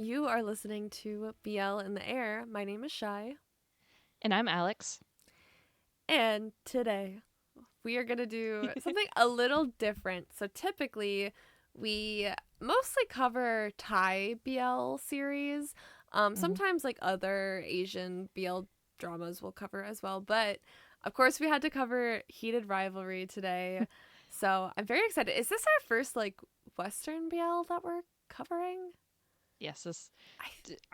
You are listening to BL in the Air. My name is Shai, And I'm Alex. and today we are going to do something a little different. So, typically, we mostly cover Thai BL series. hmm Sometimes, like other Asian BL dramas, we'll cover as well. But of course, we had to cover Heated Rivalry today. So, I'm very excited. Is this our first, like, Western BL that we're covering? Yes, I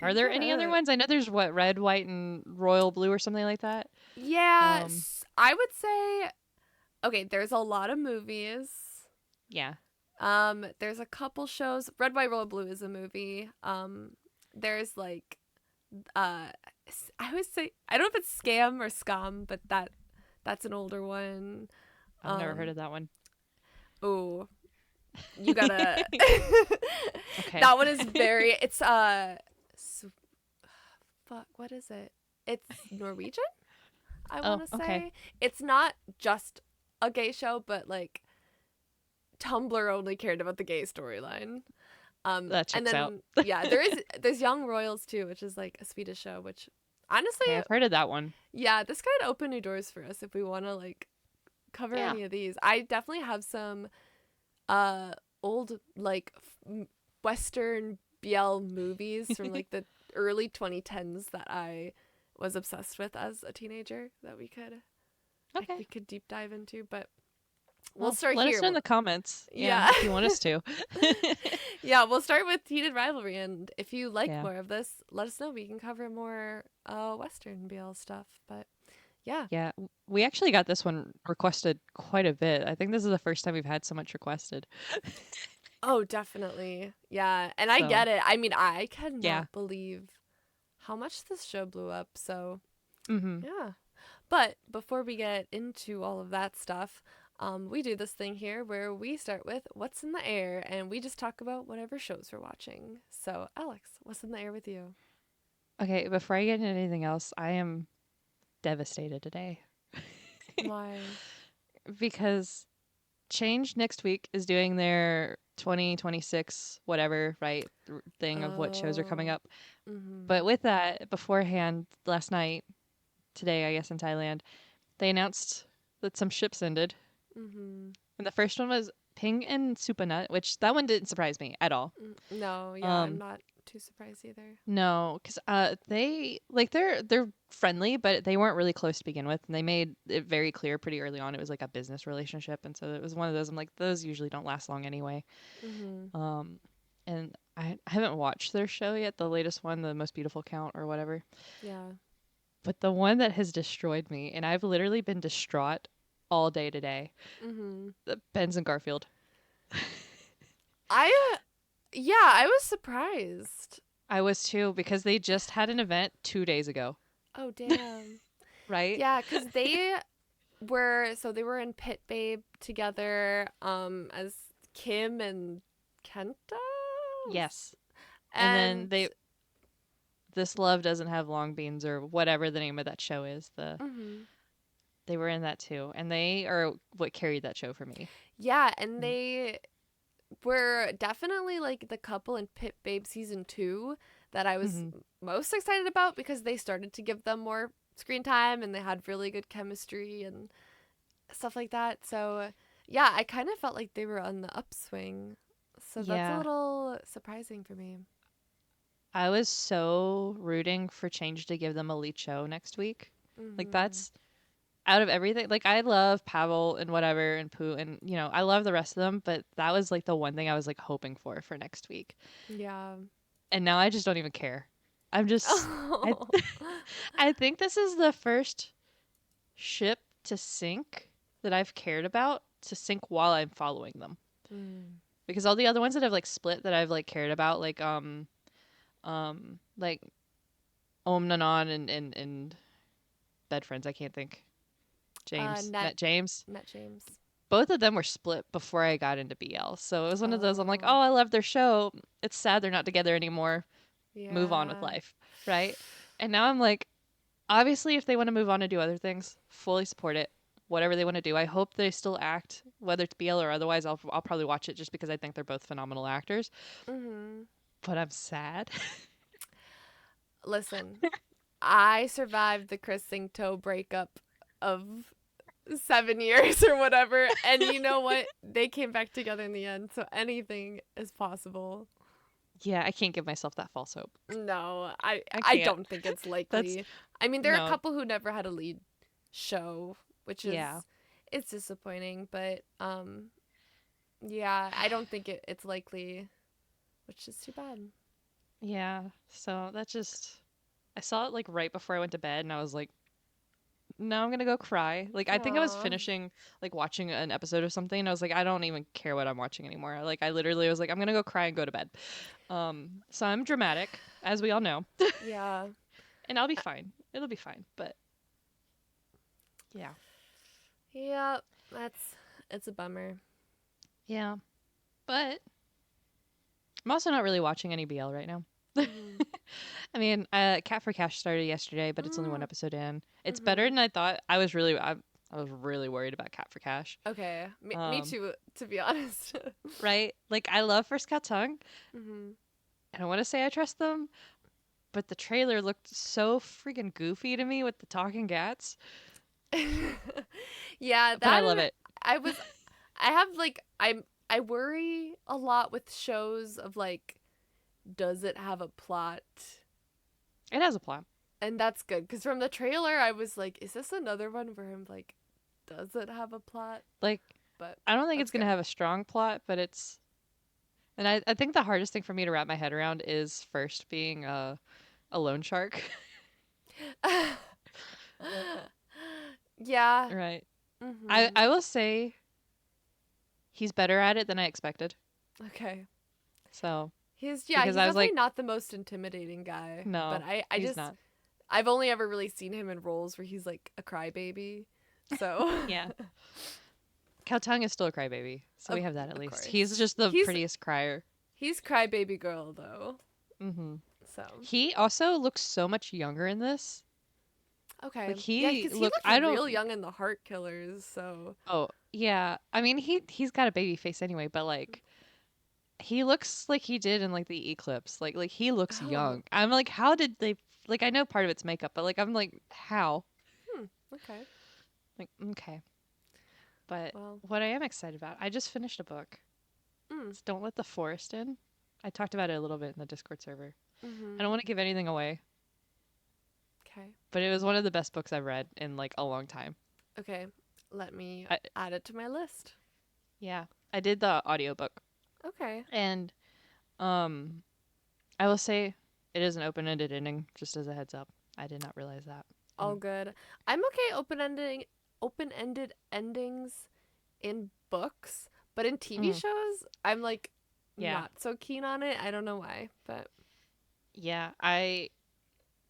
are think there it any other is. ones? I know there's red, white, and royal blue or something like that. Yeah, Um, I would say okay, there's a lot of movies. yeah. There's a couple shows. Red, White, Royal Blue is a movie. There's like uh I always say I don't know if it's Scam or Scum, but that's an older one. I've never heard Um, of that one. oh, you gotta Okay. that one is very it's fuck, what is it? It's Norwegian, I Oh, want to okay. say. It's not just a gay show, but like Tumblr only cared about the gay storyline. That And checks out. then yeah, there's Young Royals too, which is like a Swedish show. Which honestly, Okay, I've heard of that one. yeah, this could open new doors for us if we want to like cover Yeah. any of these. I definitely have some uh old like Western BL movies from like the early 2010s that I was obsessed with as a teenager that Okay. we could deep dive into. But we'll Well, start let us here. know in the comments. Yeah, Yeah. if you want us to. Yeah, we'll start with Heated Rivalry, and if you like Yeah. more of this, let us know. We can cover more Western BL stuff. But yeah. Yeah. We actually got this one requested quite a bit. I think this is the first time we've had so much requested. Oh, definitely. Yeah, and I So, get it. I mean, I yeah. cannot believe how much this show blew up. So Mm-hmm. yeah. But before we get into all of that stuff, we do this thing here where we start with what's in the air, and we just talk about whatever shows we're watching. So, Alex, what's in the air with you? Okay, before I get into anything else, I am devastated today Why? because Change next week is doing their 2026 whatever, right, thing of what shows are coming Oh. up. Mhm. But with that, beforehand, last night, today, I guess in Thailand, they announced that some ships ended. Mhm. And the first one was Ping and Supanut, which that one didn't surprise me at all. No, yeah, I'm Um, not too surprised either. No, because they like they're friendly, but they weren't really close to begin with, and they made it very clear pretty early on it was like a business relationship, and so it was one of those. I'm like, those usually don't last long anyway. Mhm. Um, and I haven't watched their show yet, the latest one, the Most Beautiful Count or whatever. Yeah. But the one that has destroyed me, and I've literally been distraught all day today, Mhm. the Benz and Garfield. I yeah, I was surprised. I was too because they just had an event 2 days ago, Oh, damn. right? Yeah, cuz they were in Pit Babe together as Kim and Kenta. Yes. And then And they This Love Doesn't Have Long Beans or whatever the name of that show is. mhm. They were in that too, and they are what carried that show for me. Yeah, and Mm. they were definitely like the couple in Pit Babe season 2 that I was Mm-hmm. most excited about because they started to give them more screen time and they had really good chemistry and stuff like that. So, yeah, I kind of felt like they were on the upswing. So that's a Yeah, little surprising for me. I was so rooting for Change to give them a lead show next week. Like Mhm. that's out of everything. Like I love Pavel and whatever and Pooh and I love the rest of them, but that was like the one thing I was like hoping for next week. Yeah. And now I just don't even care. I'm just I Oh. I think this is the first ship to sink that I've cared about to sink while I'm following them. Mm. Because all the other ones that have like split that I've like cared about, like Om Nanon and Bed Friends, I can't think. Net Net James. Net James. Both of them were split before I got into BL. So it was one of those I'm like, Oh. oh, I love their show. It's sad they're not together anymore. Move on with Yeah. life. Right? And now I'm like, obviously if they want to move on and do other things, fully support it. Whatever they want to do. I hope they still act, whether it's BL or otherwise. I'll probably watch it just because I think they're both phenomenal actors. Mhm. but I'm sad. Listen, I survived the Chris Singto breakup of 7 years or whatever, and you know what? They came back together in the end, so anything is possible. Yeah, I can't give myself that false hope. No, I I can't. don't think it's That's likely. I mean, there are a no. couple who never had a lead show, which is Yeah. it's disappointing, but yeah, I don't think it's likely, which is too bad. Yeah. So that just I saw it like right before I went to bed and I was like, no, I'm gonna go cry. Like I think I was Aw. finishing like watching an episode of something and I was like, I don't even care what I'm watching anymore. Like I literally was like, I'm gonna go cry and go to bed. So I'm dramatic, as we all know. Yeah. And I'll be fine. It'll be fine. But yeah. Yeah, it's a bummer. Yeah. But I'm also not really watching any BL right now. Mhm. I mean, Cat for Cash started yesterday, but it's only one Mm. episode in. It's better Mhm. than I thought. I was really worried about Cat for Cash. Okay. Me Um, too, to be honest. right? Like I love First Cat Tongue, Mhm. and I want to say I trust them, but the trailer looked so freaking goofy to me with the talking cats. Yeah, But I that love and it. I was I have like I worry a lot with shows of like, does it have a plot? It has a plot. And that's good because from the trailer I was like, is this another one where I'm like, does it have a plot? Like But I don't think it's that's gonna good. have a strong plot, but it's and I think the hardest thing for me to wrap my head around is first being a loan shark. Yeah. Right. Mhm. I will say he's better at it than I expected. Okay. So He's because I was definitely like, not the most intimidating guy, but no, I he's just not. I've only ever really seen him in roles where he's like a crybaby. So Yeah. Tung is still a crybaby, so we have that at of least. He's course. just the He's prettiest crier. he's crybaby girl though. Hmm. So, He also looks so much younger in this. okay. Like Yeah, he cuz he look, looked I real don't. young in the Heart Killers, so Oh yeah, I mean he's got a baby face anyway, but like he looks like he did in like the Eclipse. Like he looks oh, young. I'm like, how did they? Like I know part of it's makeup, but like I'm like, how? okay. Like okay, but Well, what I am excited about, I just finished a book. mm, It's Don't Let the Forest In. I talked about it a little bit in the Discord server. I mhm. don't want to give anything away, Okay. but it was one of the best books I've read in like a long time. Okay. Let me I, add it to my list. yeah, I did the audiobook Okay. and um I will say it is an open-ended ending just as a heads up. I did not realize that. All And good. I'm okay open-ended endings in books, but in TV mm, shows, I'm like yeah. not so keen on it. I don't know why, but Yeah,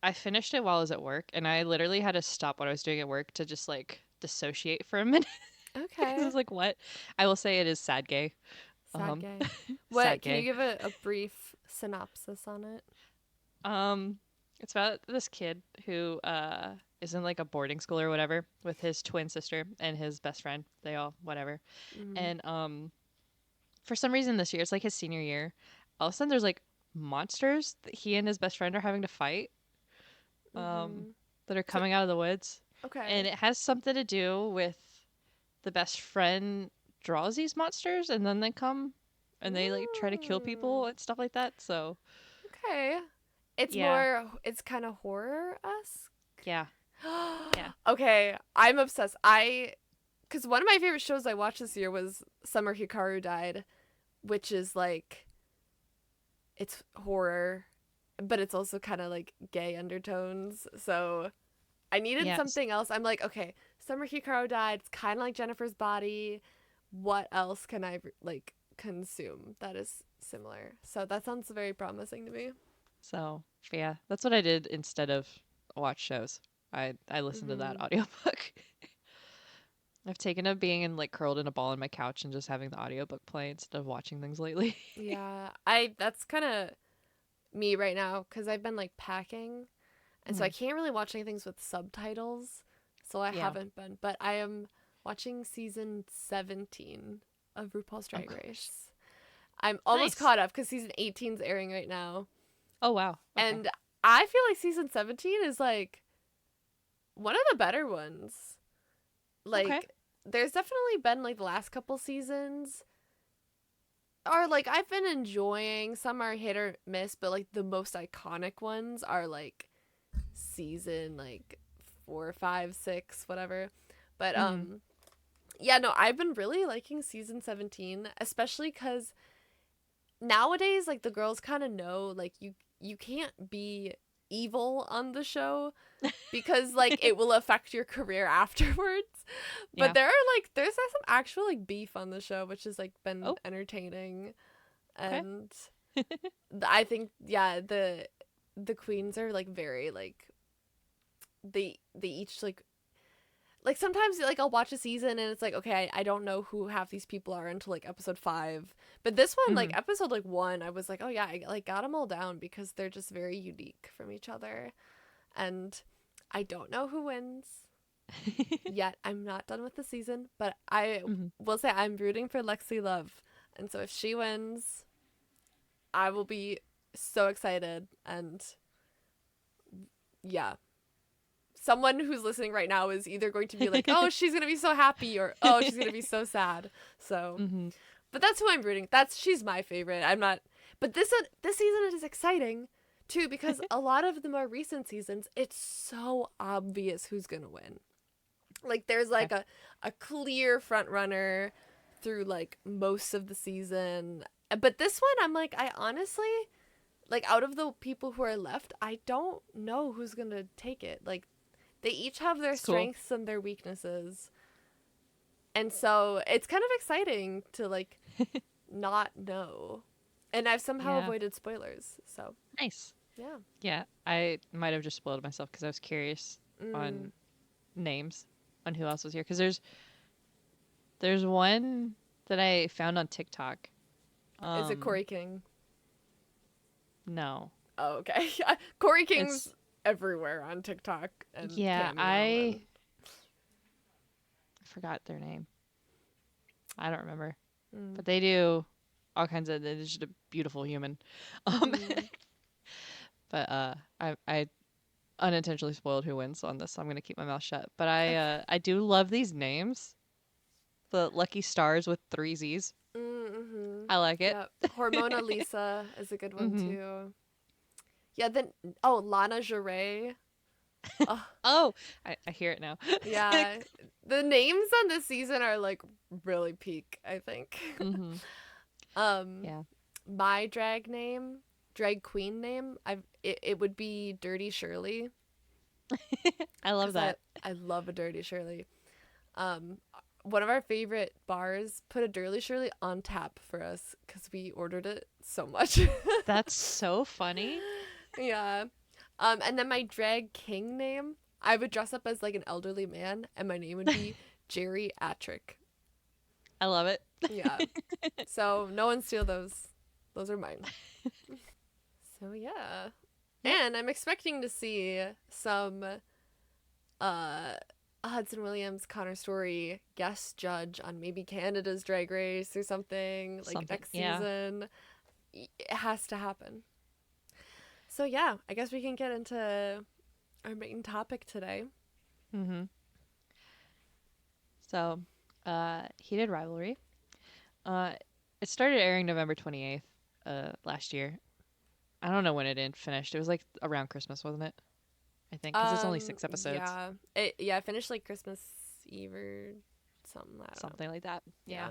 I finished it while I was at work and I literally had to stop what I was doing at work to just like dissociate for a minute because I okay. was like, what? I will say it is sad gay. Sad Um gay. sad What, can you gay. give a brief synopsis on it? Um, it's about this kid who is in like a boarding school or whatever with his twin sister and his best friend. They all whatever. Mhm. And for some reason this year, it's like his senior year. All of a sudden there's like monsters that he and his best friend are having to fight um Mhm. that are So, coming out of the woods. And okay. it has something to do with the best friend draws these monsters and then they come and they like try to kill people Mm, and stuff like that. So, okay. yeah. It's kind of horror-esque. Yeah. Yeah. Okay, I'm obsessed. Because one of my favorite shows I watched this year was Summer Hikaru Died, which is like, it's horror, but it's also kind of like gay undertones. So I needed Yeah. something else. I'm like, okay, Summer Hikaru Died. It's kind of like Jennifer's Body. What else can I like consume that is similar? So that sounds very promising to me. So yeah, that's what I did instead of watch shows. I listened to that Hmm. audiobook. I've taken to being in like curled in a ball on my couch and just having the audiobook play instead of watching things lately. Yeah, I that's kind of me right now because I've been like packing, and so I Mhm. can't really watch anything with subtitles. So I Yeah. haven't been, but I am watching season 17 of RuPaul's Oh Drag gosh. Race. I'm almost Nice. caught up because season 18 is airing right now. Oh wow. Okay. And I feel like season 17 is like one of the better ones. Okay. Like, there's definitely been like the last couple seasons are like I've been enjoying. Some are hit or miss, but like the most iconic ones are like season like 4, 5, 6, whatever. But Mm-hmm. yeah, no, I've been really liking season 17, especially because nowadays like the girls kind of know like you can't be evil on the show because like it will affect your career afterwards. But Yeah. there's some actual like beef on the show, which has like been Oh. entertaining. Okay. And I think yeah, the queens are like very like they each like sometimes like I'll watch a season and it's like okay, I don't know who half these people are until like episode 5. But this one Mm-hmm. like episode like 1, I was like, "Oh yeah, I like got them all down because they're just very unique from each other." And I don't know who wins yet. I'm not done with the season, but I Mm-hmm. will say I'm rooting for Lexi Love. And so if she wins, I will be so excited. And yeah, someone who's listening right now is either going to be like, "Oh, she's going to be so happy," or "Oh, she's going to be so sad." So, Mm-hmm. but that's who I'm rooting. She's my favorite. I'm not but this season is exciting too because a lot of the more recent seasons, it's so obvious who's going to win. Like there's Okay. like a clear front runner through like most of the season. But this one I'm like I honestly like out of the people who are left, I don't know who's going to take it. Like they each have their It's cool. strengths and their weaknesses. And so it's kind of exciting to like not know. And I've somehow Yeah. avoided spoilers. So, Nice. yeah. Yeah. I might have just spoiled myself because I was curious Mm. on names on who else was here because there's one that I found on TikTok. Is it Um. Corey King? No. Oh, okay. Corey King's It's everywhere on TikTok and yeah. Cameo I and forgot their name. I don't remember. mm. But they do all kinds of. They're just a beautiful human. Um, Mm. but I unintentionally spoiled who wins on this, so I'm gonna keep my mouth shut. But I do love these names. The lucky stars with 3 Z's. Mm-hmm. I like it. Yeah. Hormona Lisa is a good one Hmm. too. Yeah, then Lana Jarre. Oh, Oh, I hear it now. yeah. The names on this season are like really peak, I think. Hmm. um Yeah, my drag queen name, it would be Dirty Shirley I love cuz I that. I love a Dirty Shirley. Um one of our favorite bars put a Dirty Shirley on tap for us cuz we ordered it so much. That's so funny. Yeah. And then my drag king name, I would dress up as like an elderly man, and my name would be Jerry Atrick. I love it. Yeah. So no one steal those. Those are mine. So yeah. Yep. And I'm expecting to see some uh Hudson Williams, Connor Story guest judge on maybe Canada's Drag Race or something like Something. next Yeah. season. It has to happen. So yeah, I guess we can get into our main topic today. Hmm. So, heated rivalry. Uh, it started airing November 28th, last year. I don't know when it finished. It was like around Christmas, wasn't it? I think because it's only 6 episodes, Yeah. I finished like Christmas Eve or something. I don't know. something like that. Yeah.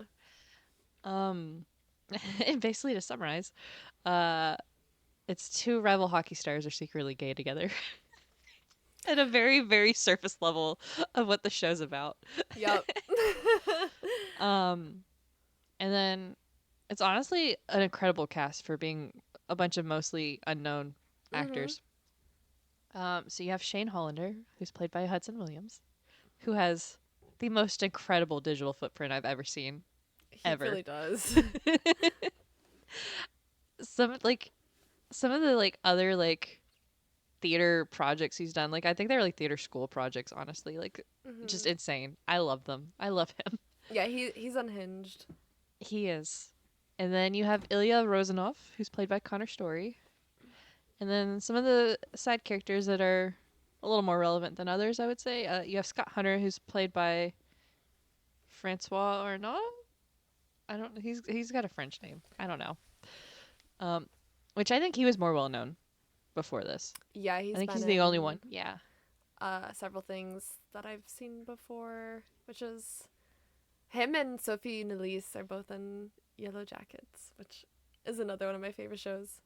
Yeah. Um, and basically to summarize, uh, it's two rival hockey stars are secretly gay together at a very, very surface level of what the show's about. Yep. Um, and then it's honestly an incredible cast for being a bunch of mostly unknown Mhm. actors. So you have Shane Hollander, who's played by Hudson Williams, who has the most incredible digital footprint I've ever seen, He ever. really does. some like some of the like other like theater projects he's done, like I think they're like theater school projects, honestly, like just Mhm. insane. I love them. I love him. Yeah, he's unhinged. He is. And then you have Ilya Rozanov, who's played by Connor Story. And then some of the side characters that are a little more relevant than others, I would say. You have Scott Hunter, who's played by Francois Arnaud. I don't. He's got a French name. I don't know. Which I think he was more well known before this. Yeah, I he's think been he's the only in one. Yeah. several things that I've seen before, which is him and Sophie Nélisse are both in Yellow Jackets, which is another one of my favorite shows.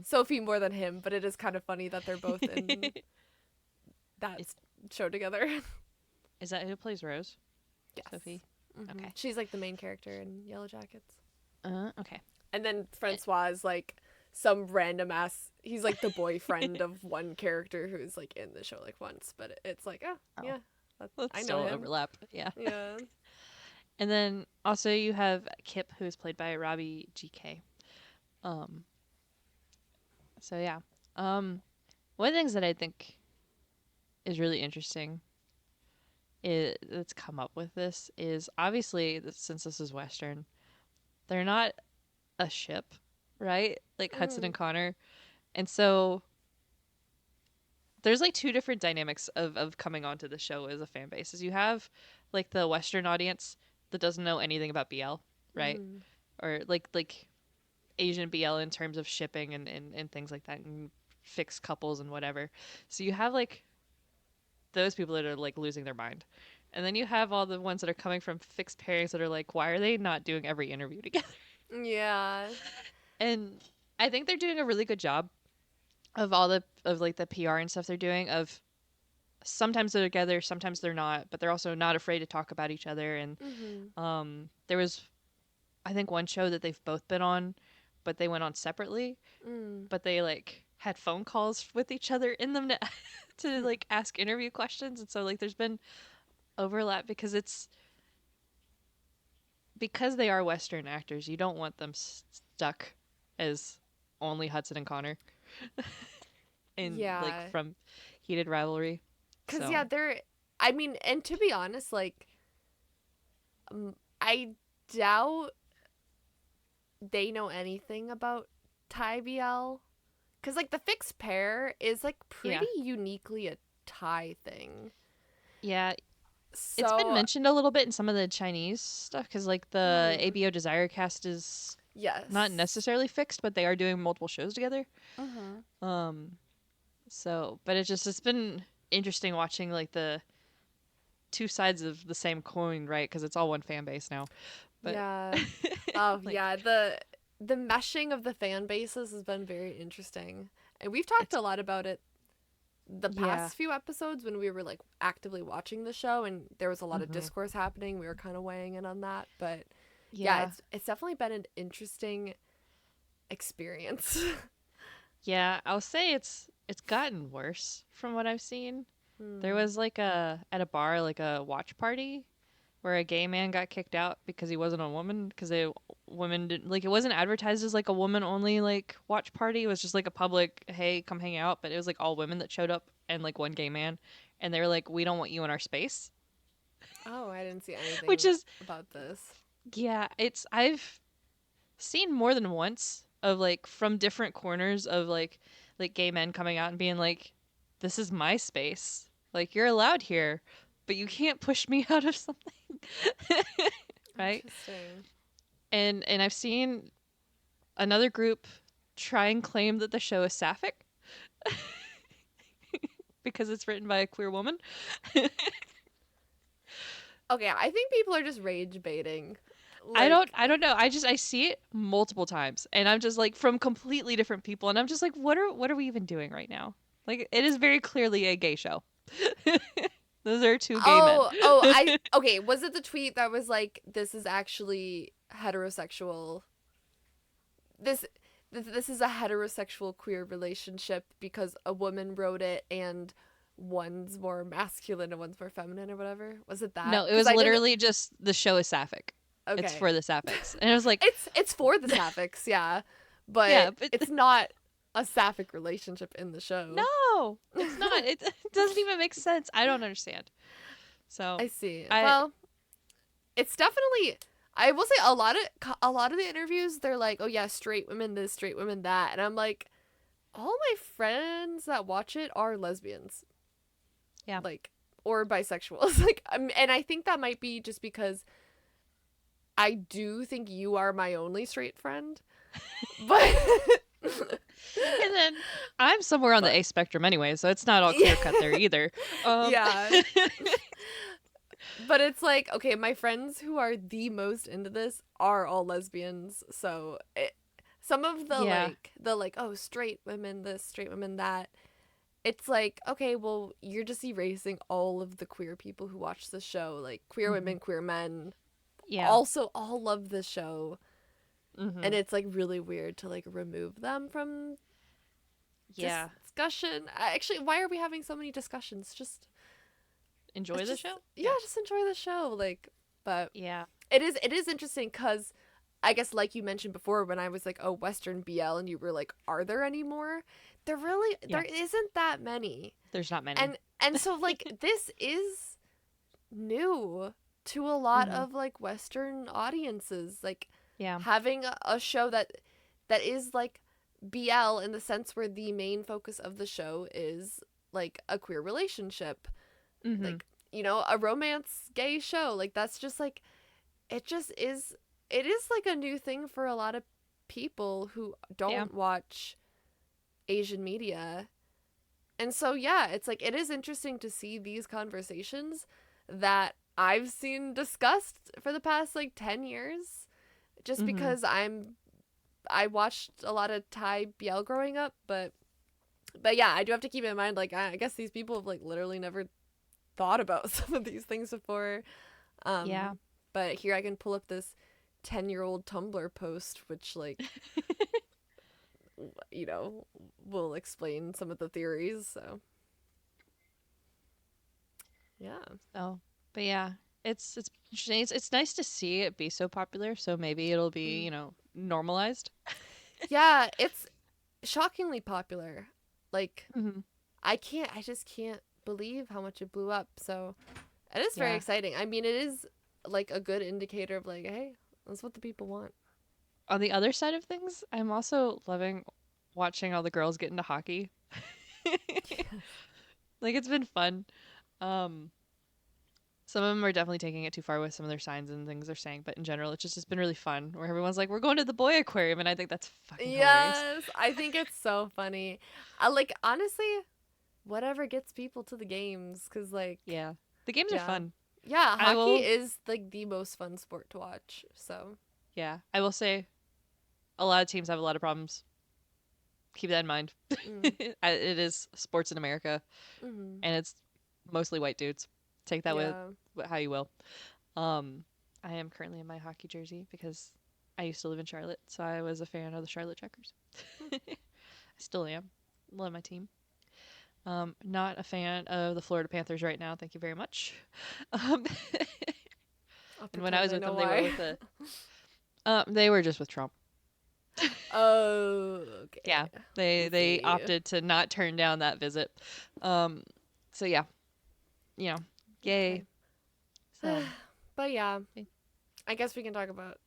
Sophie more than him, but it is kind of funny that they're both in that show together. Is that who plays Rose? Yes. Sophie. Mm-hmm. Okay. She's like the main character in Yellow Jackets. Okay. And then Francois is like some random ass. He's like the boyfriend of one character who's like in the show like once, but it's like yeah, I know him. Overlap. Yeah. Yeah. And then also you have Kip, who is played by Robbie GK. So yeah. One of the things that I think is really interesting that's come up with this is obviously since this is Western, they're not a ship, right? Like Hudson and Connor. And so there's like two different dynamics of coming onto the show as a fan base. Is you have like the Western audience that doesn't know anything about BL, right? Or like Asian BL in terms of shipping and things like that, and fixed couples and whatever. So you have like those people that are like losing their mind. And then you have all the ones that are coming from fixed pairings that are like, why are they not doing every interview together? Yeah. And I think they're doing a really good job of all the PR and stuff they're doing, of sometimes they're together, sometimes they're not, but they're also not afraid to talk about each other. And there was, I think, one show that they've both been on, but they went on separately, but they like had phone calls with each other in them to like ask interview questions. And so like there's been overlap because they are Western actors. You don't want them stuck as only Hudson and Connor like from Heated Rivalry. Because they're, I mean, and to be honest, like I doubt they know anything about Thai BL, because like the fixed pair is like pretty uniquely a Thai thing. Yeah. So, it's been mentioned a little bit in some of the Chinese stuff, because like the ABO Desire cast is not necessarily fixed, but they are doing multiple shows together. So, but it's been interesting watching like the two sides of the same coin, right? Because it's all one fan base now. But the meshing of the fan bases has been very interesting, and we've talked a lot about it the past few episodes when we were like actively watching the show, and there was a lot of discourse happening. We were kind of weighing in on that, but it's definitely been an interesting experience. Yeah, I'll say it's gotten worse from what I've seen. There was like at a bar, like a watch party where a gay man got kicked out because he wasn't a woman, because women didn't, like, it wasn't advertised as like a woman only like watch party. It was just like a public, hey, come hang out, but it was like all women that showed up and like one gay man, and they were like, we don't want you in our space. Oh, I didn't see anything Which is about this. Yeah, I've seen more than once of like from different corners of like gay men coming out and being like, this is my space. Like, you're allowed here, but you can't push me out of something. Right? Interesting. And I've seen another group try and claim that the show is sapphic because it's written by a queer woman. Okay, I think people are just rage baiting. Like, I don't know. I see it multiple times, and I'm just like, from completely different people, and I'm just like, what are we even doing right now? Like, it is very clearly a gay show. Those are two gay men. Okay, was it the tweet that was like, this is actually heterosexual? This is a heterosexual queer relationship because a woman wrote it, and one's more masculine and one's more feminine, or whatever. Was it that? No, it was literally just the show is sapphic. Okay. It's for the sapphics. And it was like, it's for the sapphics, but it's not a sapphic relationship in the show. No, it's not. It doesn't even make sense. I don't understand. So I see. Well, it's definitely, I will say a lot of the interviews they're like, oh yeah, straight women this, straight women that, and I'm like, all my friends that watch it are lesbians, Yeah. like, or bisexuals, like, and I think that might be just because I do think you are my only straight friend, but And then I'm somewhere on the but A spectrum anyway, so it's not all yeah, clear cut there either. yeah. But it's like, okay, my friends who are the most into this are all lesbians. So some of Yeah. the like, oh, straight women this, straight women that. It's like, okay, well, you're just erasing all of the queer people who watch the show. Like queer Hmm. women, queer men Yeah. also all love the show. Hmm. And it's like really weird to like remove them from Yeah. discussion. Actually, why are we having so many discussions? Enjoy the Just show? yeah, Yeah. just enjoy the show. Like, but Yeah. it is interesting because I guess like you mentioned before when I was like, oh, Western BL, and you were like, are there any more? Yeah. There isn't that many. There's not many. And so like this is new to a lot Hmm. of like Western audiences. Like Yeah. having a show that is like BL in the sense where the main focus of the show is like a queer relationship, Hmm. like, you know, a romance gay show. Like that's just like it just is it is like a new thing for a lot of people who Yeah. don't watch Asian media. And so yeah, it's like it is interesting to see these conversations that I've seen discussed for the past like 10 years just Hmm. because I watched a lot of Thai BL growing up, but yeah, I do have to keep in mind like I guess these people have like literally never thought about some of these things before. Yeah. Um, but here I can pull up this 10-year-old Tumblr post, which, like, you know, will explain some of the theories. So, yeah. So, but yeah, it's interesting. It's nice to see it be so popular. So maybe it'll be, Mm. normalized. Yeah, it's shockingly popular. Like, Hmm. I just can't believe how much it blew up. So, it is very Yeah. exciting. I mean, it is, like, a good indicator of, like, hey, that's what the people want. On the other side of things, I'm also loving watching all the girls get into hockey. Like it's been fun. Um, some of them are definitely taking it too far with some of their signs and things they're saying, but in general, it's been really fun. Where everyone's like, "We're going to the boy aquarium," and I think that's fucking hilarious. Yes, I think it's so funny. I like honestly, whatever gets people to the games, cause like Yeah, the games are yeah, fun. yeah, I hockey will. is like the most fun sport to watch. So Yeah, I will say a lot of teams have a lot of problems. Keep that in mind. mm, It is sports in America, mm, and it's mostly white dudes. Take that with yeah, how you will. Um, I am currently in my hockey jersey because I used to live in Charlotte, so I was a fan of the Charlotte Checkers. mm. I still am. Love my team. Not a fan of the Florida Panthers right now. Thank you very much. Um, I'll and when I pretend was I with know them, they were why. with the. They were just with Trump. Oh, okay, Yeah, I they see. opted to not turn down that visit. Um, so yeah, you know, Okay, yay. So but yeah, I guess we can talk about.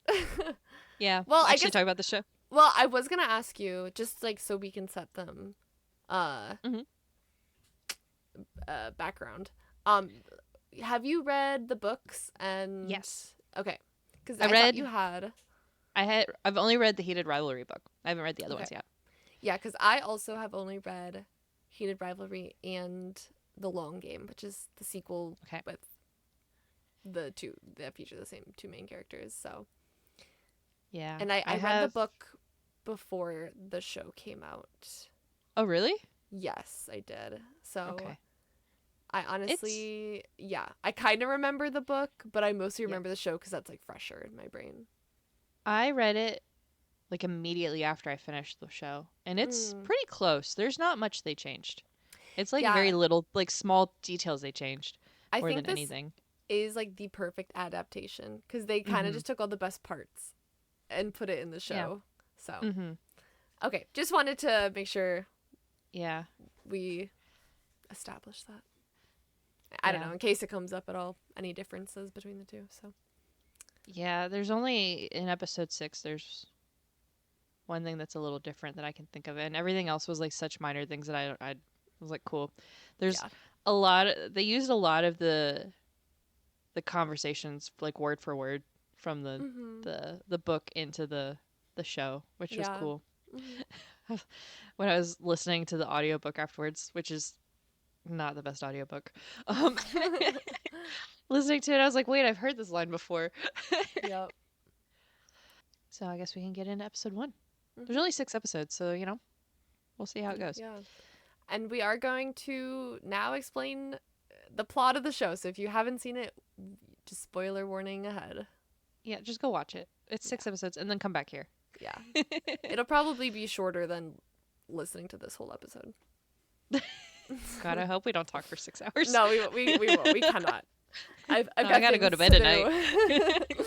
yeah, Well, I actually guess. talk about the show. Well, I was gonna ask you just like so we can set them. Hmm. Background. Um, have you read the books? And Yes, okay, because I I thought you read. had. I've only read the Heated Rivalry book. I haven't read the other Okay, ones yet. yeah, because I also have only read Heated Rivalry and The Long Game, which is the sequel Okay. with the two that feature the same two main characters. So, Yeah, and I I read the have. book before the show came out. Oh, really? Yes, I did. So Okay. I It's. honestly, yeah, I kind of remember the book, but I mostly Yeah. remember the show because that's like fresher in my brain. I read it like immediately after I finished the show, and it's Mm. pretty close. There's not much they changed. It's like very Yeah, little, like small details they changed I more think than this anything. is like the perfect adaptation because they kind of Mm-hmm. just took all the best parts and put it in the Yeah. show. So, Mm-hmm. okay, just wanted to make sure Yeah. we establish that. I don't Yeah. know, in case it comes up at all, any differences between the two. So, Yeah, there's only in episode 6 there's one thing that's a little different that I can think of, and everything else was like such minor things that I was like cool. There's Yeah. they used a lot of the conversations like word for word from Mhm. the book into the show, which was Yeah. cool. Mhm. When I was listening to the audiobook afterwards, which is not the best audiobook. Um listening to it I was like, "Wait, I've heard this line before." Yep. So I guess we can get into episode 1. There's Mhm. only 6 episodes, so we'll see how it goes. Yeah. And we are going to now explain the plot of the show. So if you haven't seen it, just spoiler warning ahead. Yeah, just go watch it. It's Yeah. 6 episodes and then come back here. Yeah. It'll probably be shorter than listening to this whole episode. God, I hope we don't talk for 6 hours. No, we won't. We cannot. I've No, I got gotta go things to to bed at night. do.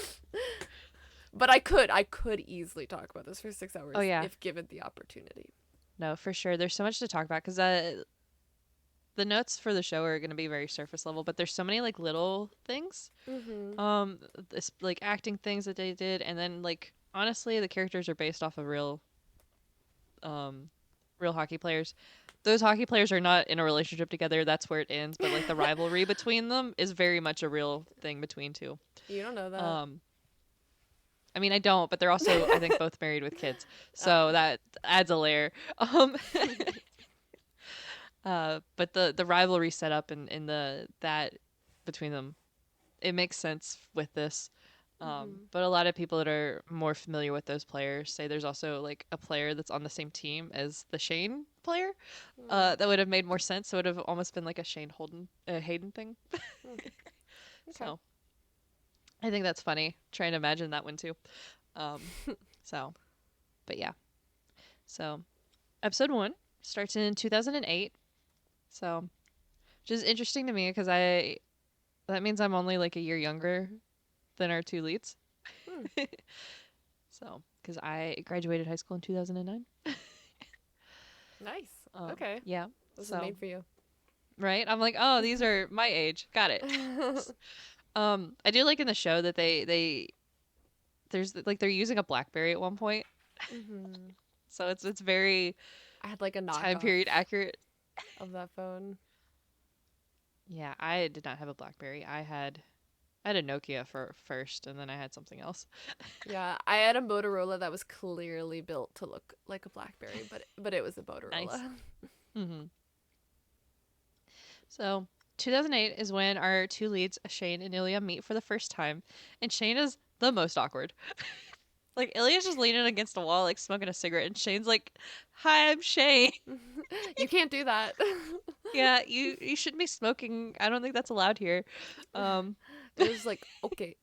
But I could easily talk about this for 6 hours Oh yeah, if given the opportunity. no, for sure. There's so much to talk about because the notes for the show are going to be very surface level, but there's so many like little things, Mhm. this, like acting things that they did, and then like honestly, the characters are based off of um, real hockey players. Those hockey players are not in a relationship together. That's where it ends. But like the rivalry between them is very much a real thing between two. You don't know that. Um, I mean, I don't, but they're also, I think, both married with kids, so Oh. that adds a layer. Um, but the rivalry set up in the that between them, it makes sense with this. Mhm. But a lot of people that are more familiar with those players say there's also like a player that's on the same team as the Shane player. Mm. That would have made more sense. It would have almost been like a Shane Holden, Hayden thing. Mm. Okay. So I think that's funny. Trying to imagine that one too. Um, so, but yeah. So episode 1 starts in 2008. So, which is interesting to me because that means I'm only like a year younger than our two leads. Mm. So, because I graduated high school in 2009. Nice. Okay. Yeah. This is So, made for you. right? I'm like, oh, these are my age. Got it. I do like in the show that there's like they're using a BlackBerry at one point, Mhm. so it's very I had like a time knockoff period accurate. of that phone. Yeah, I did not have a BlackBerry. I had a Nokia for first, and then I had something else. Yeah, I had a Motorola that was clearly built to look like a BlackBerry, but it was a Nice. Motorola. hmm So 2008 is when our two leads, Shane and Ilya, meet for the first time, and Shane is the most awkward. Like Ilya's just leaning against a wall, like smoking a cigarette, and Shane's like, "Hi, I'm Shane." You can't do that. Yeah, you shouldn't be smoking. I don't think that's allowed here. Um, It was like, okay,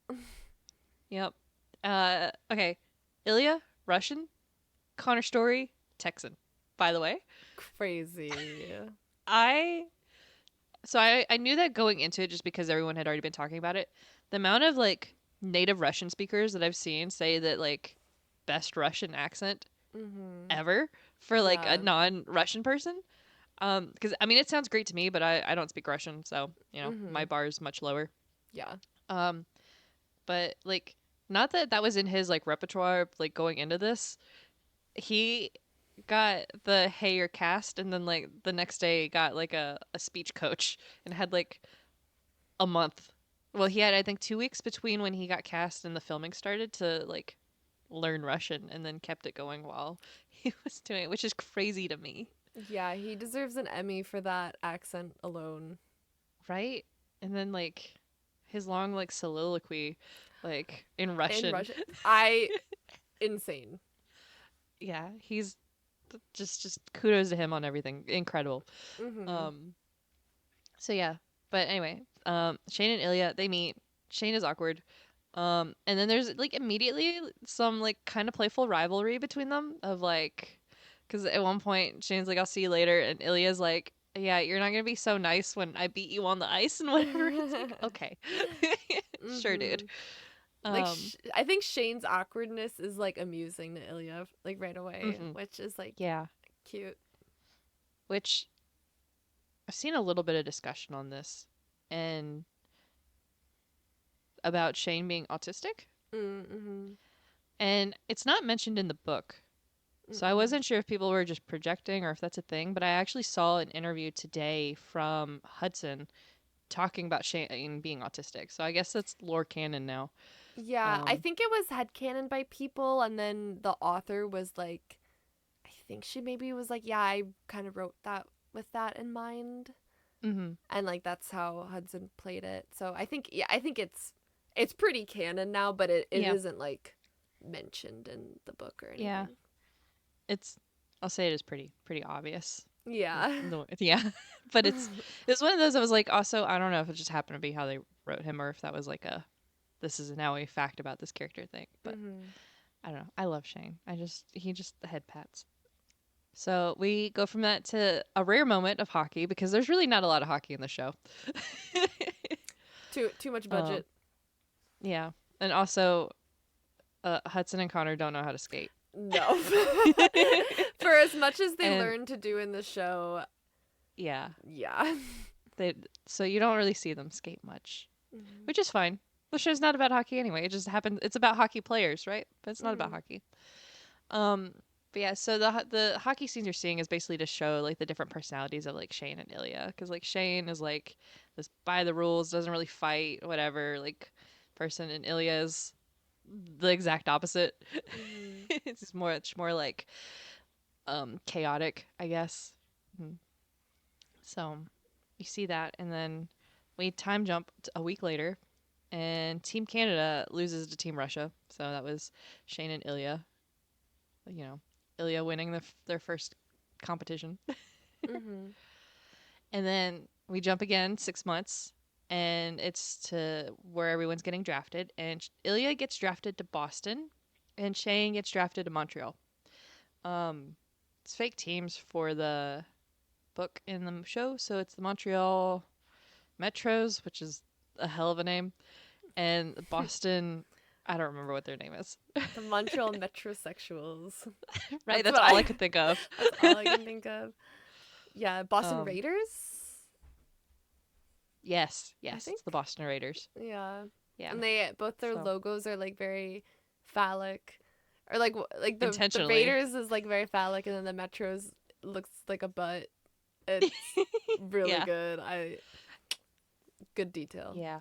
yep. Okay. Ilya, Russian. Connor Story, Texan. By the way, crazy. I I knew that going into it just because everyone had already been talking about it. The amount of like native Russian speakers that I've seen say that like best Russian accent Mhm. ever for like a Yeah. non-Russian person. Because I mean it sounds great to me, but I don't speak Russian, so my Mhm. bar is much lower. Yeah. Um, but like not that that was in his like repertoire like going into this. He got the hey you're cast and then like the next day got like a speech coach and had like a month. Well, he had I think 2 weeks between when he got cast and the filming started to like learn Russian and then kept it going while he was doing it, which is crazy to me. Yeah, he deserves an Emmy for that accent alone. Right? And then like his long like soliloquy like in In Russian. Russia, I insane. Yeah, he's just kudos to him on everything. Incredible. Mhm. Um so yeah. But anyway, Shane and Ilya, they meet. Shane is awkward. And then there's like immediately some like kind of playful rivalry between them of like, because at one point Shane's like, "I'll see you later," and Ilya's like, "Yeah, you're not gonna be so nice when I beat you on the ice and whatever." It's like, okay, sure, dude. Mhm. Like Um, I think Shane's awkwardness is like amusing to Ilya like right away, mhm, which is like yeah. cute. Which I've seen a little bit of discussion on this, and about Shane being autistic. Mm-hmm. And it's not mentioned in the book. So I Mm-mm. wasn't sure if people were just projecting or if that's a thing, but I actually saw an interview today from Hudson talking about Shane being autistic. So I guess that's lore canon now. Yeah, I Um, think it was headcanon by people, and then the author was like, I think she maybe was like, yeah, I kind of wrote that with that in mind, mhm. and like that's how Hudson played it. So I think, yeah, I think it's pretty canon now, but it Yeah. isn't like mentioned in the book or Yeah. anything. It's I'll say it is pretty obvious. Yeah. Yeah. But it's one of those I was like also I don't know if it just happened to be how they wrote him or if that was like a this is now a fact about this character thing. But Hmm. I don't know. I love Shane. He just the head pats. So we go from that to a rare moment of hockey because there's really not a lot of hockey in the show. Too much um, budget. yeah, and also Hudson and Connor don't know how to skate. No. For as much as they And learn to do in the show, yeah, yeah. they so you don't really see them skate much, Hmm. which is fine. The show's not about hockey anyway. It just happens. It's about hockey players, right? But it's not about Hmm. hockey. Um, but yeah, so the hockey scenes you're seeing is basically to show like the different personalities of like Shane and Ilya, because like Shane is like this by the rules, doesn't really fight, whatever, like person, and Ilya is the exact opposite. Hmm. It's much more like chaotic, I guess. Mhm. So you see that, and then we time jump a week later, and Team Canada loses to Team Russia. So that was Shane and Ilya. You know, Ilya winning their first competition. Hmm. And then we jump again 6 months, and it's to where everyone's getting drafted. And Ilya gets drafted to Boston, and Shane gets drafted to Montreal. Um, it's fake teams for the book in the show, so it's the Montreal Metros, which is a hell of a name, and Boston. I don't remember what their name is. The Montreal Metrosexuals. Right, That's that's what all I I. could think of. That's all I can think of. Yeah, Boston um, Raiders. yes, I yes, think. it's the Boston Raiders. Yeah, Yeah, and they both their so logos are like very phallic, or like the intentionally. Raiders is like very phallic, and then the Metros looks like a butt. It's really Yeah, good. I good detail. yeah.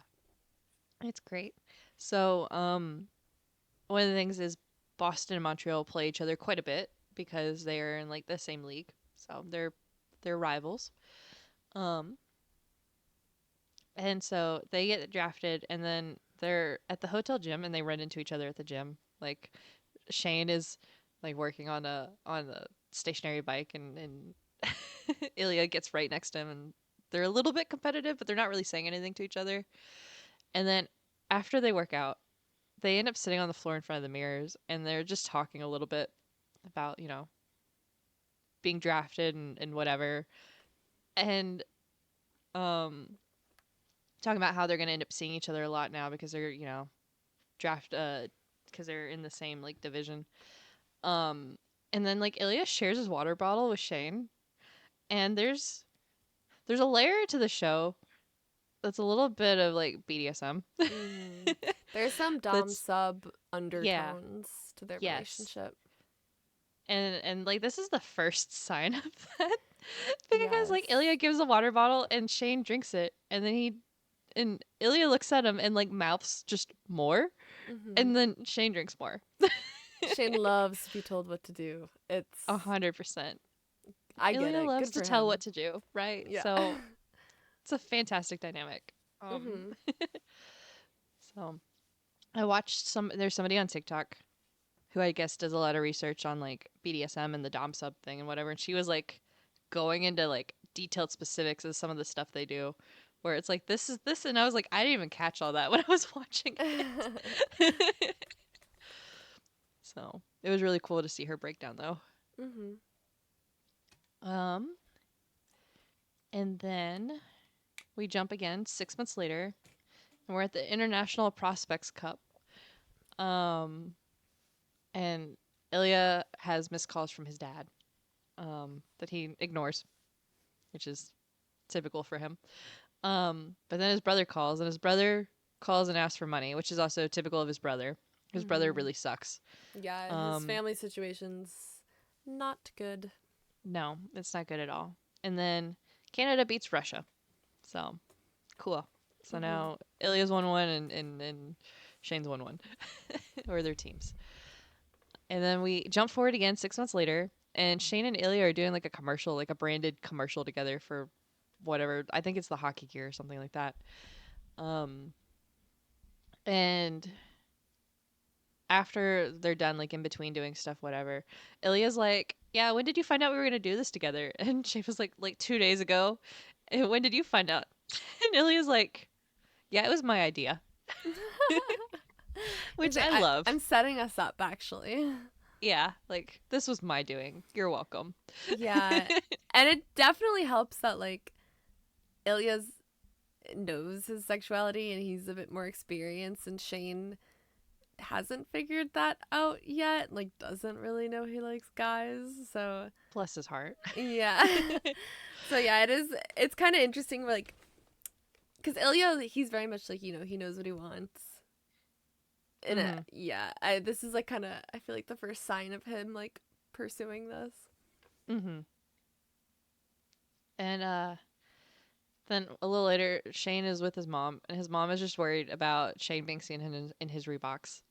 It's great. So, one of the things is Boston and Montreal play each other quite a bit because they are in like the same league. So they're rivals. Um, and so they get drafted, and then they're at the hotel gym, and they run into each other at the gym. Like Shane is like working on a stationary bike, and Ilya gets right next to him, and they're a little bit competitive, but they're not really saying anything to each other. And then after they work out, they end up sitting on the floor in front of the mirrors, and they're just talking a little bit about, being drafted and whatever. And um talking about how they're going to end up seeing each other a lot now because they're, draft because they're in the same like division. Um and then like Ilya shares his water bottle with Shane, and there's a layer to the show that's a little bit of like BDSM. Hmm. There's some dom That's sub yeah, undertones to their yes. relationship. And like this is the first sign of that because Yes. like Ilya gives a water bottle and Shane drinks it, and then and Ilya looks at him and like mouths just more, Hmm. and then Shane drinks more. Shane loves to be told what to do. It's 100%. I get Ilya it. loves Good to for tell what him. to do, right? Yeah. So it's a fantastic dynamic. Hmm. So I watched there's somebody on TikTok who I guess does a lot of research on like BDSM and the dom sub thing and whatever, and she was like going into like detailed specifics of some of the stuff they do, where it's like this is this, and I was like I didn't even catch all that when I was watching it. So it was really cool to see her breakdown though. Hmm. Um, and then we jump again 6 months later, and we're at the International Prospects Cup. Um, and Ilya has missed calls from his dad, that he ignores, which is typical for him. But then his brother calls, and his brother calls and asks for money, which is also typical of his brother. His brother Mm-hmm. really sucks. Yeah, his Um, family situation's not good. no, it's not good at all. And then Canada beats Russia. So cool. So Mm-hmm. now Ilya's 1-1 and Shane's 1-1, or their teams. And then we jump forward again 6 months later, and Shane and Ilya are doing like a commercial, like a branded commercial together for whatever. I think it's the hockey gear or something like that. Um, and after they're done, like in between doing stuff, whatever, Ilya's like, "Yeah, when did you find out we were gonna do this together?" And Shane was like 2 days ago. And when did you find out? And Ilya's like, "Yeah, it was my idea," He's which like, I I'm love. setting us up, actually. Yeah, like this was my doing. You're welcome. Yeah. And it definitely helps that, like, Ilya's knows his sexuality and he's a bit more experienced, and Shane hasn't figured that out yet. Like, doesn't really know he likes guys. So, Bless his heart. yeah. So, yeah, it's kind of interesting, like, because Ilya, he's very much like, he knows what he wants. And Hmm. yeah, this is like kind of, I feel like the first sign of him, like, pursuing this. Hmm. And then a little later, Shane is with his mom, and his mom is just worried about Shane being seen in his Reeboks.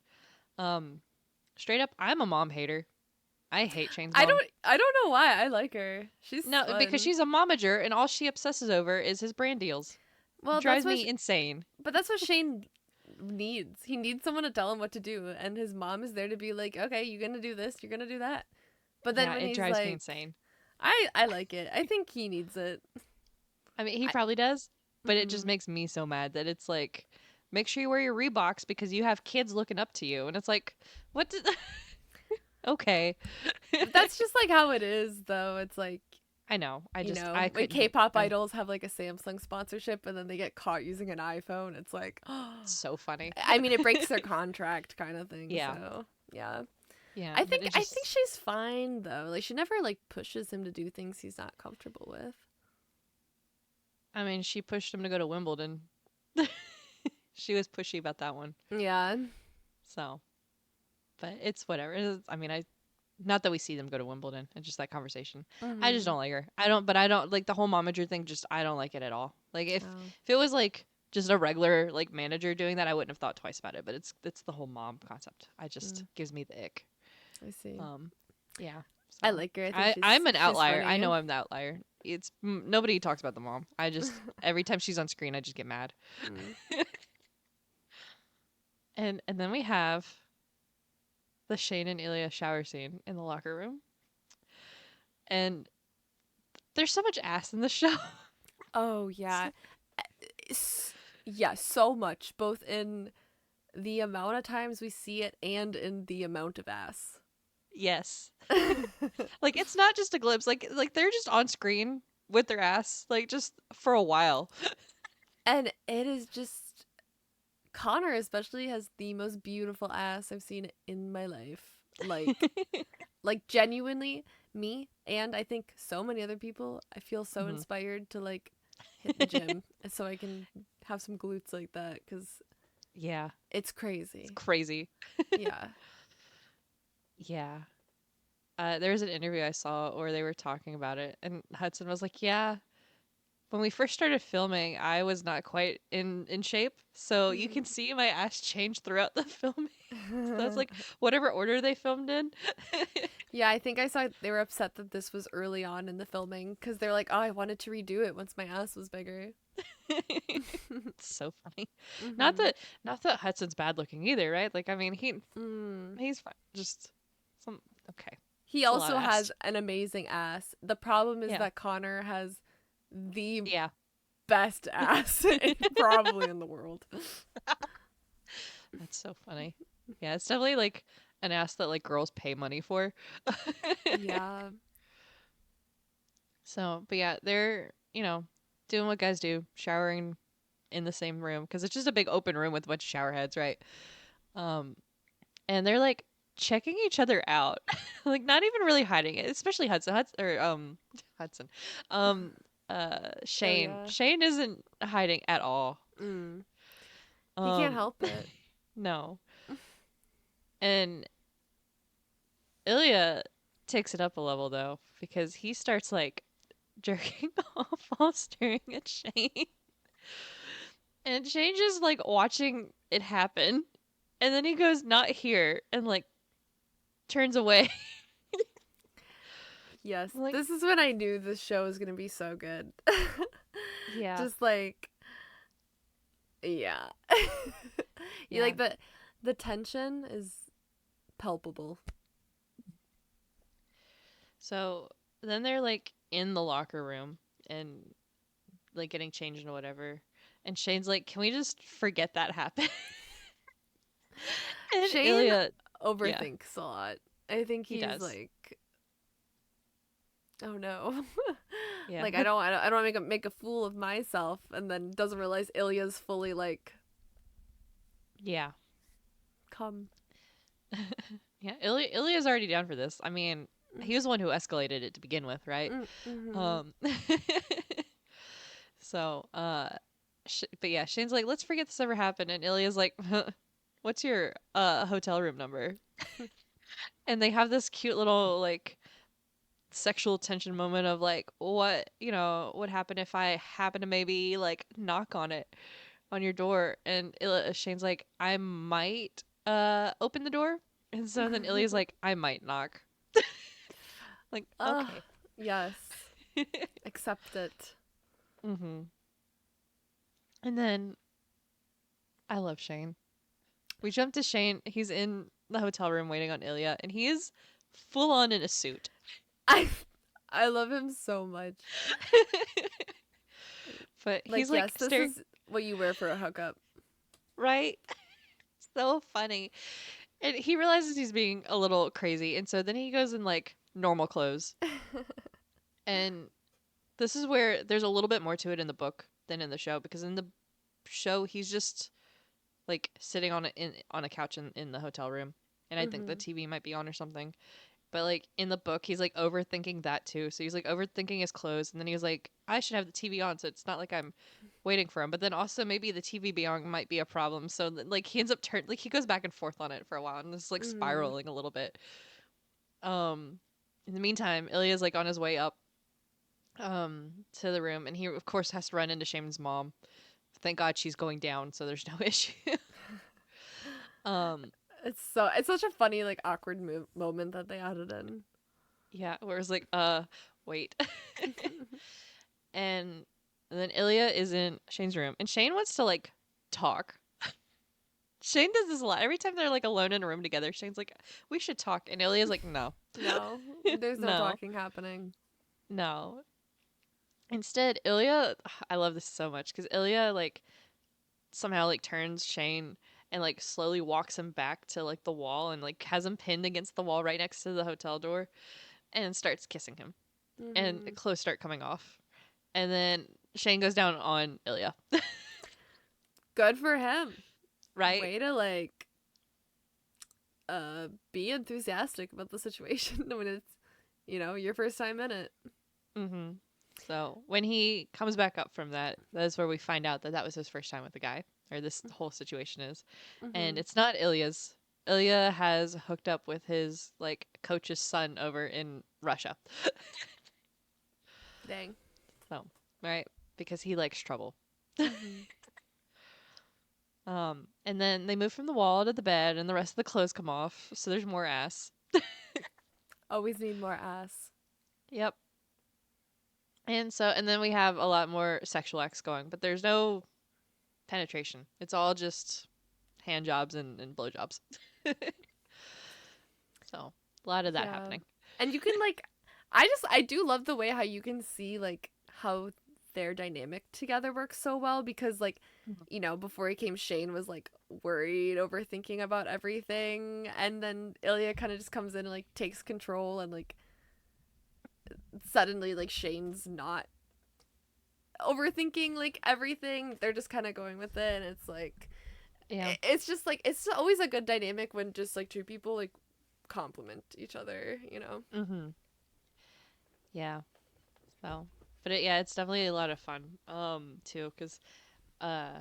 Um, straight up, I'm a mom hater. I hate Shane's mom. I don't know why I like her. She's No, because fun. she's a momager, and all she obsesses over is his brand deals. Well, Drives me insane. but that's what Shane needs. He needs someone to tell him what to do, and his mom is there to be like, okay, you're gonna do this, you're gonna do that. But then Yeah, when it he's drives me like, insane. I like it. I think he needs it. I mean, he I, probably does, but it just mm-hmm. makes me so mad that it's like, make sure you wear your Reeboks because you have kids looking up to you, and it's like, what did? Okay. But that's just like how it is, though. It's like, I know. I when couldn't. K-pop I idols have like a Samsung sponsorship and then they get caught using an iPhone, it's like, so funny. I mean, it breaks their contract, kind of thing. Yeah. So yeah. Yeah, but it I think just. she's fine though. Like, she never like pushes him to do things he's not comfortable with. I mean, she pushed him to go to Wimbledon. She was pushy about that one. Yeah. So, but it's whatever. I mean, not that we see them go to Wimbledon. It's just that conversation. I just Mm-hmm. don't like her. I don't like the whole momager thing. Just I don't like it at all. Like Oh. if it was like just a regular like manager doing that, I wouldn't have thought twice about it. But it's the whole mom concept. I just Mm, gives me the ick. I see. Um, yeah. I So like her. I think I'm an she's outlier. I funny. know I'm the outlier. Nobody talks about the mom. I just every time she's on screen, I just get mad. Mm. And then we have the Shane and Ilya shower scene in the locker room, and there's so much ass in the show. Oh yeah. Yeah, so much, both in the amount of times we see it and in the amount of ass. Yes, like it's not just a glimpse. Like they're just on screen with their ass, like just for a while. And it is just, Connor especially has the most beautiful ass I've seen in my life. Like genuinely, me and I think so many other people, I feel so Hmm. inspired to like hit the gym so I can have some glutes like that, cuz Yeah, it's it's crazy. crazy. Yeah. Yeah. There was an interview I saw where they were talking about it, and Hudson was like, "Yeah, when we first started filming, I was not quite in shape, so you can see my ass change throughout the filming." So that's like whatever order they filmed in. Yeah, I think I saw they were upset that this was early on in the filming because they're like, oh, I wanted to redo it once my ass was bigger. It's so funny. Not Mm-hmm. that not that Hudson's bad looking either, right? Like I mean, Mm. he's fine. Just some okay. He It's a lot also of has ass. an amazing ass. The problem is Yeah. that Connor has the Yeah. best ass probably in the world. That's so funny. Yeah, it's definitely like an ass that like girls pay money for. Yeah. So, but yeah, they're, doing what guys do, showering in the same room because it's just a big open room with a bunch of shower heads, right? Um, and they're like checking each other out, like not even really hiding it, especially Hudson, um, Shane. Ilya. Shane isn't hiding at all. Mm. He can't Um, help it. no. And Ilya takes it up a level though, because he starts like jerking off while staring at Shane. And Shane just like watching it happen. And then he goes, not here, and like turns away. Yes, I'm like, this is when I knew this show was gonna be so good. yeah, Just like, yeah. You yeah. like the tension is palpable. So then they're like in the locker room and like getting changed and whatever. And Shane's like, can we just forget that happened? And Shane Ilya, yeah, overthinks a lot. I think he he's does. like, oh no, Yeah. like I don't make a fool of myself, and then doesn't realize Ilya's fully like, Yeah. come. Yeah. Ilya's already down for this. I mean, he was the one who escalated it to begin with, right? Mm-hmm. Um so but yeah, Shane's like, let's forget this ever happened, and Ilya's like, what's your hotel room number? And they have this cute little like sexual tension moment of like, what, what happened if I happen to maybe like knock on it on your door? And Shane's like, I might open the door. And so then Ilya's like, I might knock. Like, okay. Yes, accept it. Mm-hmm. And then I love Shane. We jump to Shane. He's in the hotel room waiting on Ilya, and he is full on in a suit. I I love him so much. But he's Like, like yes, this staring, is what you wear for a hookup. right? So funny. And he realizes he's being a little crazy, and so then he goes in like normal clothes. And this is where there's a little bit more to it in the book than in the show, because in the show he's just like sitting on a couch in the hotel room, and I think the Hmm. TV might be on or something. But like in the book, he's like overthinking that too. So he's like overthinking his clothes, and then he was like, I should have the TV on, so it's not like I'm waiting for him. But then also maybe the TV being on might be a problem. So like he ends up like he goes back and forth on it for a while, and it's like Hmm. spiraling a little bit. In the meantime, Ilya's like on his way up to the room, and he of course has to run into Shaman's mom. Thank God she's going down, so there's no issue. um, It's such a funny like awkward moment that they added in. yeah, where it's like, wait. and then Ilya is in Shane's room, and Shane wants to like talk. Shane does this a lot. Every time they're like alone in a room together, Shane's like, we should talk. And Ilya's like, no, No, there's no no, talking happening. no. Instead, Ilya, I love this so much because Ilya like somehow like turns Shane and like slowly walks him back to like the wall and like has him pinned against the wall right next to the hotel door and starts kissing him. And Hmm. clothes start coming off. And then Shane goes down on Ilya, Good for him. right? Way to like be enthusiastic about the situation when it's your first time in it. Mm-hmm. So when he comes back up from that, that's where we find out that that was his first time with the guy, or this whole situation is. And Hmm. it's not Ilya's. Ilya has hooked up with his like coach's son over in Russia. Dang. So, right, because he likes trouble. Hmm. And then they move from the wall to the bed, and the rest of the clothes come off. So there's more ass. Always need more ass. Yep. And then we have a lot more sexual acts going, but there's no penetration. It's all just hand jobs and blowjobs. So a lot of that Yeah. happening. And you can like I do love the way how you can see like how their dynamic together works so well because like before he came Shane was like worried, overthinking about everything and then Ilya kind of just comes in and like takes control and like suddenly like Shane's not overthinking like everything. They're just kind of going with it and it's like Yeah. it's just like it's always a good dynamic when just like two people like complement each other. Mhm. Yeah. So, but yeah, it's definitely a lot of fun. Too, because uh,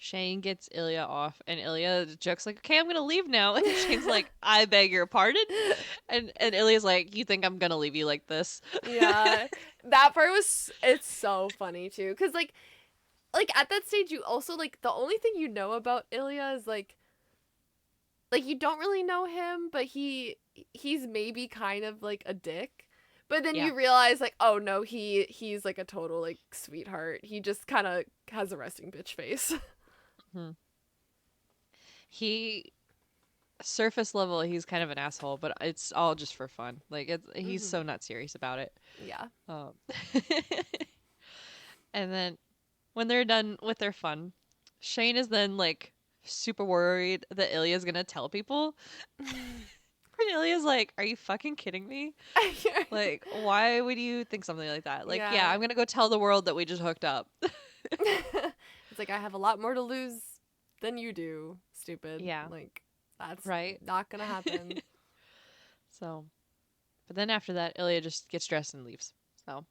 Shane gets Ilya off, and Ilya jokes like, "Okay, I'm gonna leave now." And Shane's like, "I beg your pardon," and Ilya's like, "You think I'm gonna leave you like this?" Yeah, that part was it's so funny too, cause like at that stage you also like the only thing you know about Ilya is like you don't really know him, but he's maybe kind of like a dick. But then Yeah. you realize like, oh no, he's like a total like sweetheart. He just kind of has a resting bitch face. Hmm. He surface level, he's kind of an asshole, but it's all just for fun. Like he's Hmm. so not serious about it. Yeah. Um, and then when they're done with their fun, Shane is then like super worried that Ilya's gonna tell people. And Ilya's like, "Are you fucking kidding me? Like, why would you think something like that? Like, yeah, Yeah. I'm gonna go tell the world that we just hooked up." It's like I have a lot more to lose than you do, stupid. Yeah, Like that's right. not gonna happen. So, but then after that, Ilya just gets dressed and leaves. So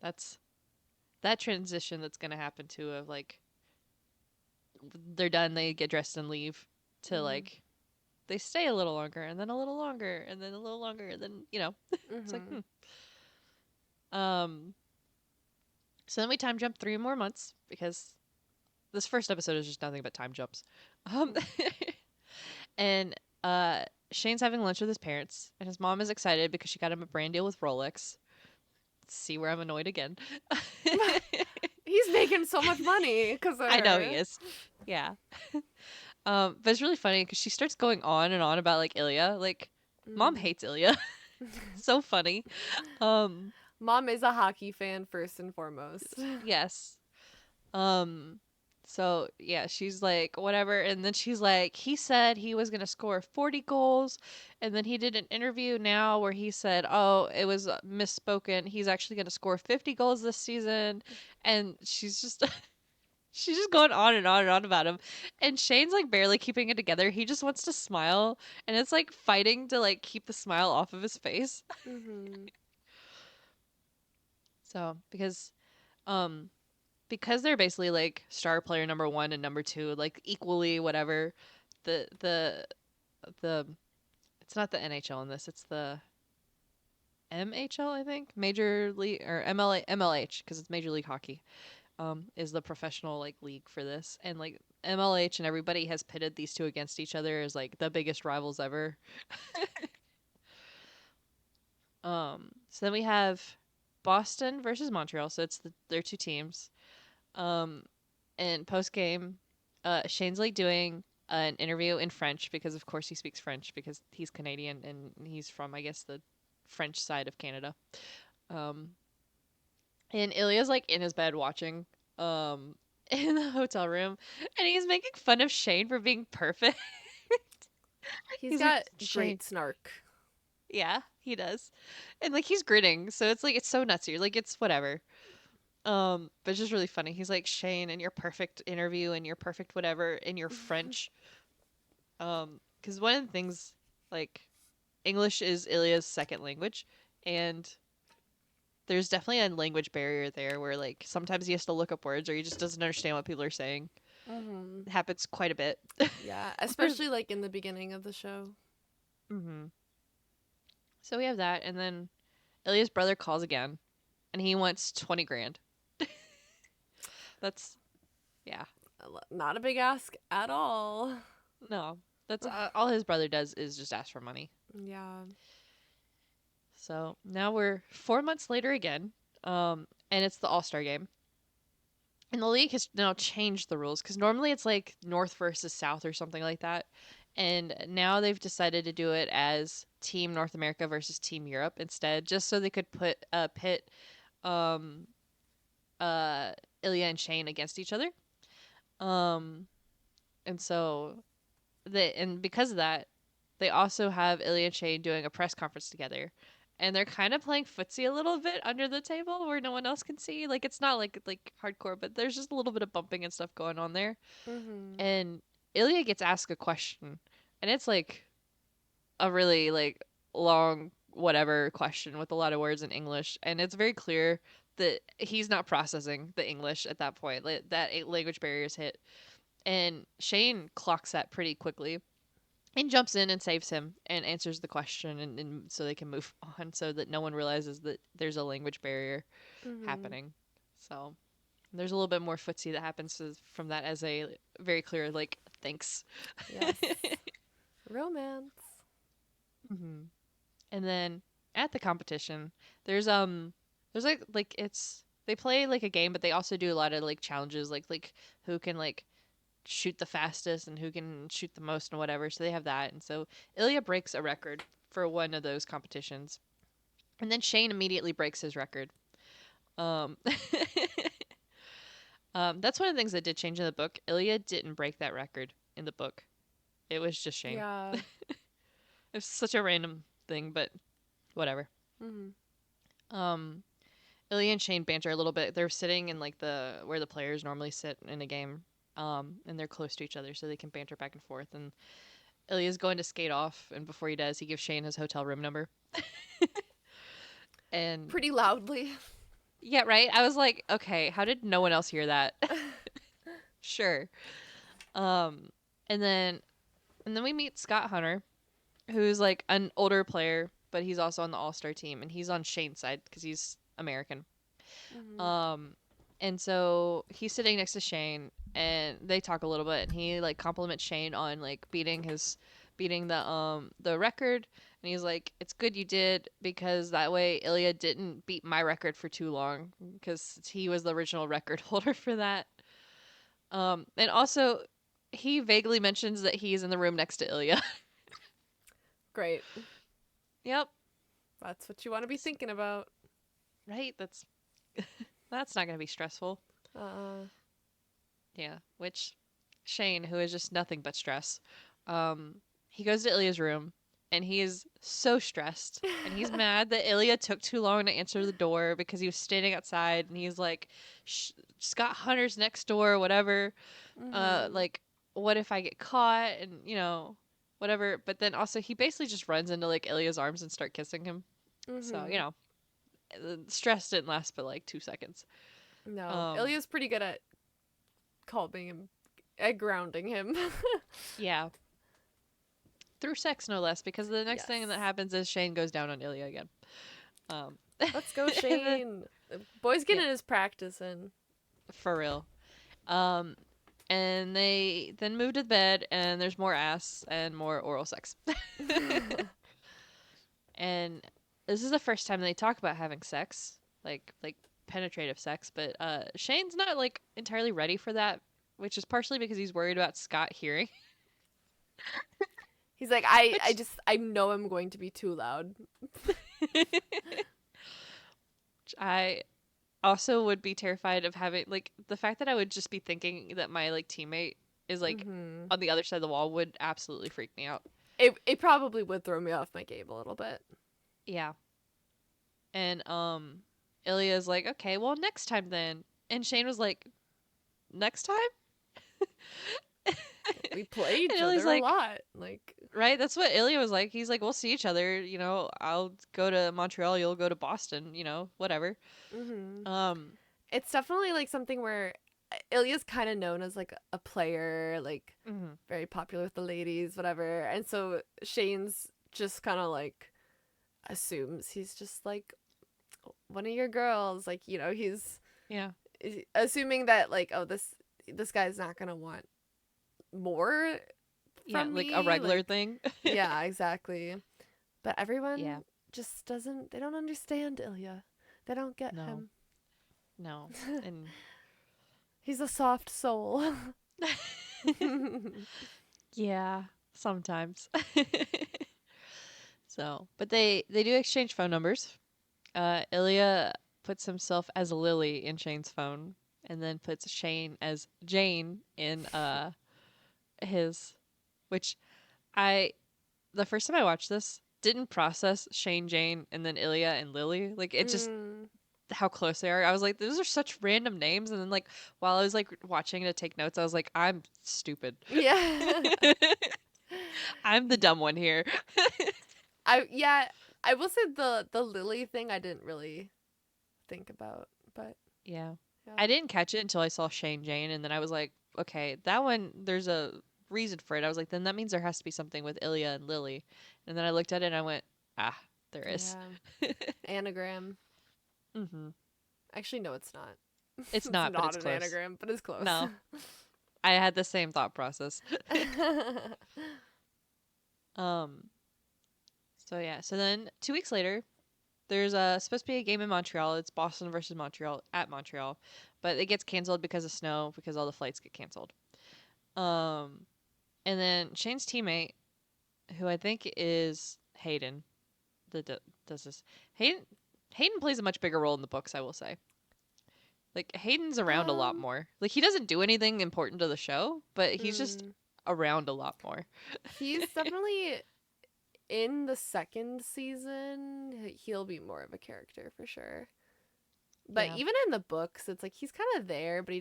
that's that transition that's gonna happen too of like they're done, they get dressed and leave to Mhm. like they stay a little longer and then a little longer and then a little longer and then it's like Mhm. um so then we time jump 3 more months because this first episode is just nothing but time jumps. Um and Shane's having lunch with his parents and his mom is excited because she got him a brand deal with Rolex. See where I'm annoyed again. He's making so much money because of I know he her. is. Yeah. But it's really funny because she starts going on and on about like Ilya. Like, mom Mm. hates Ilya. So funny. Um, Mom is a hockey fan first and foremost. yes. Um, so yeah, she's like, whatever. And then she's like, he said he was gonna score 40 goals, and then he did an interview now where he said, oh, it was misspoken. He's actually gonna score 50 goals this season, and she's just she's just going on and on and on about him. And Shane's like barely keeping it together. He just wants to smile and it's like fighting to like keep the smile off of his face. Mhm. So, um because they're basically like star player number 1 and number 2 like equally whatever the it's not the NHL in this. It's the MHL, I think. Major League or MLA MLH because it's Major League Hockey. Is the professional like league for this, and like MLH and everybody has pitted these two against each other as like the biggest rivals ever. So then we have Boston versus Montreal, so their two teams. Um, and post game, Shane's like doing an interview in French because of course he speaks French because he's Canadian and he's from I guess the French side of Canada. Um, and Ilya's like in his bed watching um in the hotel room and he's making fun of Shane for being perfect. He's He's like, got Shane. great snark. Yeah, he does. And like he's grinning, so it's like it's so nutsy. Like it's whatever. But it's just really funny. He's like, Shane and your perfect interview and your perfect whatever in your French. Because one of the things like English is Ilya's second language and there's definitely a language barrier there where like sometimes he has to look up words or he just doesn't understand what people are saying. Mhm. It happens quite a bit. Yeah, especially like in the beginning of the show. Mm-hmm. So we have that, and then Ilya's brother calls again, and he wants 20 grand. That's yeah, Not a big ask at all. no, that's all his brother does is just ask for money. Yeah. So now we're 4 months later again, and it's the All Star game. And the league has now changed the rules because normally it's like North versus South or something like that. And now they've decided to do it as Team North America versus Team Europe instead, just so they could pit um, uh, Ilya and Shane against each other. Um, and so and because of that, they also have Ilya and Shane doing a press conference together. And they're kind of playing footsie a little bit under the table where no one else can see. Like it's not like hardcore, but there's just a little bit of bumping and stuff going on there. Mhm. And Ilya gets asked a question, and it's like a really like long whatever question with a lot of words in English, and it's very clear that he's not processing the English at that point. Like that language barrier is hit, And Shane clocks that pretty quickly and jumps in and saves him and answers the question, and so they can move on so that no one realizes that there's a language barrier Mm-hmm. happening. So there's a little bit more footsie that happens from that as a very clear, like, thanks. Yes. Romance. hmm And then at the competition, there's like it's they play like a game, but they also do a lot of like challenges, like who can like shoot the fastest and who can shoot the most and whatever. So they have that, and so Ilya breaks a record for one of those competitions, and then Shane immediately breaks his record. Um, that's one of the things that did change in the book. Ilya didn't break that record in the book. It was just Shane. Yeah. It's such a random thing, but whatever. Mm-hmm. Um, Ilya and Shane banter a little bit. They're sitting in like the where the players normally sit in a game, and they're close to each other, so they can banter back and forth. And Ilya's going to skate off, and before he does, he gives Shane his hotel room number. And Pretty loudly. yeah, right. I was like, okay, how did no one else hear that? Sure. Um, and then we meet Scott Hunter, who's like an older player, but he's also on the All Star team, and he's on Shane's side because he's American. Mm-hmm. Um, and so he's sitting next to Shane, and they talk a little bit, and he like compliments Shane on like beating the record, and he's like, "It's good you did because that way Ilya didn't beat my record for too long because he was the original record holder for that." And also he vaguely mentions that he's in the room next to Ilya. Great. Yep. That's what you want to be thinking about. Right. That's not gonna be stressful. Uh. Yeah, which Shane, who is just nothing but stress, he goes to Ilya's room and he is so stressed and he's mad that Ilya took too long to answer the door because he was standing outside and he's like, Scott Hunter's next door, whatever. Mm-hmm. Like, what if I get caught and whatever. But then also he basically just runs into like Ilya's arms and start kissing him. So Mm-hmm. the stress didn't last but like 2 seconds. No, Um, Ilya's pretty good at calming him, at grounding him. yeah, through sex no less, because the next thing that Yes. happens is Shane goes down on Ilya again. Um, Let's go, Shane. Boy's yeah, getting his practice in. for real. Um, and they then move to bed, and there's more ass and more oral sex. And this is the first time they talk about having sex, like penetrative sex. But Shane's not like entirely ready for that, which is partially because he's worried about Scott hearing. He's like, I Which just, I know I'm going to be too loud. I also would be terrified of having like the fact that I would just be thinking that my like teammate is like Mm-hmm. on the other side of the wall would absolutely freak me out. It probably would throw me off my game a little bit. Yeah. And Ilya's like, "Okay, well next time then." And Shane was like, "Next time?" We play And each Ilya's other a like, lot. Like, "Right, that's what Ilya was like. He's like, "We'll see each other, I'll go to Montreal, you'll go to Boston, whatever." mm-hmm. Um, It's definitely like something where Ilya's kind of known as like a player, like mhm. very popular with the ladies, whatever. And so Shane's just kind of like assumes he's just like one of your girls. Like, Yeah. he's assuming that like, oh, this guy's not gonna want more Yeah, from like a me. regular Like, thing. yeah, exactly. But Yeah. everyone just doesn't. They don't understand Ilya. They don't get No. him. No. And He's a soft soul. yeah, sometimes. So, but they do exchange phone numbers. Ilya puts himself as Lily in Shane's phone, and then puts Shane as Jane in his. Which I the first time I watched this didn't process Shane, Jane, and then Ilya and Lily. Like it just Mm, how close they are. I was like, those are such random names. And then like while I was like watching to take notes, I was like, I'm stupid. yeah. I'm the dumb one here. Yeah, I will say the Lily thing I didn't really think about, but Yeah. yeah. I didn't catch it until I saw Shane Jane, and then I was like, okay, that one, there's a reason for it. I was like, then that means there has to be something with Ilya and Lily. And then I looked at it and I went, ah, there is. Yeah. Anagram. Mm-hmm. Actually, no, it's not. It's It's not, but not it's an close. anagram, but it's close. No, I had the same thought process. Um, so yeah, so then 2 weeks later, there's supposed to be a game in Montreal. It's Boston versus Montreal at Montreal, but it gets canceled because of snow because all the flights get canceled. Um, and then Shane's teammate, who I think is Hayden, does this. Hayden Hayden plays a much bigger role in the books, I will say. Like Hayden's around a lot um, more. Like he doesn't do anything important to the show, but he's just mm, around a lot more. he's definitely in the second season. He'll be more of a character for sure. But Yeah. even in the books, it's like he's kind of there, but he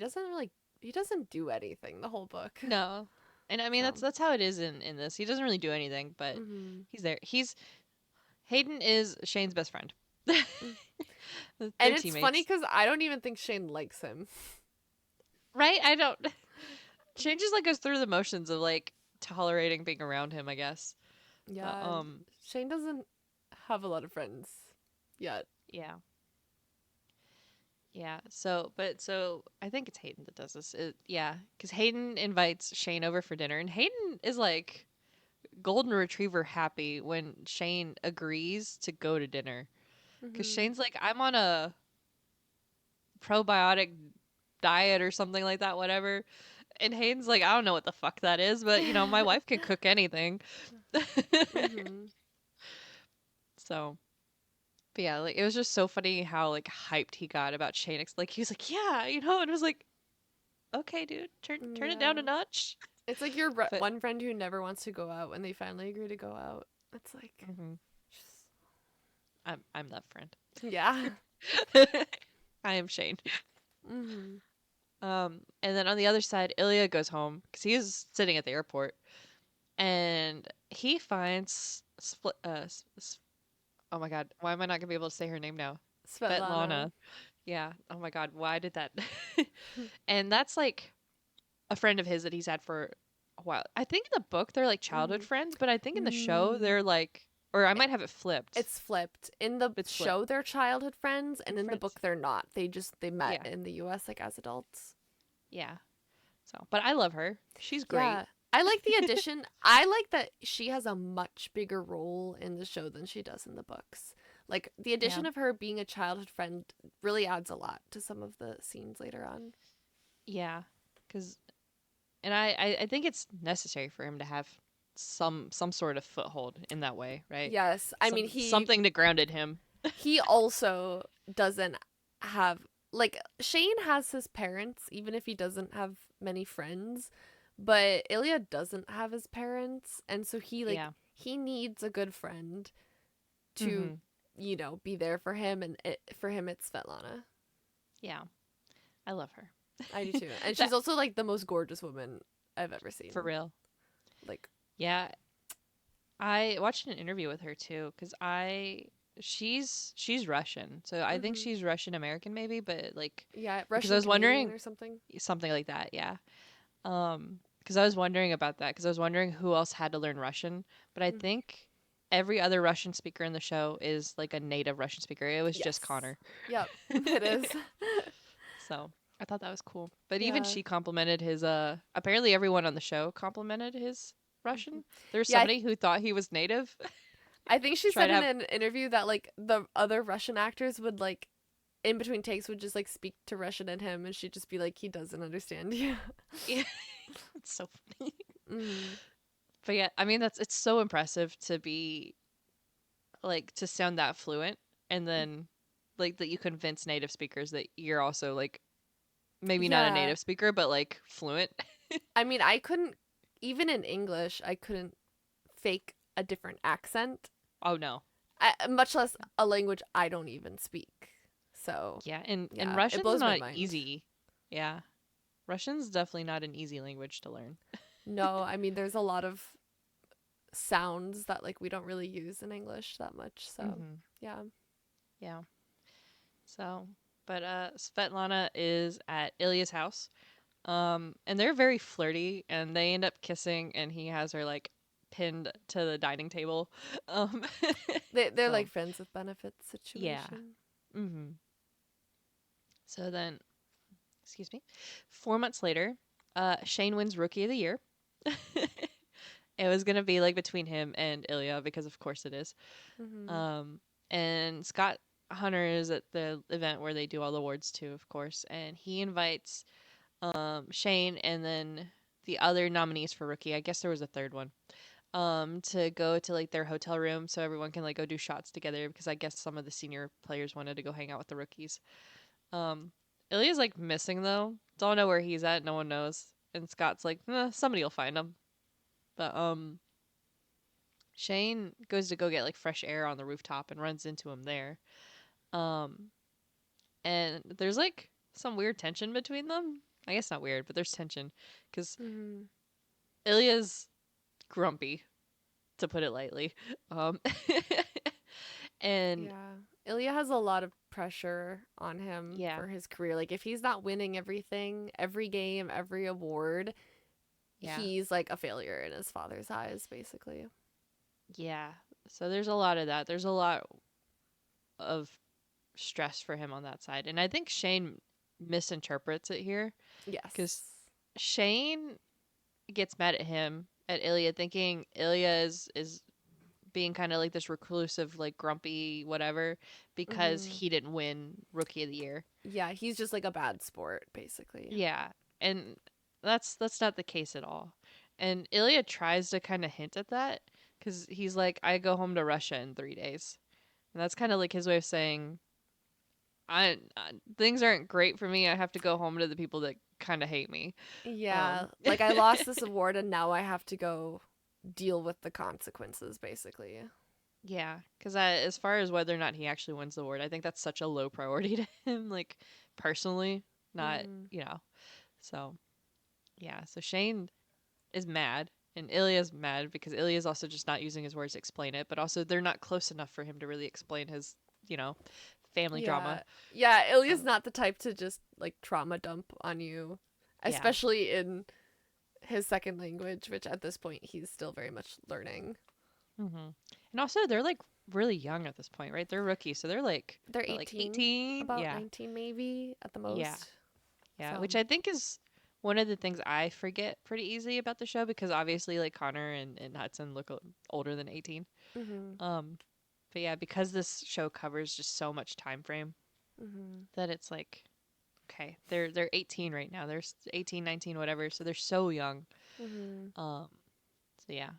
doesn't do anything the whole book. No. And I mean So, that's how it is in this. He doesn't really do anything, but mm-hmm. he's there. He's Hayden is Shane's best friend. They're And it's funny teammates. because I don't even think Shane likes him. Right? I don't Shane just like goes through the motions of like tolerating being around him, I guess. But Yeah, Shane doesn't have a lot of friends yet. yeah. Yeah. So I think it's Hayden that does this. Yeah, cuz Hayden invites Shane over for dinner and Hayden is like golden retriever happy when Shane agrees to go to dinner. Cuz Mm-hmm. Shane's like I'm on a probiotic diet or something like that, whatever. And Hayden's like, I don't know what the fuck that is, but my wife can cook anything. Mm-hmm. So, but yeah, like it was just so funny how like hyped he got about Shane. Like he was like, yeah, and it was like, okay, dude, turn it down a Yeah. notch. It's like your But one friend who never wants to go out when they finally agree to go out. It's like, mhm, just, I'm that friend. yeah. I am Shane. Mm-hmm. And then on the other side, Ilya goes home because he is sitting at the airport, and he finds oh my god, why am I not gonna be able to say her name now? Svetlana. Svetlana. Yeah. Oh my god, why did that? And that's like a friend of his that he's had for a while. I think in the book they're like childhood Mm-hmm. friends, but I think in the show Mm, they're like, or I might have it flipped. it's flipped. In the It's flipped. show, they're childhood friends, and in the Friends. book, they're not. They met Yeah. in the U.S. like as adults. Yeah. So, but I love her. She's great. Yeah, I like the addition. I like that she has a much bigger role in the show than she does in the books. Like the Yeah. addition of her being a childhood friend really adds a lot to some of the scenes later on. Yeah. Cuz and I think it's necessary for him to have some sort of foothold in that way, right? Yes, I mean Something to grounded him. he also doesn't have like Shane has his parents even if he doesn't have many friends, but Ilya doesn't have his parents and so Yeah. he needs a good friend to Mhm. be there for him and for him it's Svetlana. Yeah. I love her. I do too. And she's That also like the most gorgeous woman I've ever for seen. real. Like Yeah, I watched an interview with her too cuz she's Russian. So I think mhm. she's Russian American maybe, but like Yeah, because I Russian was Canadian wondering or something. something like that, yeah. Because I was wondering about that because I was wondering who else had to learn Russian, but I Mhm. think every other Russian speaker in the show is like a native Russian speaker. It was just Yes. Connor. Yep. It is. So I thought that was cool. But even Yeah. she complimented his apparently everyone on the show complimented his Mhm. Russian. There was Yeah, somebody who thought he was native. I think she Tried said to in have an interview that like the other Russian actors would like in between takes would just like speak to Russian at him and she'd just be like he doesn't understand you. yeah, it's so funny. Mhm. But yeah, I mean it's so impressive to be like to sound that fluent and then like that you convince native speakers that you're also like maybe not a Yeah. native speaker but like fluent. I mean, I couldn't even in English, I couldn't fake a different accent. Oh no. Much less a language I don't even speak. So, Yeah, and yeah, it Russian's blows my not mind. easy. Yeah. Russian's definitely not an easy language to learn. No, I mean, there's a lot of sounds that like we don't really use in English that much. So, Mhm. yeah. Yeah. So, but Svetlana is at Ilya's house. And they're very flirty, and they end up kissing, and he has her like pinned to the dining table. Um, They're like so friends with benefits yeah. situation. Mm-hmm. So then, excuse me, 4 months later, Shane wins Rookie of the Year. It was gonna be like between him and Ilya because of course it is. Mm-hmm. Um, and Scott Hunter is at the event where they do all the awards too, of course, and he invites Shane and then the other nominees for rookie. I guess there was a third one. To go to like their hotel room so everyone can like go do shots together because I guess some of the senior players wanted to go hang out with the rookies. Ilya's like missing though. Don't know where he's at. No one knows. And Scott's like, somebody will find him. But Shane goes to go get like fresh air on the rooftop and runs into him there. Um, and there's like some weird tension between them. I guess not weird, but there's tension because Mm-hmm. Ilya's grumpy, to put it lightly. Um, and Yeah. Ilya has a lot of pressure on him yeah, for his career. Like if he's not winning everything, every game, every award, yeah, he's like a failure in his father's eyes, basically. yeah. So there's a lot of that. There's a lot of stress for him on that side. And I think Shane misinterprets it here because Yes. Shane gets mad at him, at Ilya, thinking Ilya is being kind of like this reclusive, like grumpy, whatever, because Mm-hmm. he didn't win Rookie of the Year. Yeah, he's just like a bad sport, basically. Yeah, and that's not the case at all. And Ilya tries to kind of hint at that because he's like, I go home to Russia in 3 days, and that's kind of like his way of saying, I things aren't great for me. I have to go home to the people that kind of hate me. Yeah, like I lost this award and now I have to go deal with the consequences, basically. Yeah, because as far as whether or not he actually wins the award, I think that's such a low priority to him, like personally, not, Mm-hmm. you know. So, yeah, so Shane is mad, and Ilya's mad because Ilya's also just not using his words to explain it, but also they're not close enough for him to really explain his, you know, family drama. Yeah. Yeah, Ilya's Um, not the type to just like trauma dump on you, yeah. especially in his second language, which at this point he's still very much learning. hmm And also, they're like really young at this point, right? They're rookies, so they're They're what, like 18, 18? about Yeah. 19 maybe at the Yeah. most. Yeah, So, which I think is one of the things I forget pretty easily about the show because obviously like Connor and Hudson look older than 18. mhm. Um but yeah, because this show covers just so much time frame Mhm. that it's like okay, they're 18 right now. They're 18, 19, whatever, so they're so young. Mhm. Um so yeah.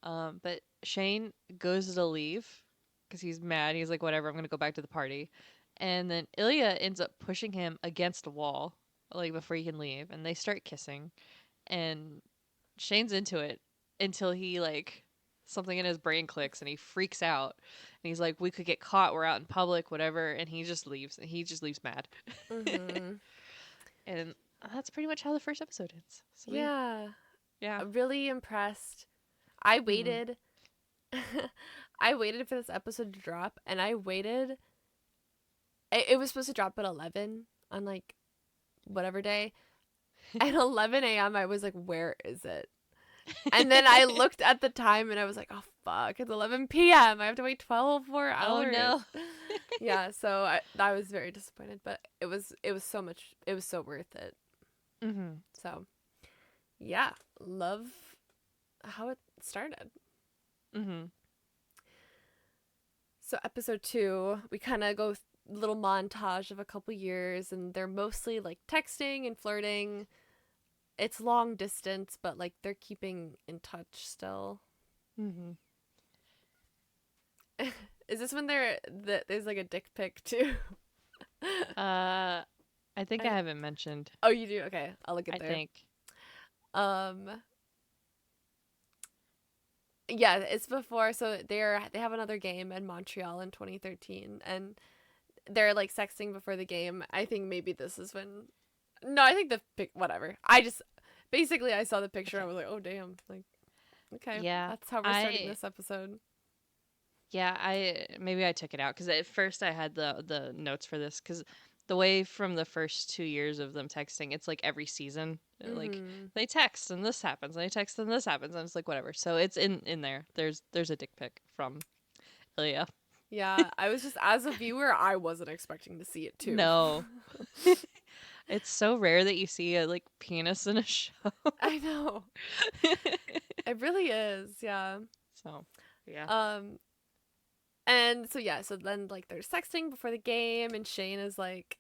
But Shane goes to leave cuz he's mad. He's like whatever, I'm going to go back to the party. And then Ilya ends up pushing him against a wall like before he can leave and they start kissing and Shane's into it until he like something in his brain clicks and he freaks out and he's like we could get caught, we're out in public, whatever, and he just leaves mad. Mhm. And that's pretty much how the first episode ends. So we Yeah. yeah. I'm really impressed. I Mhm. waited I waited for this episode to drop and I waited it was supposed to drop at 11 on like whatever day. At 11 a.m. I was like, where is it? And then I looked at the time and I was like, oh fuck, it's 11 p.m. I have to wait 12 more Oh hours. no. Yeah, so I was very disappointed, but it was so much, it was so worth it. Mhm. So yeah, love how it started. Mhm. So episode 2, we kind of go little montage of a couple years, and they're mostly like texting and flirting. It's long distance, but like they're keeping in touch still. Mhm. Is this when there's like a dick pic too? Uh I think I I, haven't mentioned. oh, you do? Okay, I'll look I it there. think. Um, yeah, it's before. So they have another game in Montreal in 2013, and they're like sexting before the game. I think maybe this is when. No, I think the pic. Whatever. I just basically I saw the picture. I Okay. was like, oh damn. Like, okay, Yeah. that's how we're starting I this episode. Yeah, I maybe I took it out because at first I had the notes for this because the way from the first 2 years of them texting, it's like every season, like Mm-hmm. they text and this happens, and they text and this happens, and it's like whatever. So it's in there. There's a dick pic from Ilya. Yeah, I was just, as a viewer, I wasn't expecting to see it too. No, it's so rare that you see a like penis in a show. I know. It really is, yeah. So yeah. Um, and so yeah, so then like they're sexting before the game, and Shane is like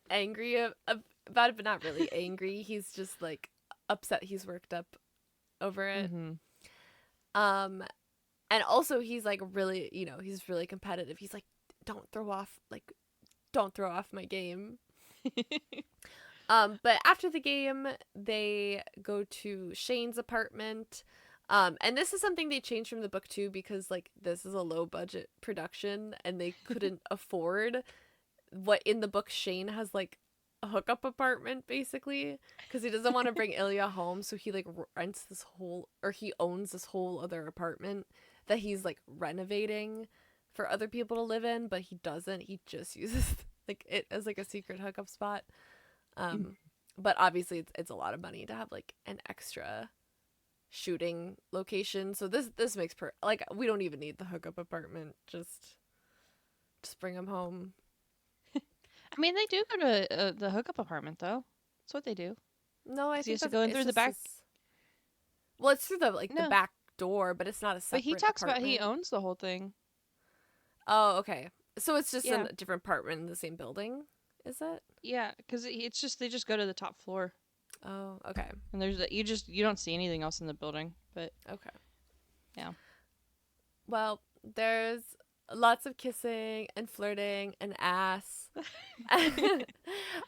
angry about it, but not really angry. He's just like upset. He's worked up over it. Mm-hmm. Um, and also he's like really, he's really competitive. He's like, don't throw off my game. But after the game, they go to Shane's apartment. And this is something they changed from the book too, because like this is a low budget production and they couldn't afford what in the book Shane has like a hookup apartment basically, because he doesn't want to bring Ilya home, so he like he owns this whole other apartment that he's like renovating for other people to live in, but he doesn't. He just uses like it as like a secret hookup spot. But obviously it's a lot of money to have like an extra shooting location. So this makes like we don't even need the hookup apartment. Just bring him home. I mean, they do go to the hookup apartment though. That's what they do. No, I He think has to go in it's through the just back. well, it's through the No, back door, but it's not a but separate he talks about he apartment. owns the whole thing. Oh, okay. So it's just Yeah, a different apartment in the same building, is it? yeah, because it's just they just go to the top floor, Oh, okay. and you don't see anything else in the building. But Okay. yeah, Well, there's lots of kissing and flirting and ass.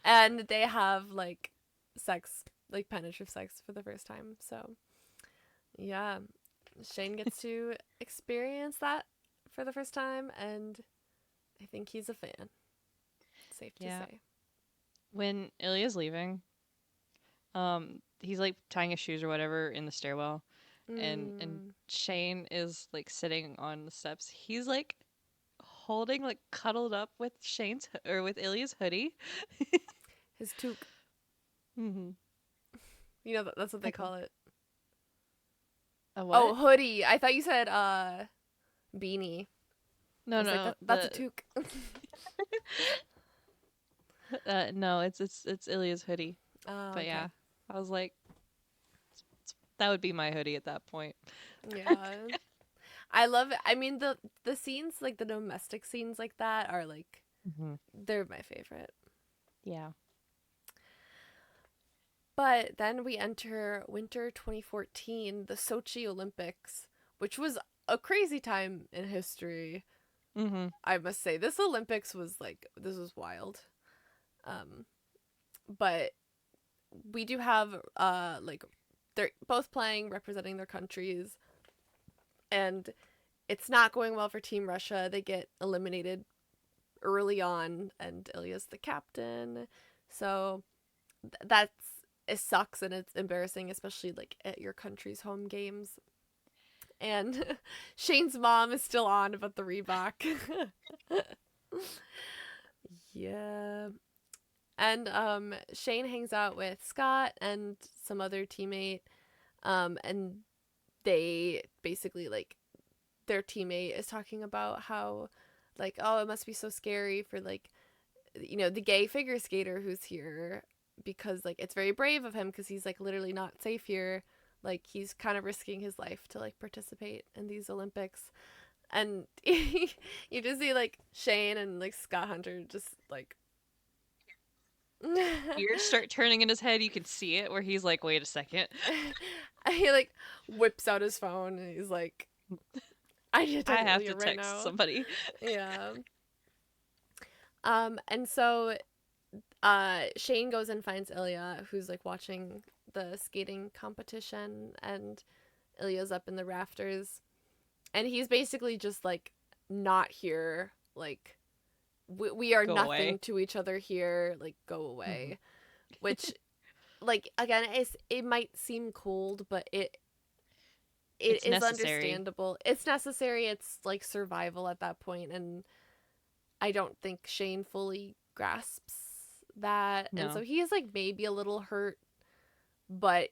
And they have like sex, like penetrative sex for the first time. So, yeah, Shane gets to experience that for the first time, and I think he's a fan. Safe to yeah. say. When Ilya's leaving, he's like tying his shoes or whatever in the stairwell, and Mm, Shane is like sitting on the steps. He's like holding like cuddled up with with Ilya's hoodie. his toque. Mm-hmm. That's what they Like call it. a Oh, what? hoodie. I thought you said beanie. I No, was like, no, that's a toque. no, it's Ilya's hoodie. Oh, But okay. yeah, I was like, that would be my hoodie at that point. Yeah. I love it. I mean, the scenes, like the domestic scenes like that are like, Mm-hmm. they're my favorite. Yeah. But then we enter winter 2014, the Sochi Olympics, which was a crazy time in history. Mm-hmm. I must say, this Olympics was like, this was wild. Um, but we do have like they're both playing representing their countries, and it's not going well for Team Russia. They get eliminated early on, and Ilya's the captain. So that's it sucks and it's embarrassing, especially like at your country's home games. And Shane's mom is still on about the Reebok. Yeah. And Shane hangs out with Scott and some other teammate. And they basically like their teammate is talking about how like, oh, it must be so scary for like the gay figure skater who's here, because like it's very brave of him because he's like literally not safe here. Like he's kind of risking his life to like participate in these Olympics. And you just see like Shane and like Scott Hunter just like Ears start turning in his head. You can see it where he's like, wait a second. he like whips out his phone and he's like, I need to I talk to have to Ilya right text now. somebody. Yeah. And so Shane goes and finds Ilya, who's like watching the skating competition, and Ilya's up in the rafters, and he's basically just like not here, like we are Go nothing away. to each other here, like go Mm-hmm. away. Which like again, it might seem cold, but it It's is necessary. understandable. It's necessary. It's like survival at that point, and I don't think Shane fully grasps that, and so No. he is like maybe a little hurt, but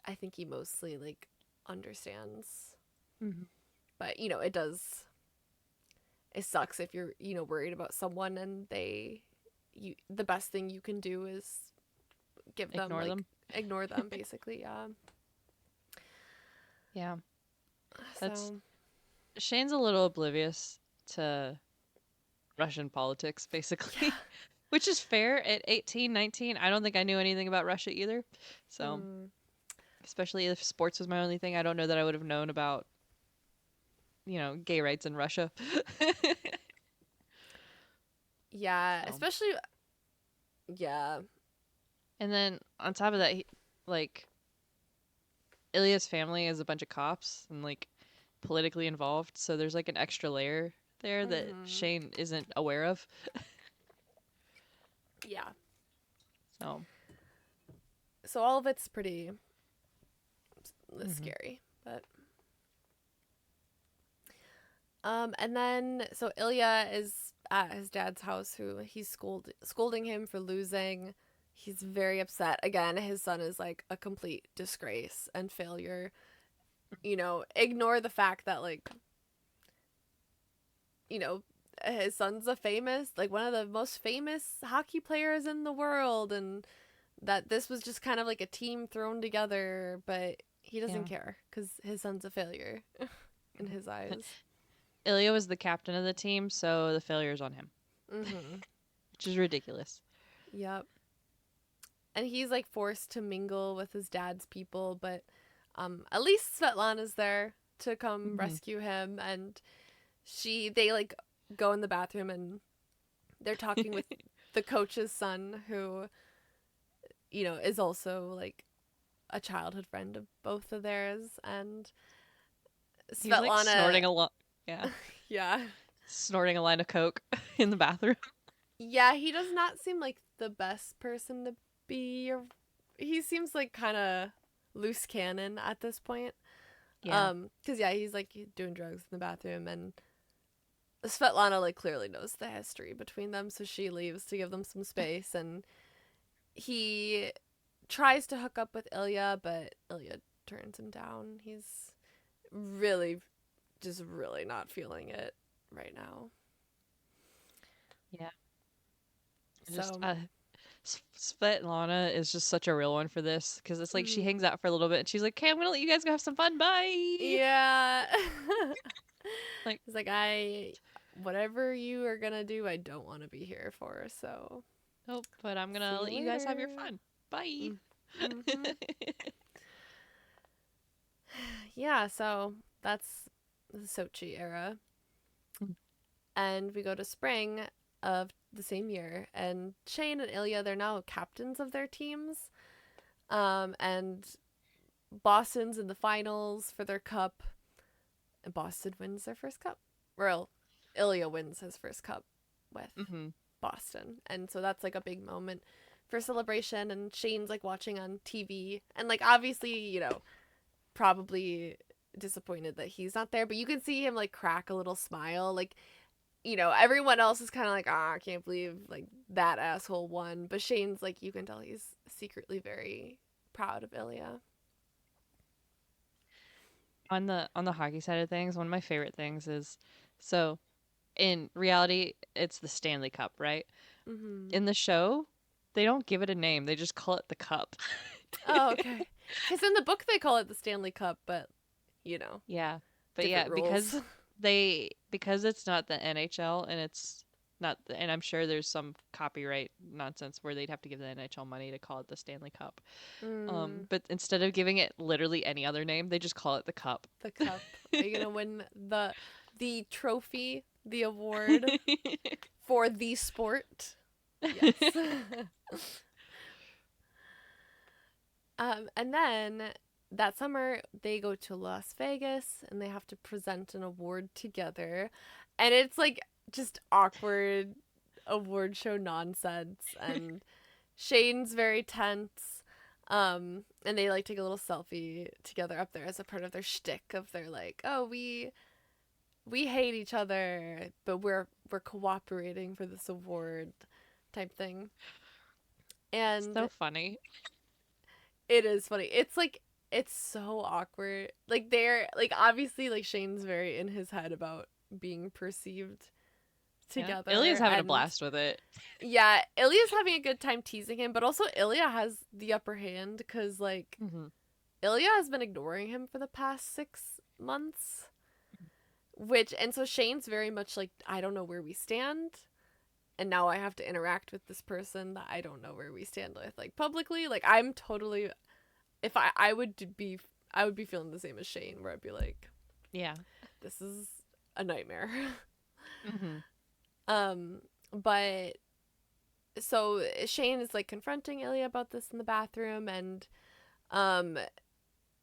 I think he mostly like understands. Mm-hmm. But it sucks if you're worried about someone and the best thing you can do is give them Ignore like them. ignore them basically. Yeah. Yeah. That's So Shane's a little oblivious to Russian politics, yeah. basically, which is fair. At 18, 19, I don't think I knew anything about Russia either. So, Mm, especially if sports was my only thing, I don't know that I would have known about, gay rights in Russia. yeah, So, especially yeah. and then on top of that, like, Ilya's family is a bunch of cops and, like, politically involved. So there's, like, an extra layer there that Mhm. Shane isn't aware of. Yeah. So, So all of it's pretty hmm scary, but and then so Ilya is at his dad's house who he's scolding him for losing. He's very upset. Again, his son is like a complete disgrace and failure. Ignore the fact that like, you know, his son's like one of the most famous hockey players in the world, and that this was just kind of like a team thrown together, but he doesn't yeah. care because his son's a failure in his eyes. Ilya was the captain of the team, so the failure's on him, Mm-hmm. which is ridiculous. Yep. And he's like forced to mingle with his dad's people, but at least Svetlana's there to come hmm rescue him, and they like go in the bathroom and they're talking with the coach's son, who is also like a childhood friend of both of theirs, and He's like Svetlana. snorting a lot. Yeah, Yeah. snorting a line of coke in the bathroom. Yeah, he does not seem like the best person to be. He seems like kind of loose cannon at this point. Yeah, Cause yeah, he's like doing drugs in the bathroom, and Svetlana like clearly knows the history between them, so she leaves to give them some space, and he tries to hook up with Ilya, but Ilya turns him down. He's really, just really not feeling it right now. yeah. Just So, Svetlana is just such a real one for this because it's like she hangs mm, out for a little bit and she's like, "Okay, I'm gonna let you guys go have some fun. Bye." yeah. Like, He's like, whatever you are gonna do, I don't want to be here for. So, nope. But I'm see gonna you let you guys have your later. fun. Bye. Mm-hmm. Yeah, so that's the Sochi era. And we go to spring of the same year. And Shane and Ilya, they're now captains of their teams. And Boston's in the finals for their cup. And Boston wins their first cup. Well, Ilya wins his first cup with hmm Boston. And so that's like a big moment for celebration. And Shane's like watching on TV. And like, obviously, probably disappointed that he's not there, but you can see him like crack a little smile. Like, everyone else is kind of like, I can't believe like that asshole won. But Shane's like, you can tell he's secretly very proud of Ilya. On the hockey side of things, one of my favorite things is so in reality, it's the Stanley Cup, right? Mm-hmm. In the show, they don't give it a name. They just call it the cup. Oh, okay. Because in the book they call it the Stanley Cup, but Yeah. But different yeah, rules. because it's not the NHL and it's not and I'm sure there's some copyright nonsense where they'd have to give the NHL money to call it the Stanley Cup. Mm, But instead of giving it literally any other name, they just call it the cup. the cup. Are you gonna win the trophy, the award for the sport? Yes. And then that summer they go to Las Vegas and they have to present an award together, and it's like just awkward award show nonsense, and Shane's very tense. And they like take a little selfie together up there as a part of their shtick of their like, oh, we hate each other, but we're cooperating for this award. type thing. And So funny. it is funny. It's like it's so awkward. Like they're like obviously like Shane's very in his head about being perceived Yeah. Ilya's together, having a and blast with it. yeah, Ilya's having a good time teasing him, but also Ilya has the upper hand because like Hmm. Ilya has been ignoring him for the past 6 months, which and so Shane's very much like I don't know where we stand, and now I have to interact with this person that I don't know where we stand with, like publicly. Like I'm totally, if I would be, I would be feeling the same as Shane, where I'd be like, Yeah. this is a nightmare. Hmm. um, but so Shane is like confronting Ilya about this in the bathroom, and um,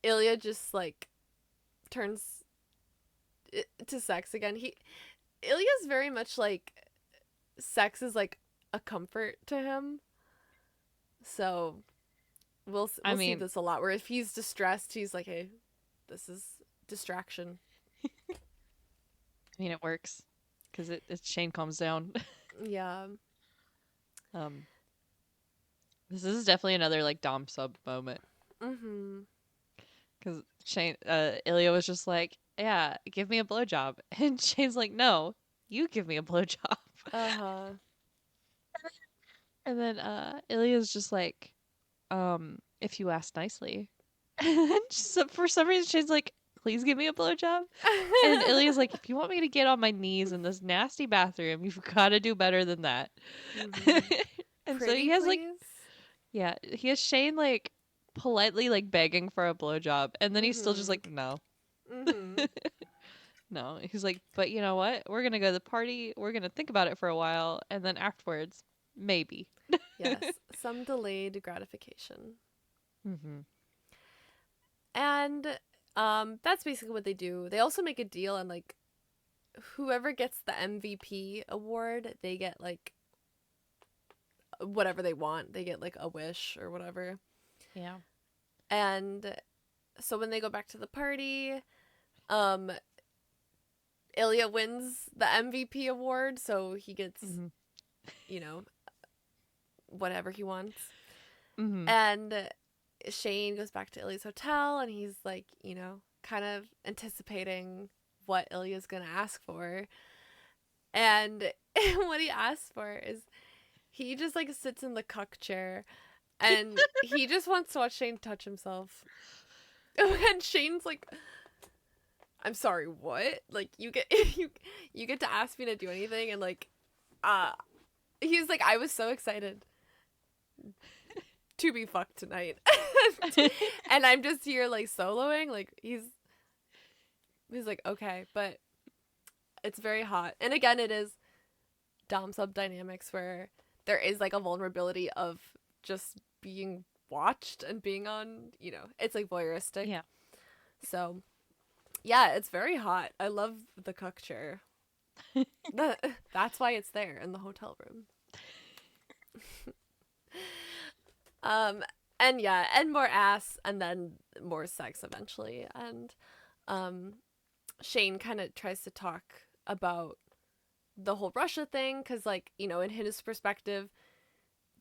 Ilya just like turns to sex again. Ilya's very much like sex is like a comfort to him. So I we'll see mean, this a lot. Where if he's distressed, he's like, "Hey, this is distraction." it works because it Shane calms down. Yeah. um, this is definitely another like Dom sub moment Mhm. because Ilya was just like, "Yeah, give me a blowjob," and Shane's like, "No, you give me a blowjob." Uh huh. And then Ilya's just like, if you ask nicely. And then just, for some reason Shane's like, please give me a blowjob. And Ilya's like, if you want me to get on my knees in this nasty bathroom, you've got to do better than that. Mhm. And so Pretty he has like, please. yeah, he has Shane like politely like begging for a blowjob, and then he's still just Mhm. like, no, Mhm. no. He's like, but you know what? We're gonna go to the party. We're gonna think about it for a while, and then afterwards, maybe. Yes, some delayed gratification. Hmm. And that's basically what they do. They also make a deal, and like whoever gets the MVP award, they get like whatever they want. They get like a wish or whatever. Yeah. And so when they go back to the party, um Ilya wins the MVP award, so he gets, Hmm. you know, whatever he wants. Hmm. And Shane goes back to Ilya's hotel, and he's like, kind of anticipating what Ilya's gonna ask for. And what he asks for is he just like sits in the cuck chair, and he just wants to watch Shane touch himself. And Shane's like, I'm sorry, what? Like you get you get to ask me to do anything, and like uh he's like, I was so excited to be fucked tonight. And I'm just here like soloing. Like he's like, okay, but it's very hot. And again, it is Dom sub dynamics where there is like a vulnerability of just being watched and being on, it's like voyeuristic. Yeah. So So yeah, it's very hot. I love the cuck chair. That's why it's there in the hotel room. Um, and yeah, and more ass, and then more sex eventually. And um, Shane kind of tries to talk about the whole Russia thing because, like, in his perspective,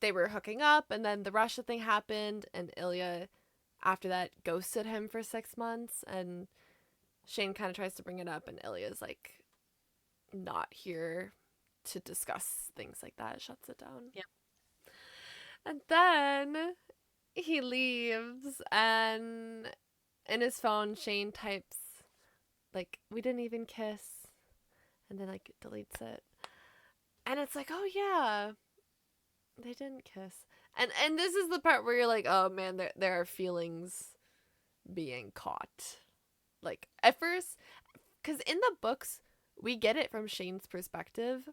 they were hooking up, and then the Russia thing happened, and Ilya, after that, ghosted him for 6 months, and Shane kind of tries to bring it up, and Ilya's like, not here to discuss things like that, shuts it down. yeah. And then he leaves, and in his phone, Shane types, like, we didn't even kiss, and then, like, deletes it. And it's like, oh, yeah, they didn't kiss. And this is the part where you're like, oh, man, there are feelings being caught. Like, at first, because in the books, we get it from Shane's perspective.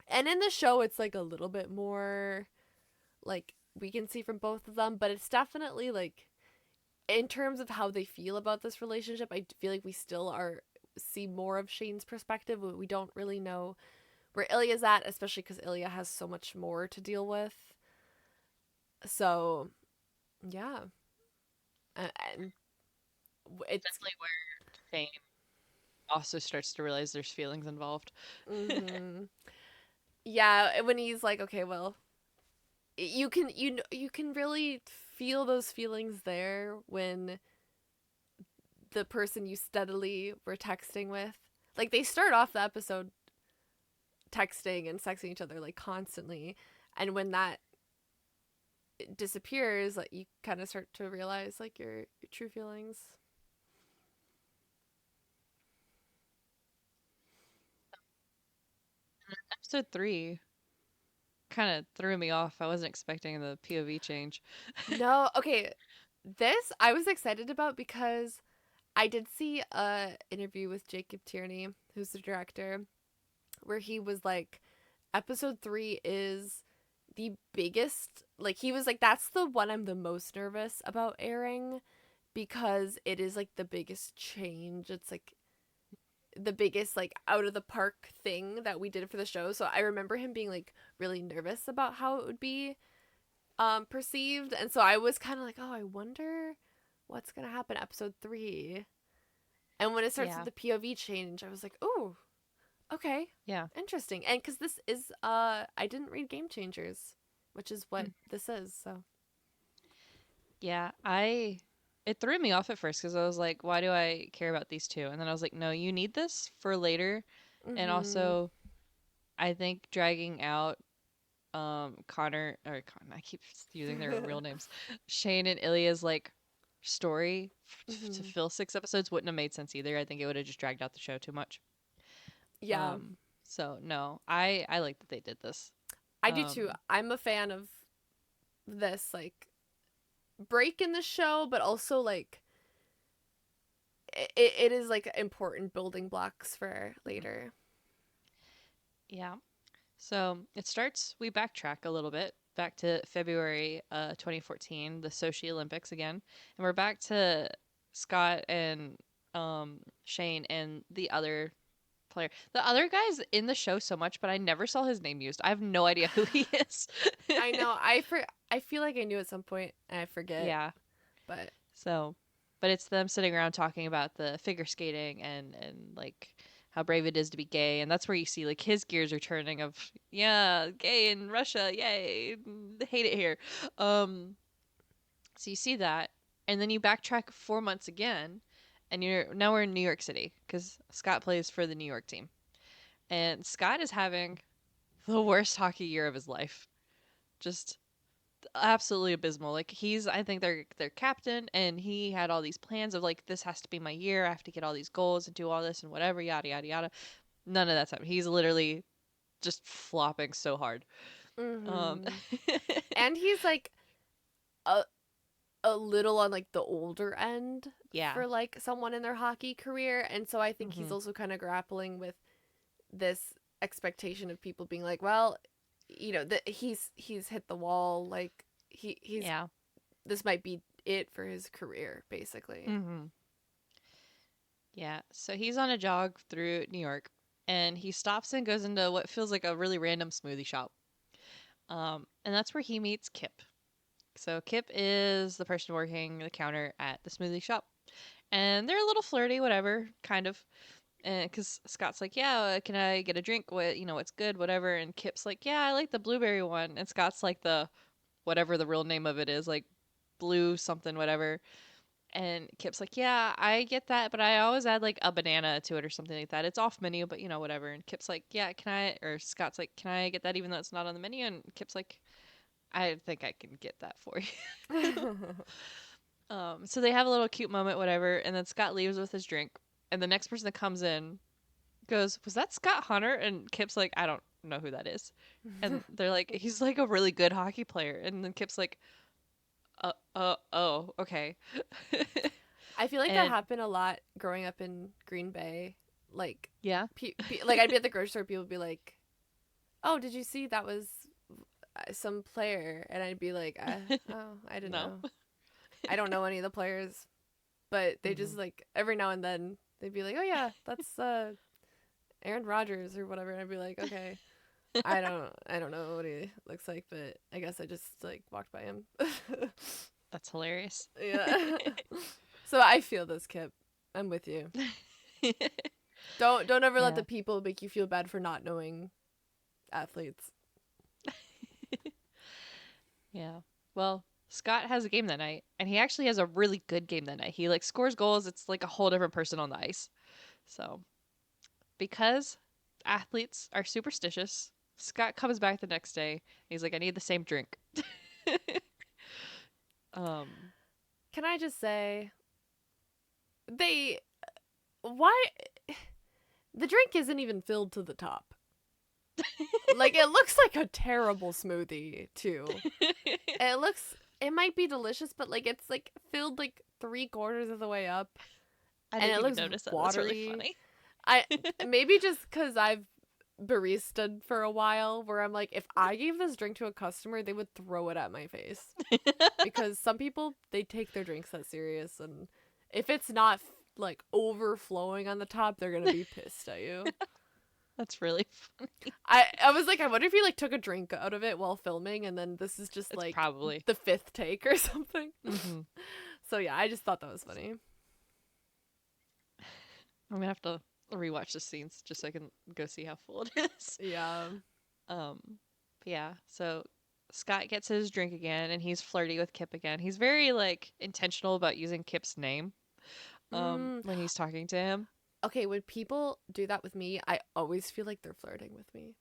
And in the show, it's, like, a little bit more, like, we can see from both of them. But it's definitely, like, in terms of how they feel about this relationship, I feel like we still see more of Shane's perspective. We don't really know where Ilya's at, especially because Ilya has so much more to deal with. So, yeah. And it's Definitely where Shane also starts to realize there's feelings involved. mm-hmm. Yeah, when he's like, okay, well, you can really feel those feelings there when the person you steadily were texting with, like they start off the episode texting and sexting each other like constantly, and when that disappears, like you kind of start to realize like your true feelings. Episode 3 kind of threw me off. I wasn't expecting the POV change. No, okay, this I was excited about because I did see a interview with Jacob Tierney, who's the director, where he was like, episode 3 is the biggest, like he was like, that's the one I'm the most nervous about airing because it is like the biggest change. It's like the biggest like out of the park thing that we did for the show. So I remember him being like really nervous about how it would be perceived. And so I was kind of like, oh, I wonder what's going to happen episode 3. And when it starts Yeah. with the POV change, I was like, oh, okay, Yeah. interesting. And because this is, I didn't read Game Changers, which is what Mm. this is. So, Yeah. It threw me off at first because I was like, why do I care about these two? And then I was like, no, you need this for later. And mm-hmm. also, I think dragging out Connor or I keep using their real names, Shane and Ilya's like story to Mm-hmm. fill 6 episodes wouldn't have made sense either. I think it would have just dragged out the show too much. Yeah, Um, so no, I like that they did this. I do too. Um, I'm a fan of this like break in the show, but also like it is like important building blocks for later. yeah. So it starts. We backtrack a little bit back to February 2014, the Sochi Olympics again, and we're back to Scott and Shane and the other player. The other guy's in the show so much, but I never saw his name used. I have no idea who he is. I know. I feel like I knew at some point and I forget, Yeah. but So, but it's them sitting around talking about the figure skating and like how brave it is to be gay, and that's where you see like his gears are turning of yeah, gay in Russia, yay, hate it here. Um, so you see that, and then you backtrack 4 months again, and you're now we're in New York City because Scott plays for the New York team, and Scott is having the worst hockey year of his life. Just absolutely abysmal. Like he's I think their captain and he had all these plans of like this has to be my year. I have to get all these goals and do all this and whatever yada yada yada. None of that's happening. He's literally just flopping so hard. Um mm-hmm. And he's like a a little on like the older end yeah. for like someone in their hockey career, and so I think he's Mhm. also kind of grappling with this expectation of people being like, well, you know, that he's hit the wall, like he's Yeah. this might be it for his career basically. Mhm. Yeah. So he's on a jog through New York and he stops and goes into what feels like a really random smoothie shop. And that's where he meets Kip. So Kip is the person working the counter at the smoothie shop. And they're a little flirty, whatever, kind of. And because Scott's like, yeah, can I get a drink? What what's good, whatever. And Kip's like, yeah, I like the blueberry one. And Scott's like the whatever the real name of it is, like blue something, whatever. And Kip's like, yeah, I get that, but I always add like a banana to it or something like that. It's off menu, but whatever. And Kip's like, yeah, can I? Or Scott's like, can I get that even though it's not on the menu? And Kip's like, I think I can get that for you. So they have a little cute moment, whatever, and then Scott leaves with his drink, and the next person that comes in goes, "Was that Scott Hunter?" And Kip's like, "I don't know who that is," and they're like, "He's like a really good hockey player," and then Kip's like, oh, okay," I feel like that and happened a lot growing up in Green Bay. Like, yeah, like I'd be at the grocery store, people would be like, "Oh, did you see that was some player?" And I'd be like, "Oh, I didn't no, know. I don't know any of the players." But they hmm just like every now and then they'd be like, "Oh yeah, that's Aaron Rodgers or whatever," and I'd be like, "Okay." I don't know what he looks like, but I guess I just like walked by him. that's hilarious. Yeah. So I feel this, Kip. I'm with you. Don't ever let Yeah, the people make you feel bad for not knowing Athletes. Yeah. Well, Scott has a game that night, and he actually has a really good game that night. He like scores goals. It's like a whole different person on the ice. So, because athletes are superstitious, Scott comes back the next day. And he's like, "I need the same drink." um, Can I just say, they why the drink isn't even filled to the top. Like, it looks like a terrible smoothie too. And it might be delicious, but like it's like filled like 3/4 of the way up, I and didn't it even looks notice that. That's really watery. funny. I maybe just because I've baristaed for a while, where I'm like, if I gave this drink to a customer, they would throw it at my face. Because some people, they take their drinks that serious, and if it's not like overflowing on the top, they're gonna be pissed at you. That's really funny. I was like, I wonder if he like took a drink out of it while filming, and then this is just It's like probably. the 5th take or something. Mm-hmm. So yeah, I just thought that was funny. I'm gonna have to rewatch the scenes just so I can go see how full it is. Yeah. Um, but yeah. So Scott gets his drink again, and he's flirty with Kip again. He's very like intentional about using Kip's name. Mm, When he's talking to him. okay, when people do that with me, I always feel like they're flirting with me.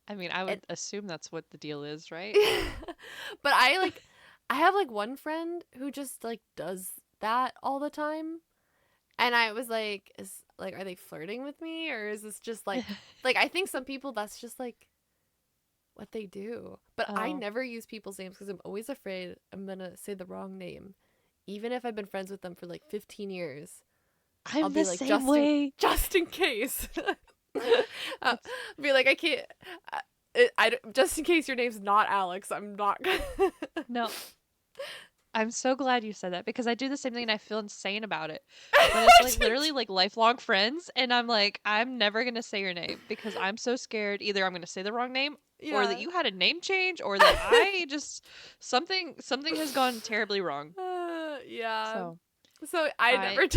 I mean, I would And assume that's what the deal is, right? but I have like one friend who just like does that all the time. And I was like, is like, are they flirting with me, or is this just like I think some people, that's just like what they do. But I Oh, never use people's names because I'm always afraid I'm gonna say the wrong name, even if I've been friends with them for like 15 years. I'll I'm be the like, same way. just in case. uh, That's be like, I can't. Just in case your name's not Alex, I'm not gonna. no. I'm so glad you said that because I do the same thing and I feel insane about it. When it's like literally like lifelong friends and I'm like, I'm never gonna say your name because I'm so scared either I'm gonna say the wrong name or that Yeah. you had a name change or that I just something has gone terribly wrong. Yeah. So So I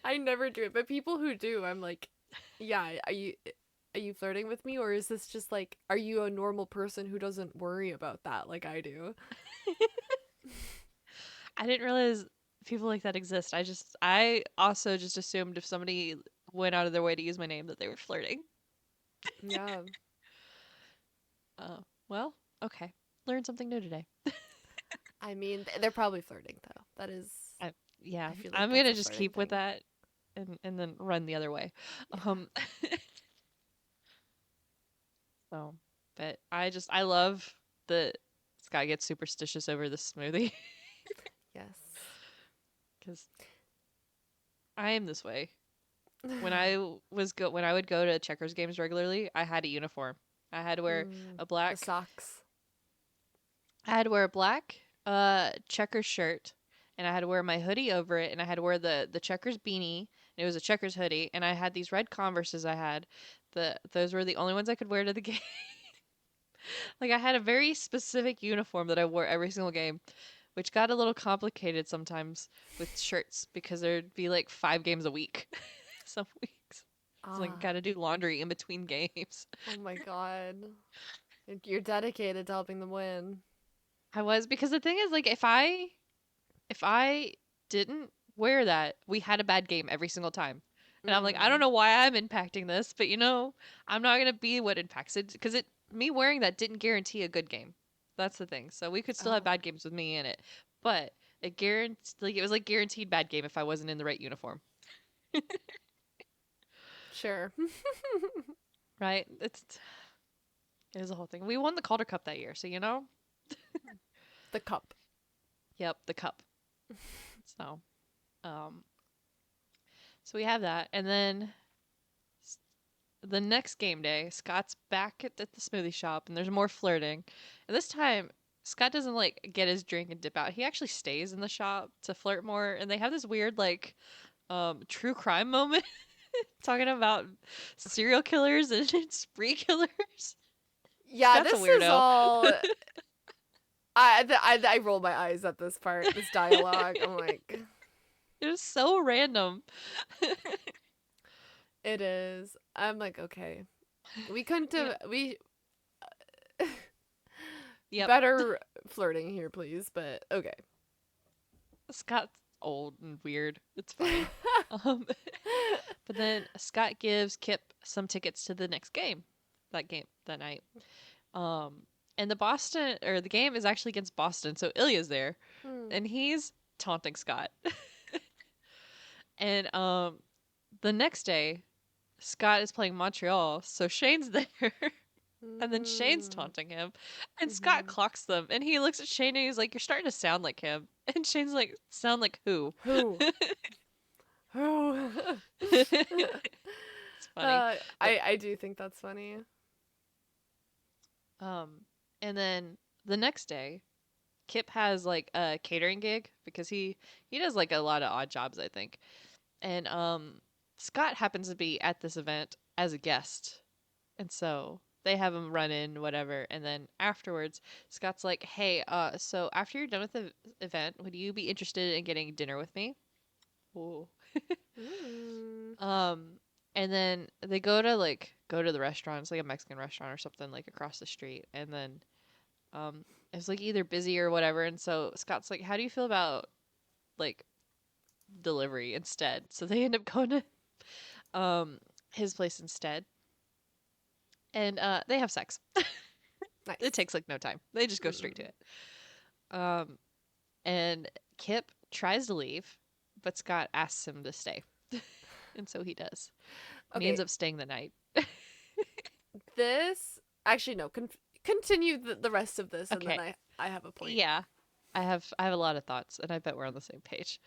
I never do it. But people who do, I'm like, yeah, are you flirting with me, or is this just like, are you a normal person who doesn't worry about that like I do? I didn't realize people like that exist. I also just assumed if somebody went out of their way to use my name that they were flirting. Yeah. Well, okay. Learned something new today. I mean, they're probably flirting though. That is, I, yeah, I feel like I'm that's gonna a just flirting keep with thing. that and then run the other way. Yeah. Um so but I love that Sky gets superstitious over the smoothie Yes. because I am this way. When I would go to checkers games regularly, I had a uniform. I had to wear a The black socks. I had to wear a black checkers shirt and I had to wear my hoodie over it and I had to wear the checkers beanie and it was a checkers hoodie and I had these red Converses I had. Those were the only ones I could wear to the game. Like I had a very specific uniform that I wore every single game, which got a little complicated sometimes with shirts because there'd be like 5 games a week some weeks. It's like Ah, got to do laundry in between games. oh my god. You're dedicated to helping them win. I was because the thing is like if I didn't wear that, we had a bad game every single time. And I'm like, I don't Mm. know why I'm impacting this, but I'm not gonna be what impacts it because it me wearing that didn't guarantee a good game. That's the thing. So we could still have Oh, bad games with me in it, but it was like guaranteed bad game if I wasn't in the right uniform, sure. right? It was a whole thing. We won the Calder Cup that year, so The cup. yep, the cup. So, um, so we have that, and then the next game day, Scott's back at the smoothie shop and there's more flirting. And this time, Scott doesn't like get his drink and dip out. He actually stays in the shop to flirt more. And they have this weird like true crime moment talking about serial killers and spree killers. Yeah, Scott's a this is weirdo. all. I roll my eyes at this part, this dialogue. I'm like, It was so random. it is. I'm like, okay. We couldn't You know, have. Yep. Better flirting here, please, but okay. Scott's old and weird. It's fine. Um, but then Scott gives Kip some tickets to the next game. That night. Um, and the game is actually against Boston, so Ilya's there, Hmm. and he's taunting Scott. And the next day, Scott is playing Montreal, so Shane's there. And then Shane's Mm. taunting him, and Scott Mhm. clocks them, and he looks at Shane and he's like, "You're starting to sound like him." And Shane's like, "Sound like who?" Who? Who? It's funny. But I do think that's funny. um and then the next day, Kip has like a catering gig because he does like a lot of odd jobs, I think. And Scott happens to be at this event as a guest. And so they have him run in whatever, and then afterwards Scott's like, "Hey, so after you're done with the event, would you be interested in getting dinner with me?" Ooh. Mm. Um, and then they go to the restaurant. It's like a Mexican restaurant or something like across the street. And then it's like either busy or whatever. And so Scott's like, "How do you feel about like delivery instead?" So they end up going to his place instead. And they have sex. It Nice. takes like no time. They just go straight to Mm. it. Um and Kip tries to leave, but Scott asks him to stay. And so he does. And he ends Okay, up staying the night. this actually no. Continue the rest of this, and then Okay. I have a point. Yeah. I have a lot of thoughts, and I bet we're on the same page.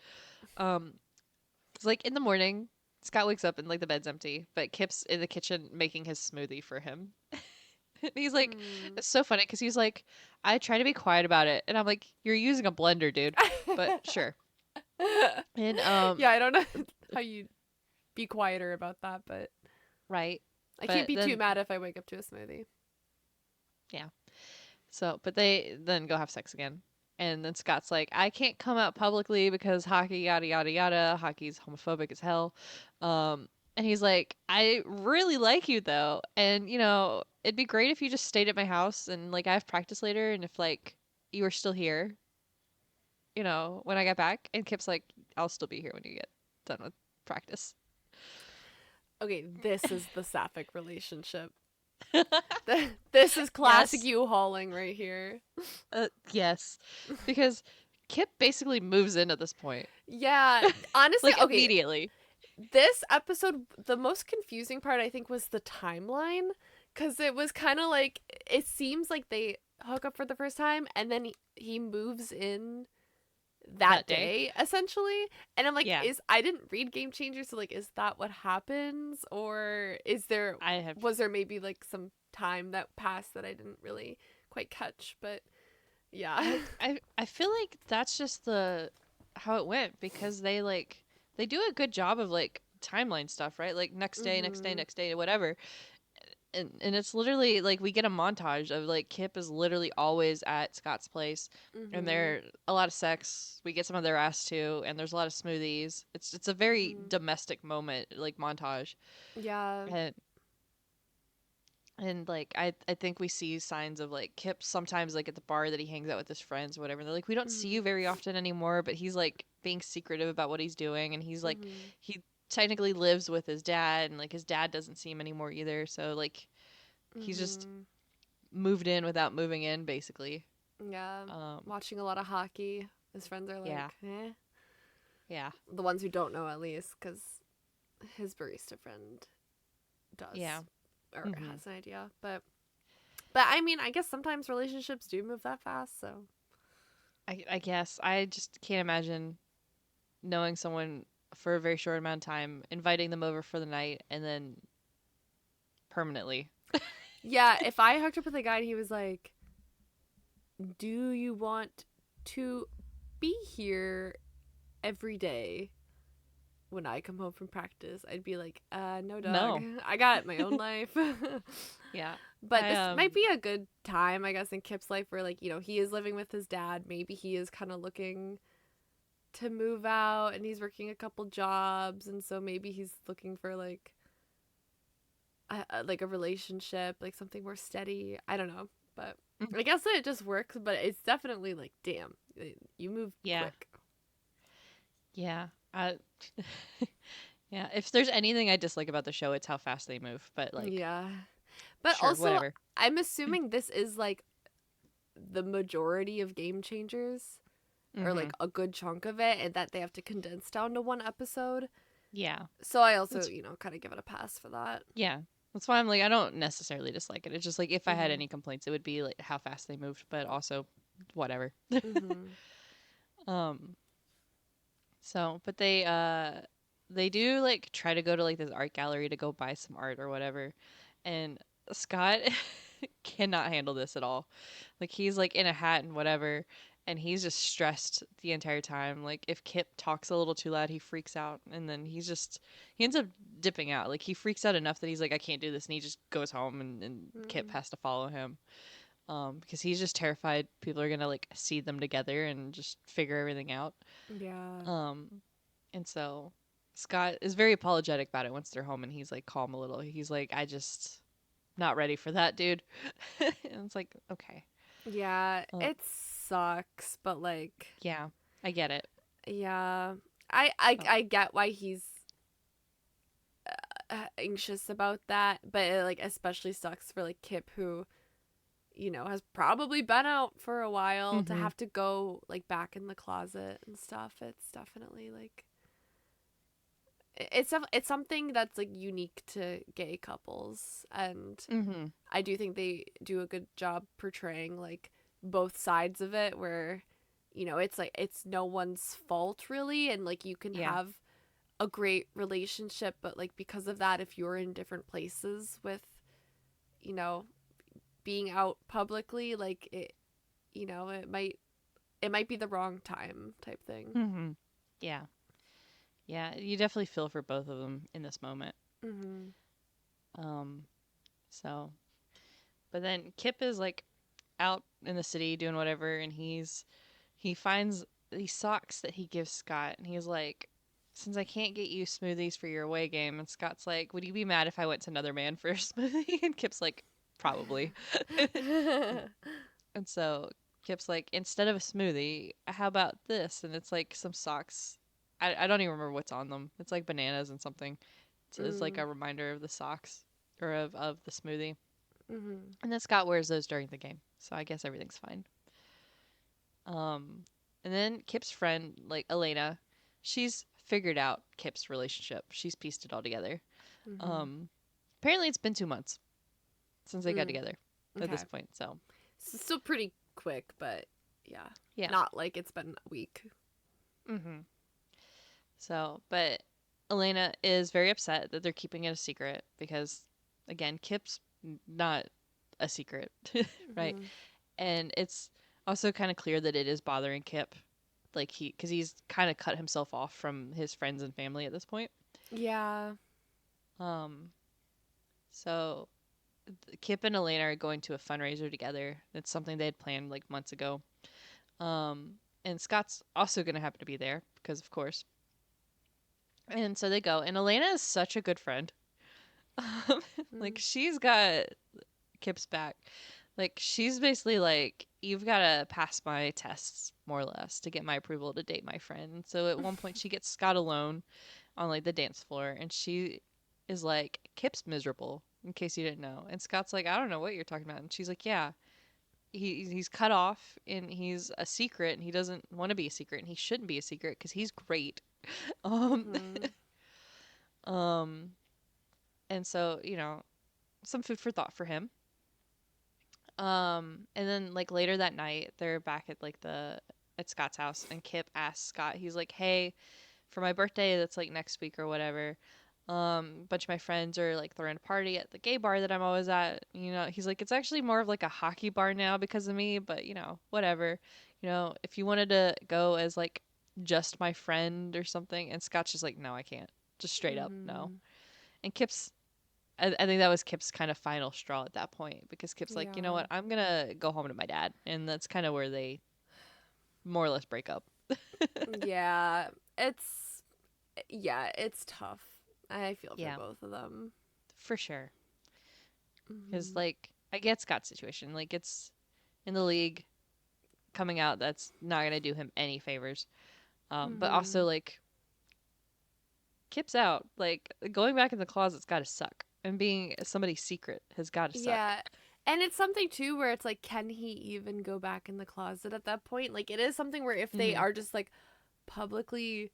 Um it's like in the morning, Scott wakes up and like the bed's empty, but Kip's in the kitchen making his smoothie for him. And he's like, Hmm. it's so funny because he's like, I try to be quiet about it, and I'm like, you're using a blender, dude. But sure. And Yeah, I don't know how you be quieter about that, but right. I can't But be too then mad if I wake up to a smoothie. yeah. So, but they then go have sex again. And then Scott's like, I can't come out publicly because hockey, yada, yada, yada. Hockey's homophobic as hell. And he's like, I really like you though. And, it'd be great if you just stayed at my house and like I have practice later. And if like you were still here, when I get back. And Kip's like, I'll still be here when you get done with practice. Okay, this is the sapphic relationship. This is classic Yes. U-hauling right here. Yes. Because Kip basically moves in at this point. Yeah, honestly, Like okay, immediately. this episode, the most confusing part I think was the timeline, because it was kind of like it seems like they hook up for the first time and then he moves in that That day. day essentially, and I'm like, Yeah. is I didn't read Game Changer, so like, is that what happens, or I have was there maybe like some time that passed that I didn't really quite catch, but yeah. I feel like that's just the how it went because they do a good job of like timeline stuff, right? Like next day, next day, Mhm. next day, whatever. And it's literally like we get a montage of like Kip is literally always at Scott's place and Mhm. there a lot of sex. We get some of their ass too, and there's a lot of smoothies. It's a very Mhm. domestic moment, like montage. Yeah. And like I think we see signs of like Kip sometimes like at the bar that he hangs out with his friends or whatever. And they're like, we don't see Mhm. you very often anymore, but he's like being secretive about what he's doing, and he's like Mhm. he technically lives with his dad, and like his dad doesn't see him anymore either. So like he's just Mhm. moved in without moving in, basically. Yeah. Um, Watching a lot of hockey. His friends are yeah, like, eh. yeah, The ones who don't know, at least, because his barista friend does yeah. or hmm has an idea. But I mean, I guess sometimes relationships do move that fast. So I guess I just can't imagine knowing someone for a very short amount of time, inviting them over for the night, and then permanently. yeah, if I hooked up with a guy and he was like, "Do you want to be here every day when I come home from practice?" I'd be like, no, dog. No. I got my own life." Yeah. But I this might be a good time, I guess, in Kip's life where, like, he is living with his dad. Maybe he is kind of looking to move out and he's working a couple jobs. And so maybe he's looking for, like a relationship, like something more steady. I don't know. But I guess it just works, but it's definitely like, damn, you move Yeah. quick. Yeah. Yeah. If there's anything I dislike about the show, it's how fast they move. But like, Yeah. But sure, also, whatever. I'm assuming this is like the majority of Game Changers, or Mm-hmm. like a good chunk of it, and that they have to condense down to one episode. Yeah. So I also, That's kind of give it a pass for that. yeah. That's why I'm like, I don't necessarily dislike it. It's just like if I had Mhm. any complaints, it would be like how fast they moved, but also whatever. Mhm. um. So, but they do like try to go to like this art gallery to go buy some art or whatever, and Scott cannot handle this at all. Like he's like in a hat and whatever, and he's just stressed the entire time. Like if Kip talks a little too loud, he freaks out, and then he ends up dipping out. Like he freaks out enough that he's like, I can't do this, and he just goes home, and Kip Mhm. has to follow him. Because he's just terrified people are gonna like see them together and just figure everything out. Yeah. Um, and so Scott is very apologetic about it once they're home, and he's like calm a little. He's like, I just not ready for that, dude. And it's like, okay. Yeah, Uh, it sucks, but like, yeah, I get it. yeah, I Oh. I get why he's anxious about that, but it like especially sucks for like Kip, who has probably been out for a while, to Mm-hmm. have to go like back in the closet and stuff. It's definitely like it's something that's like unique to gay couples, and Mm-hmm. I do think they do a good job portraying like both sides of it, where it's like it's no one's fault really, and like you can Yeah. have a great relationship, but like because of that, if you're in different places with you know being out publicly, like it might be the wrong time type thing. Mm-hmm. Yeah. Yeah. You definitely feel for both of them in this moment. Mm-hmm. Um. So, but then Kip is like out in the city doing whatever, and he finds these socks that he gives Scott, and he's like, since I can't get you smoothies for your away game, and Scott's like, would you be mad if I went to another man for a smoothie? And Kip's like, probably. And so Kip's like, instead of a smoothie, how about this? And it's like some socks. I don't even remember what's on them. It's like bananas and something. It's like mm. a reminder of the socks or of the smoothie. Mm-hmm. And then Scott wears those during the game. So I guess everything's fine. Um, and then Kip's friend, like Elena, she's figured out Kip's relationship. She's pieced it all together. Mm-hmm. Um, apparently, it's been 2 months since they got Mm. together at Okay. this point. So, So still pretty quick, but yeah, yeah. not like it's been a week. Mm-hmm. So, but Elena is very upset that they're keeping it a secret because, again, Kip's not a secret, right? Mm-hmm. And it's also kind of clear that it is bothering Kip, like because he's kind of cut himself off from his friends and family at this point. Yeah. Um, so Kip and Elena are going to a fundraiser together. It's something they had planned like months ago. And Scott's also going to happen to be there because, of course. And so they go, and Elena is such a good friend. Like Mm. she's got Kip's back. Like she's basically like, you've got to pass my tests more or less to get my approval to date my friend. And so at one point she gets Scott alone on like the dance floor, and she is like, Kip's miserable. In case you didn't know, and Scott's like, I don't know what you're talking about, and she's like, yeah, he's cut off, and he's a secret, and he doesn't want to be a secret, and he shouldn't be a secret because he's great. Um, Mm-hmm. um, and so some food for thought for him. And then like later that night, they're back at like the at Scott's house, and Kip asks Scott, he's like, "Hey, for my birthday that's like next week or whatever, a bunch of my friends are like throwing a party at the gay bar that I'm always at. He's like, it's actually more of like a hockey bar now because of me, but whatever. If you wanted to go as like just my friend or something." And Scott's just like, no, I can't. Just straight up, no. Mm-hmm. And I think that was Kip's kind of final straw at that point because Kip's like, you know Yeah. what, I'm gonna go home to my dad, and that's kind of where they more or less break up. Yeah. It's tough. I feel for Yeah, both of them. for sure. Because Mm-hmm. like I get Scott's situation. Like, it's in the league coming out. That's not gonna do him any favors. But also, Mhm. like, Kip's out. Like, going back in the closet's gotta suck. And being somebody's secret has gotta suck. Yeah. And it's something too where it's like, can he even go back in the closet at that point? Like, it is something where if they Mm-hmm. are just like publicly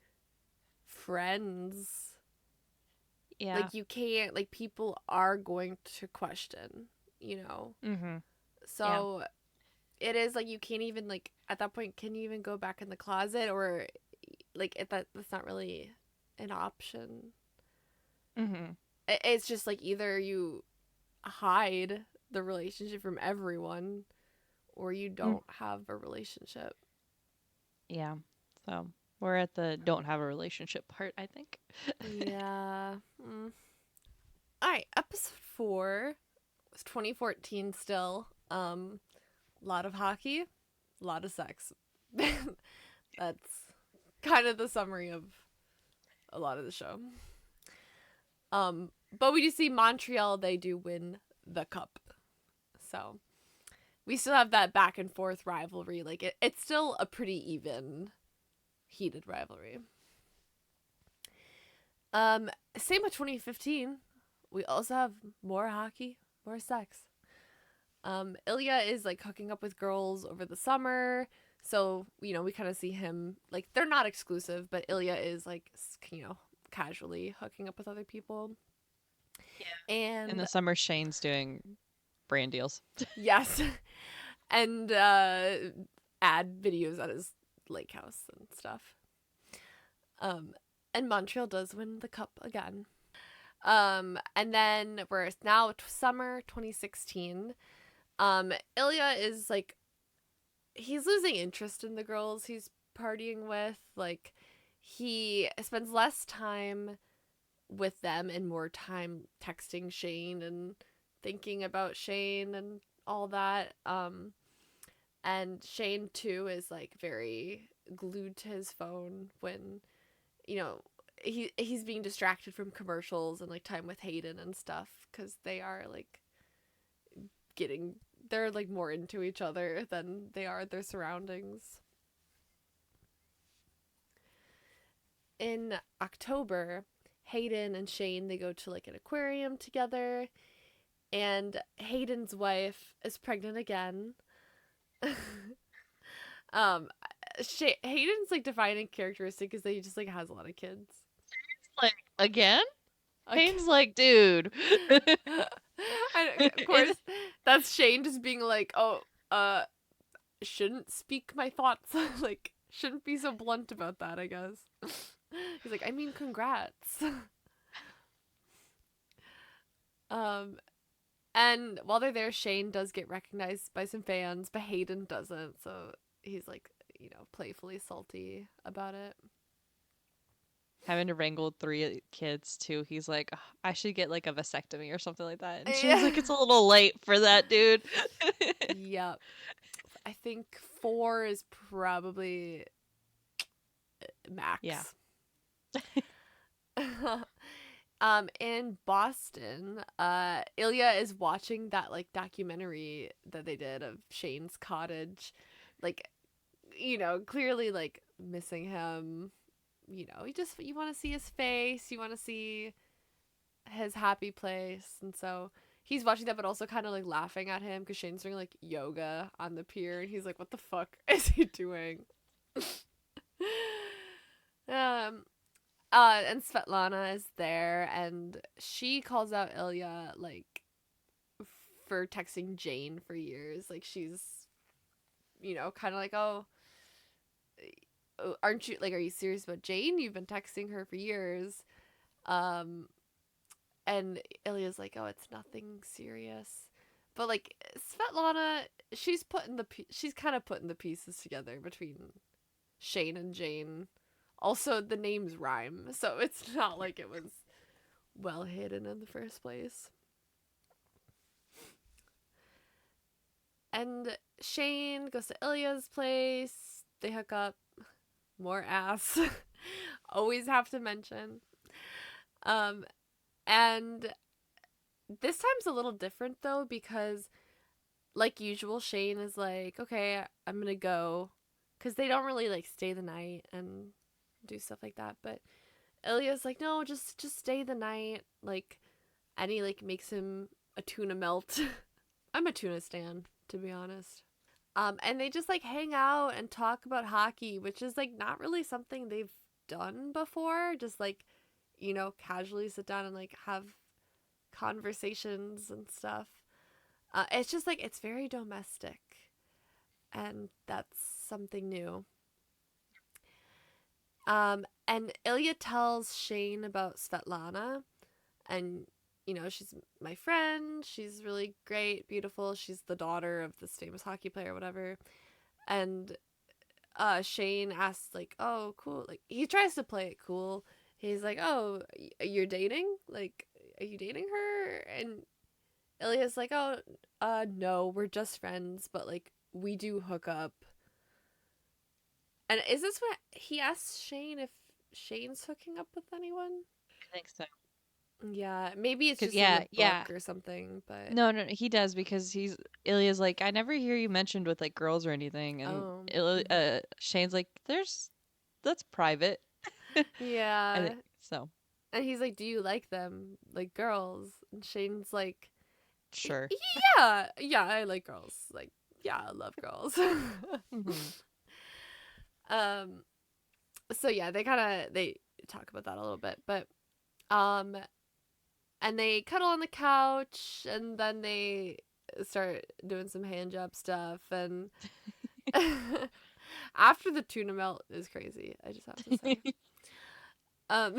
friends, Yeah. like, you can't, like, people are going to question, you know? Mm-hmm. Yeah. So it is like, you can't even, like, at that point, can you even go back in the closet? Or, like, if that's not really an option. Mm-hmm. It's just like either you hide the relationship from everyone or you Mm. don't have a relationship. Yeah. So we're at the don't have a relationship part, I think. Yeah. All right, episode 4 was 2014 still. A lot of hockey, a lot of sex. That's kind of the summary of a lot of the show. But we do see Montreal, they do win the cup. So we still have that back and forth rivalry. Like, it's still a pretty even, heated rivalry. Um, Same with 2015. We also have more hockey, more sex. Ilya is like hooking up with girls over the summer. So, we kind of see him, like, they're not exclusive, but Ilya is like, casually hooking up with other people. In the And summer, Shane's doing brand deals. yes, and ad videos at his lake house and stuff. Um, and Montreal does win the cup again. And then we're now summer 2016. Ilya is like, he's losing interest in the girls he's partying with. Like, he spends less time with them and more time texting Shane and thinking about Shane and all that. And Shane too is like very glued to his phone when, you know, he's being distracted from commercials and like time with Hayden and stuff, because they are like getting, they're like more into each other than they are their surroundings. In October, Hayden and Shane, they go to like an aquarium together, and Hayden's wife is pregnant again. um Hayden's like defining characteristic is that he just like has a lot of kids. Like, again? Okay. Hayden's like, dude. And of course, that's Shane just being like, oh, shouldn't speak my thoughts. Like, shouldn't be so blunt about that, I guess. He's like, I mean, congrats. um and while they're there, Shane does get recognized by some fans, but Hayden doesn't, so he's like, playfully salty about it. Having to wrangle 3 kids too. He's like, "Ugh, I should get like a vasectomy or something like that." And Shane's Yeah. like, it's a little late for that, dude. Yep. I think 4 is probably Yeah. max. In Boston, Ilya is watching that like documentary that they did of Shane's cottage, like, clearly like missing him. You want to see his face, you want to see his happy place, and so he's watching that, but also kind of like laughing at him because Shane's doing like yoga on the pier, and he's like, "What the fuck is he doing?" um, and Svetlana is there, and she calls out Ilya like for texting Jane for years. Like, she's, kind of like, oh, aren't you, like, are you serious about Jane? You've been texting her for years. Um, and Ilya's like, oh, it's nothing serious. But like, Svetlana, she's kind of putting the pieces together between Shane and Jane. Also, the names rhyme, so it's not like it was well hidden in the first place. And Shane goes to Ilya's place. They hook up. More ass. Always have to mention. Um, and this time's a little different though, because like usual, Shane is like, okay, I'm gonna go, because they don't really like stay the night and do stuff like that. But Ilya's like, no, just stay the night. Like, and he like makes him a tuna melt. I'm a tuna stan, to be honest. And they just like hang out and talk about hockey, which is like not really something they've done before. Just like, casually sit down and like have conversations and stuff. It's just like it's very domestic, and that's something new. And Ilya tells Shane about Svetlana, and she's my friend. She's really great, beautiful. She's the daughter of this famous hockey player, whatever. And Shane asks like, "Oh, cool." Like he tries to play it cool. He's like, "Oh, you're dating? Like, are you dating her?" And Ilya's like, "Oh, no, we're just friends, but like we do hook up." And is this what he asks Shane if Shane's hooking up with anyone? I think so. Yeah, maybe it's 'Cause just in the yeah, book yeah. or something, but No, no, he does because Ilya's like, I never hear you mentioned with like girls or anything, and oh, mhm. Shane's like, that's private. I Yeah. think so. And he's like, "Do you like them? Like girls?" And Shane's like, Sure. "Yeah, yeah, I like girls. Like, yeah, I love girls." Hmm. um so yeah, they talk about that a little bit, but um and they cuddle on the couch, and then they start doing some hand job stuff, and after the tuna melt is crazy, I just have to say. Um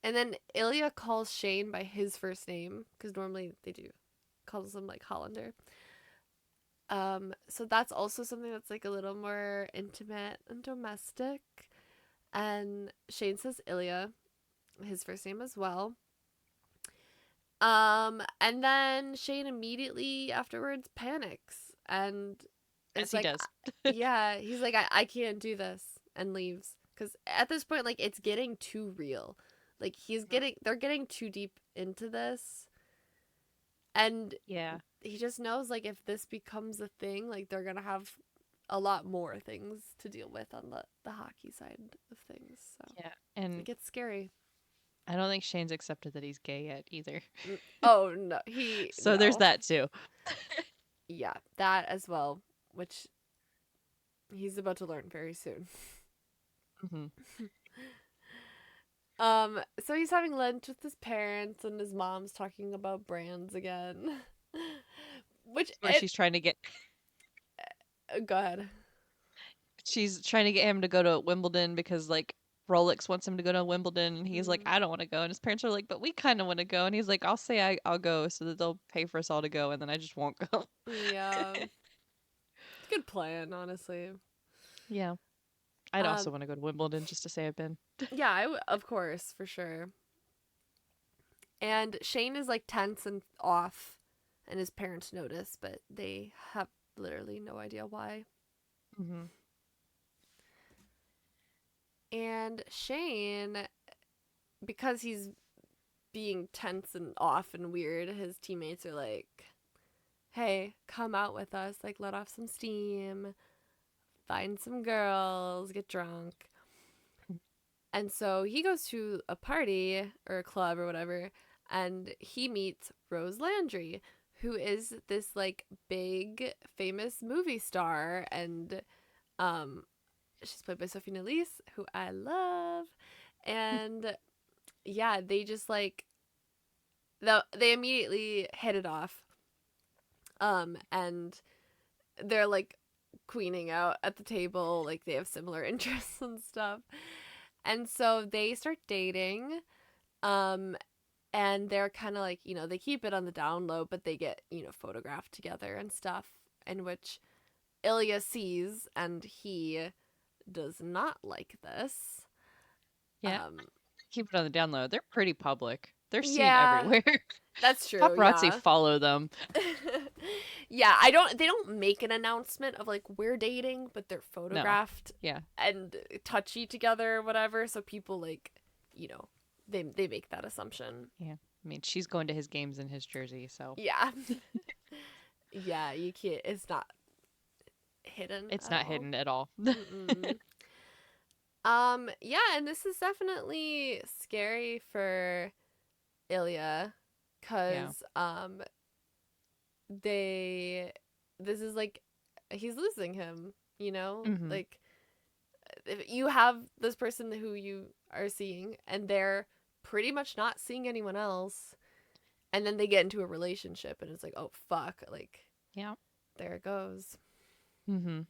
and then Ilya calls Shane by his first name, because normally they do calls him like Hollander. So that's also something that's like a little more intimate and domestic. And Shane says Ilya, his first name as well. And then Shane immediately afterwards panics and As is he like, does. yeah, he's like, I can't do this, and leaves. Because at this point, like, it's getting too real. Like, they're getting too deep into this. And Yeah. he just knows, like, if this becomes a thing, like, they're going to have a lot more things to deal with on the hockey side of things. So Yeah. it And gets scary. I don't think Shane's accepted that he's gay yet either. Oh, no. So there's No. that too. Yeah, that as well, which he's about to learn very soon. Hmm. So he's having lunch with his parents, and his mom's talking about brands again. Which Where go ahead. she's trying to get him to go to Wimbledon because like Rolex wants him to go to Wimbledon and he's like, Mm, I don't want to go. And his parents are like, but we kind of want to go. And he's like, I'll go so that they'll pay for us all to go and then I just won't go. yeah, good plan, honestly. Yeah. I'd also Um, want to go to Wimbledon just to say I've been. yeah, of course, for sure. And Shane is like tense and off, and his parents notice, but they have literally no idea why. Hmm. And Shane, because he's being tense and off and weird, his teammates are like, "Hey, come out with us, like let off some steam, find some girls, get drunk." And so he goes to a party or a club or whatever, and he meets Rose Landry, who is this like big famous movie star, and um she's played by Sophie Nélisse, who I love. And yeah, they just like they immediately hit it off. And they're like queening out at the table, like they have similar interests and stuff. And so they start dating. Um and they're kind of like, they keep it on the down low, but they get, photographed together and stuff, in which Ilya sees, and he does not like this. Yeah. Um Keep it on the down low. They're pretty public. They're seen yeah, everywhere. that's true. Paparazzi Yeah. follow them. Yeah, they don't make an announcement of like we're dating, but they're No. photographed Yeah. and touchy together or whatever, so people like, you know, they make that assumption. Yeah. I mean, she's going to his games in his jersey, so. Yeah. Yeah, you can't. It's not hidden It's at not all. hidden at all. Mm-mm. Yeah, and this is definitely scary for Ilya, Yeah. cause they this is like he's losing him, you know? Mhm. Like if you have this person who you are seeing and they're pretty much not seeing anyone else, and then they get into a relationship and it's like, "Oh fuck." Like Yeah. there it goes. Mhm.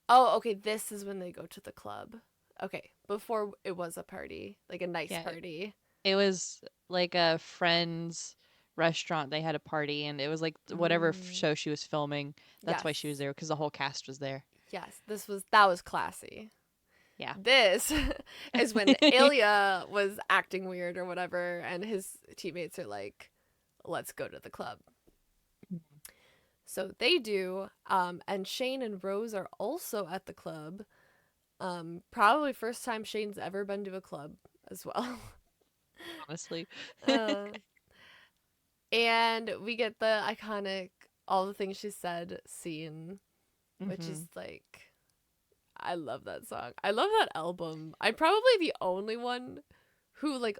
Oh, okay, this is when they go to the club. Okay, before it was a party, like a nice Yeah. party. It was like a friend's restaurant. They had a party, and it was like whatever Mm, show she was filming. That's yes. why she was there because the whole cast was there. Yes, that was classy. Yeah. This is when Ilya was acting weird or whatever and his teammates are like, "Let's go to the club." So they do, and Shane and Rose are also at the club. Probably first time Shane's ever been to a club as well. Honestly. uh, and we get the iconic "all the things she said" scene, which is Mhm. like, I love that song. I love that album. I'm probably the only one who like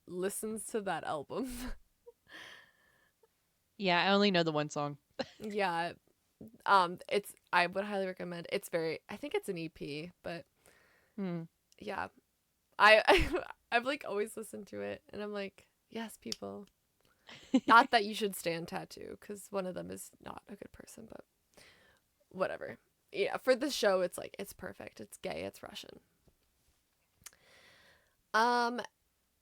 listens to that album. Yeah, I only know the one song. Yeah. It's I would highly recommend. It's very I think it's an EP, but Hmm. yeah. I I've like always listened to it and I'm like, yes, people. Not that you should stand tattoo cuz one of them is not a good person, but whatever. Yeah, for the show it's like it's perfect. It's gay, it's Russian. Um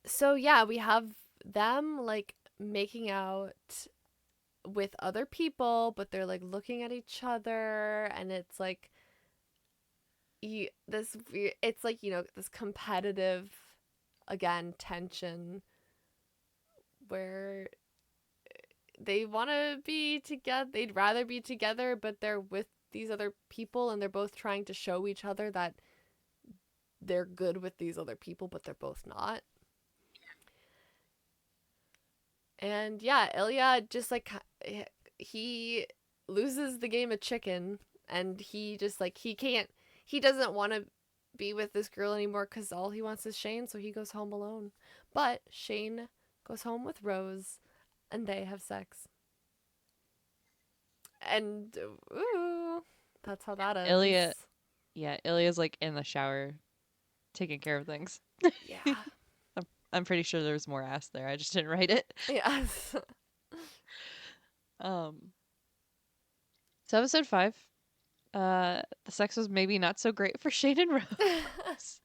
so yeah, we have them like making out with other people, but they're like looking at each other and it's like it's like, you know, this competitive again tension where they want to be together, they'd rather be together, but they're with these other people and they're both trying to show each other that they're good with these other people, but they're both not. And yeah, Ilya just like he loses the game of chicken and he just like he doesn't want to be with this girl anymore cuz all he wants is Shane, so he goes home alone. But Shane goes home with Rose and they have sex. And ooh, that's how that ends. Ilya, yeah, Ilya's like in the shower taking care of things. Yeah. I'm pretty sure there's more ass there. I just didn't write it. Yes. Um, so episode 5, the sex was maybe not so great for Shane and Rose.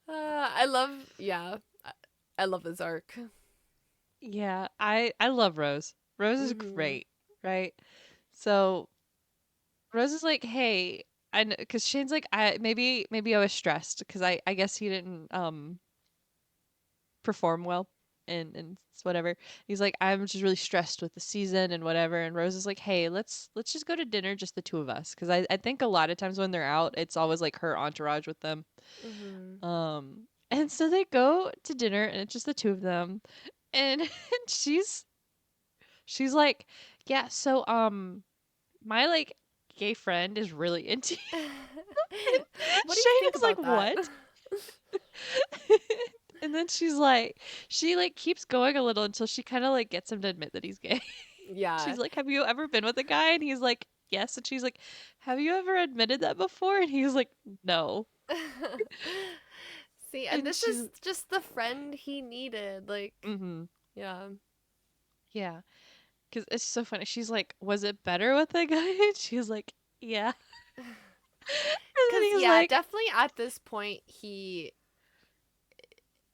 I love, yeah, I love this arc. Yeah, I love Rose. Rose is Hmm. great, right? So Rose is like, "Hey, I because Shane's like, I maybe I was stressed because I guess he didn't perform well and whatever. He's like, I'm just really stressed with the season and whatever. And Rose is like, hey, let's just go to dinner, just the two of us, because I think a lot of times when they're out, it's always like her entourage with them. Hmm. And so they go to dinner and it's just the two of them, and, and she's like, yeah, so my like gay friend is really into you. What do you think Shane's like, about that? what? And then she like keeps going a little until she kind of like gets him to admit that he's gay. Yeah. She's like, "Have you ever been with a guy?" And he's like, "Yes." And she's like, "Have you ever admitted that before?" And he's like, "No." See, and And this she's, is just the friend he needed. Like, mm-hmm, yeah. yeah, because it's so funny. She's like, "Was it better with a guy?" And she's like, "Yeah." And Cause then he's yeah, like, definitely at this point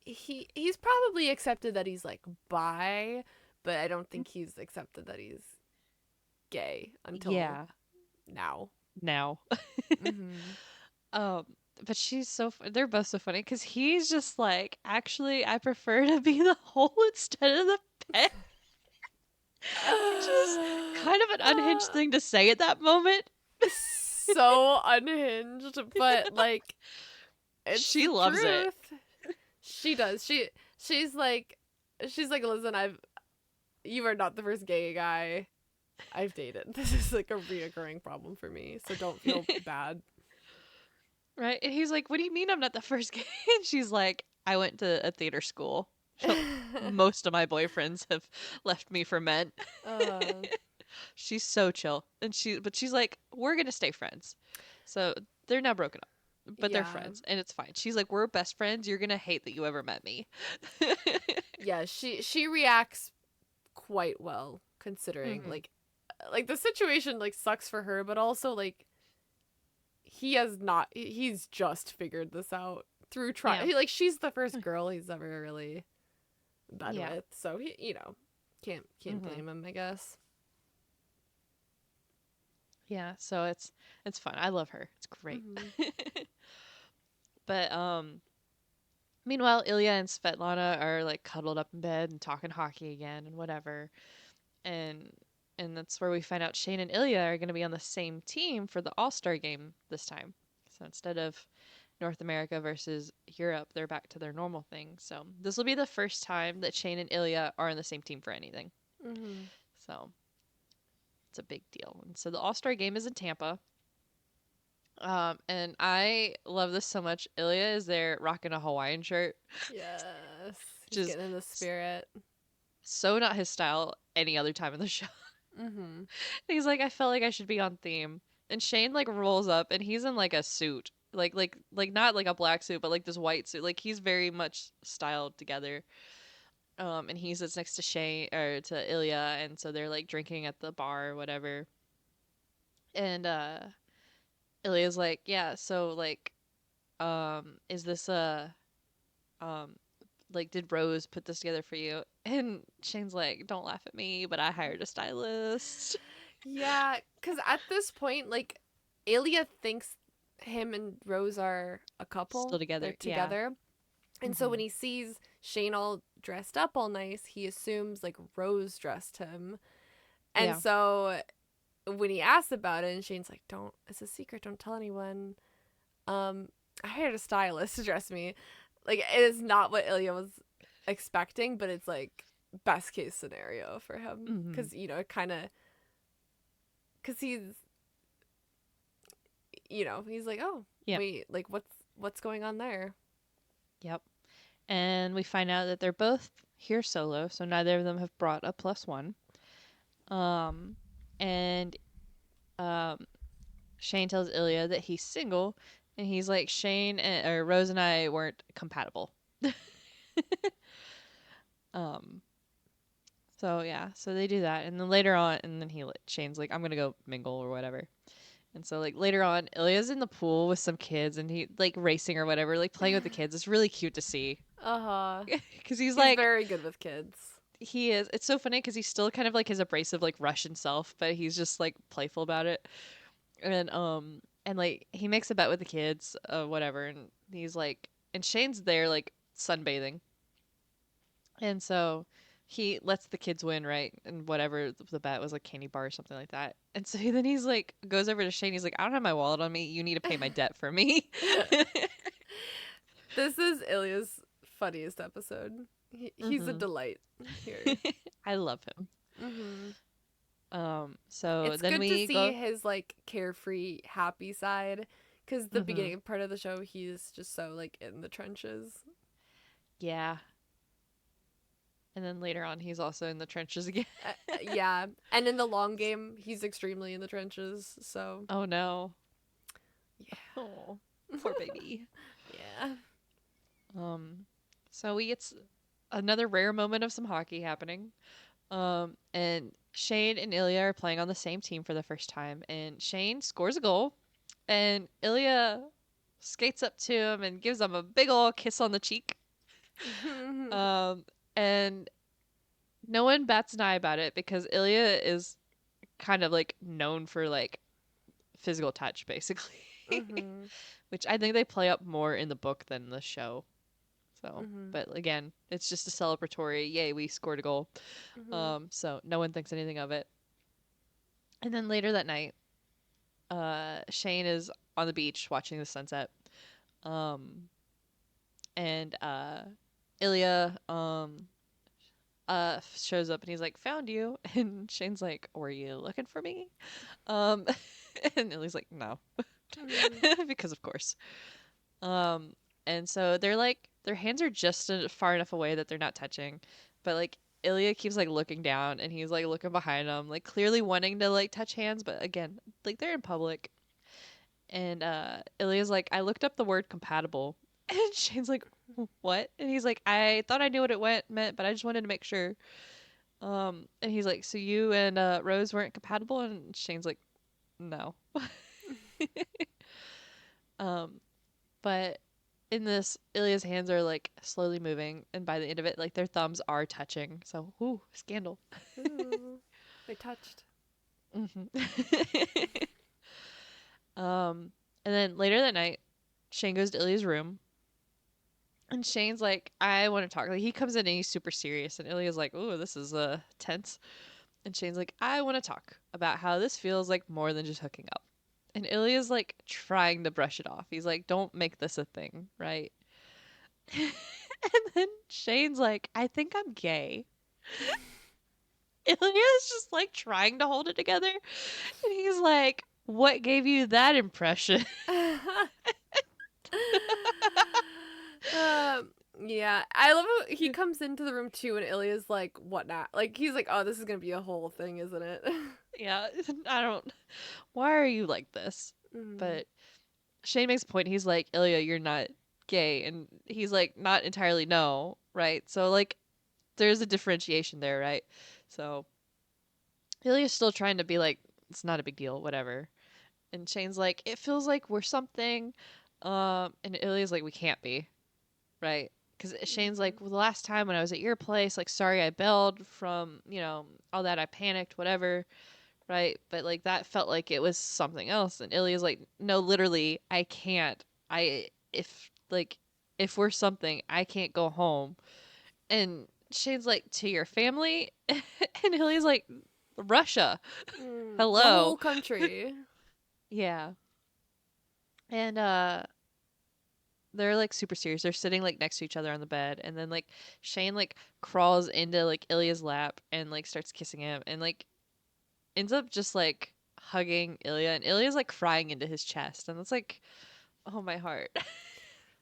he's probably accepted that he's like bi, but I don't think he's accepted that he's gay until "Yeah, now. now." Mm-hmm. Um, but they're both so funny because he's just like, actually, I prefer to be the hole instead of the peg, which is kind of an unhinged thing to say at that moment. So unhinged, but like it's She the loves it. truth. She does. She's like listen, I've you are not the first gay guy I've dated. This is like a reoccurring problem for me, so don't feel bad. Right? And he's like, "What do you mean I'm not the first gay?" And she's like, "I went to a theater school. Most of my boyfriends have left me for men." uh, She's so chill. But she's like, "We're going to stay friends." So they're now broken up, but they're yeah. friends and it's fine. She's like, "We're best friends. You're going to hate that you ever met me." Yeah, she reacts quite well considering Mhm. like the situation like sucks for her, but also like he's just figured this out through try Yeah. like she's the first girl he's ever really been Yeah. with, so he can't Mhm. blame him, I guess. Yeah, so it's fun. I love her. It's great. Hmm. But meanwhile, Ilya and Svetlana are like cuddled up in bed and talking hockey again and whatever. And and that's where we find out Shane and Ilya are going to be on the same team for the All-Star game this time. So instead of North America versus Europe, they're back to their normal thing. So this will be the first time that Shane and Ilya are on the same team for anything. Hmm. So it's a big deal. And so the All-Star game is in Tampa. And I love this so much. Ilya is there rocking a Hawaiian shirt, Yes, which he's is getting in the spirit. so not his style any other time in the show. Hmm. He's like, I felt like I should be on theme. And Shane like rolls up and he's in like a suit. Like not like a black suit, but like this white suit. Like he's very much styled together. And he sits next to Shane or to Ilya, and so they're like drinking at the bar or whatever. And Ilya's like, yeah, so like, is this a um like did Rose put this together for you? And Shane's like, don't laugh at me, but I hired a stylist. Yeah, because at this point, like, Alia thinks him and Rose are a Still couple. They're together, yeah. together. And so when Mhm. he sees Shane all dressed up all nice, he assumes, like, Rose dressed him. And Yeah. so when he asks about it, and Shane's like, don't, it's a secret, don't tell anyone. Um, I hired a stylist to dress me. Like, it is not what Ilya was expecting, but it's, like, best case scenario for him. Mhm. Because, it kind of, because he's like, oh, Yep. wait, like what's going on there? Yep. And we find out that they're both here solo, so neither of them have brought a plus one. Um, and um, Shane tells Ilya that he's single, and he's like, or Rose and I weren't compatible. Um, so yeah, so they do that, and then later on, and then Shane's like, I'm gonna go mingle or whatever. And so like later on, Ilya's in the pool with some kids, and he like racing or whatever, like playing with the kids. It's really cute to see, Uh-huh. because he's He's like very good with kids. he is. It's so funny because he's still kind of like his abrasive like Russian self, but he's just like playful about it. And like he makes a bet with the kids, whatever, and he's like, and Shane's there like sunbathing, and so he lets the kids win, right? And whatever the bet was, like candy bar or something like that. And so then he's like goes over to Shane. He's like, I don't have my wallet on me. You need to pay my debt for me. This is Ilya's funniest episode. He's a Hmm. delight here. I love him. Hmm. So It's then good to we see go. his like carefree, happy side. Because the Hmm. beginning part of the show, he's just so like in the trenches. Yeah. And then later on, he's also in the trenches again. Yeah, and in the long game, he's extremely in the trenches. So Oh no. yeah, Oh, poor baby. yeah. Um, so we get another rare moment of some hockey happening. And Shane and Ilya are playing on the same team for the first time, and Shane scores a goal, and Ilya skates up to him and gives him a big ol' kiss on the cheek. Um, and no one bats an eye about it because Ilya is kind of like known for like physical touch, basically, Mhm. which I think they play up more in the book than the show. So, Mhm. but again, it's just a celebratory, yay, we scored a goal. Mhm. So no one thinks anything of it. And then later that night, Shane is on the beach watching the sunset. Um, and Ilya shows up and he's like, "Found you." And Shane's like, "Were you looking for me?" Um, and Ilya's like, "No," Mm. because of course. Um, and so they're like, their hands are just far enough away that they're not touching, but like Ilya keeps like looking down and he's like looking behind him, like clearly wanting to like touch hands, but again, like they're in public. And Ilya's like, "I looked up the word compatible." And Shane's like, "What?" And he's like, "I thought I knew what it meant, but I just wanted to make sure." And he's like, "So you and Rose weren't compatible?" And Shane's like, "No." Um, but in this, Ilya's hands are like slowly moving, and by the end of it, like their thumbs are touching. So, ooh, scandal. Ooh. They touched. hmm and then later that night, Shane goes to Ilya's room, and Shane's like, "I want to talk." Like he comes in and he's super serious, and Ilya's like, "Ooh, this is tense." And Shane's like, "I want to talk about how this feels like more than just hooking up." And Ilya's like trying to brush it off. He's like, "Don't make this a thing, right?" And then Shane's like, "I think I'm gay." Ilya's just like trying to hold it together. And he's like, "What gave you that impression?" um, yeah, I love how he comes into the room too, and Ilya's like, "What now?" Like he's like, "Oh, this is gonna be a whole thing, isn't it?" Yeah, I don't. Why are you like this? mm. But Shane makes a point. He's like, "Ilya, you're not gay." And he's like, "Not entirely, no. Right?" So, like, there's a differentiation there, right? So, Ilya's still trying to be like, "It's not a big deal, whatever." And Shane's like, "It feels like we're something." And Ilya's like, "We can't be." Right? Because Shane's Mm-hmm. like, "Well, the last time when I was at your place, like, sorry I bailed from, all that, I panicked, whatever." Right? But like that felt like it was something else. And Ilya's like, "No, literally, I can't. If we're something, I can't go home." And Shane's like, "To your family?" And Ilya's like, "Russia. The Hello." whole country. Yeah. And they're like super serious. They're sitting like next to each other on the bed, and then like Shane like crawls into like Ilya's lap and like starts kissing him, and like ends up just like hugging Ilya, and Ilya's like crying into his chest, and it's like, oh my heart,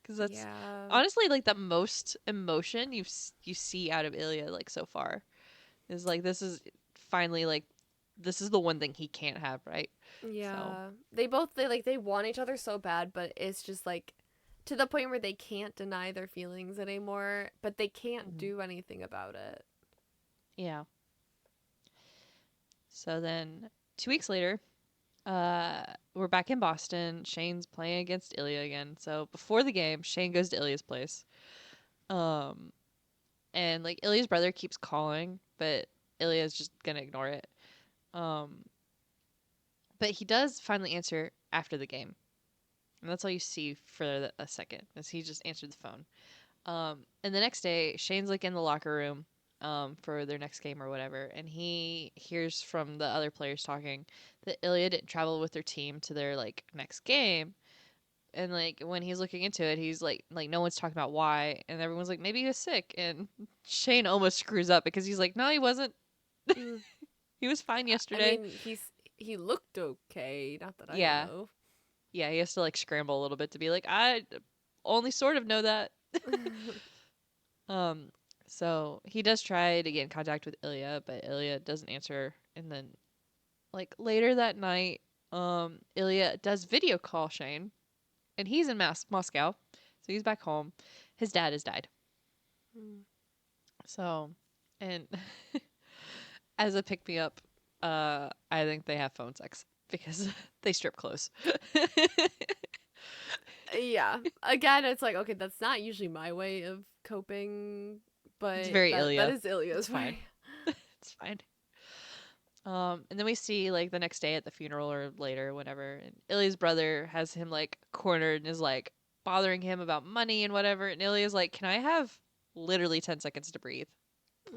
because that's Yeah. honestly like the most emotion you see out of Ilya like so far is like this is finally like this is the one thing he can't have, right? So Yeah. They want each other so bad, but it's just like to the point where they can't deny their feelings anymore, but they can't mhm. do anything about it. Yeah. So then 2 weeks later, we're back in Boston. Shane's playing against Ilya again. So before the game, Shane goes to Ilya's place. Um, and like Ilya's brother keeps calling, but Ilya's just gonna ignore it. Um, but he does finally answer after the game, and that's all you see for a second, as he just answered the phone. And the next day, Shane's like in the locker room, for their next game or whatever, and he hears from the other players talking that Ilya didn't travel with their team to their like next game. And like when he's looking into it, he's like no one's talking about why, and everyone's like maybe he was sick, and Shane almost screws up because he's like no he wasn't, Mm. he was fine I yesterday. mean, he looked okay, not that I Yeah, know. yeah, he has to like scramble a little bit to be like I only sort of know that. Um, so he does try to get in contact with Ilya, but Ilya doesn't answer. And then like later that night, Ilya does video call Shane, and he's in Moscow, so he's back home. His dad has died. Mm. So, and as a pick me up, I think they have phone sex because they strip clothes. Yeah. Again, it's like, okay, that's not usually my way of coping, It's but very that Ilya. is It's Ilya's fine. way. It's fine. And then we see like the next day at the funeral or later, whatever, and Ilya's brother has him like cornered and is like bothering him about money and whatever. And Ilya's like, "Can I have literally 10 seconds to breathe,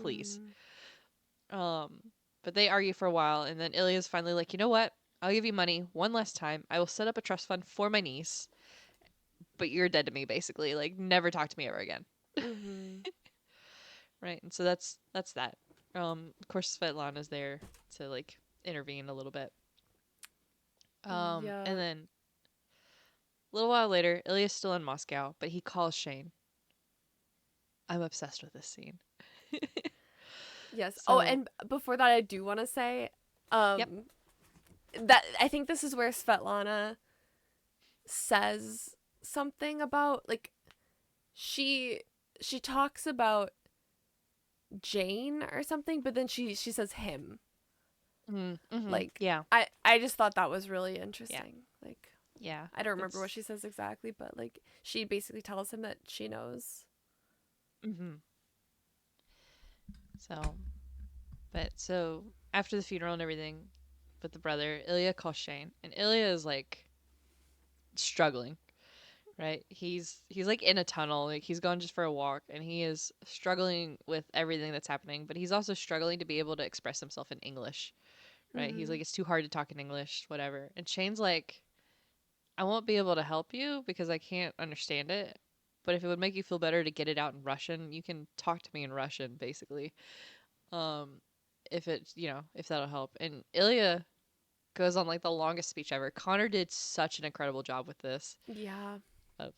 please?" Mm. Um, but they argue for a while, and then Ilya's finally like, "You know what? I'll give you money one last time. I will set up a trust fund for my niece, but you're dead to me, basically. Like, never talk to me ever again." Mm-hmm. right? And so that's that. Of course, Svetlana's there to like intervene a little bit. And Yeah. then a little while later, Ilya's still in Moscow, but he calls Shane. I'm obsessed with this scene. Yes. Oh, So, and before that, I do want to say, yep. um, that I think this is where Svetlana says something about like she she talks about Jane or something, but then she says him. Mm-hmm. Like Yeah. I just thought that was really Yeah. interesting. Like Yeah. I don't remember what It's she says exactly, but like she basically tells him that she knows. mm-hmm. So, but so after the funeral and everything with the brother, Ilya calls Shane, and Ilya is like struggling, right? He's like in a tunnel, like he's gone just for a walk, and he is struggling with everything that's happening, but he's also struggling to be able to express himself in English, right? He's Mhm. like, it's too hard to talk in English, whatever. And Shane's like, I won't be able to help you because I can't understand it. But if it would make you feel better to get it out in Russian, you can talk to me in Russian, basically. Um, if it, if that'll help. And Ilya goes on like the longest speech ever. Connor did such an incredible job with this Yeah. of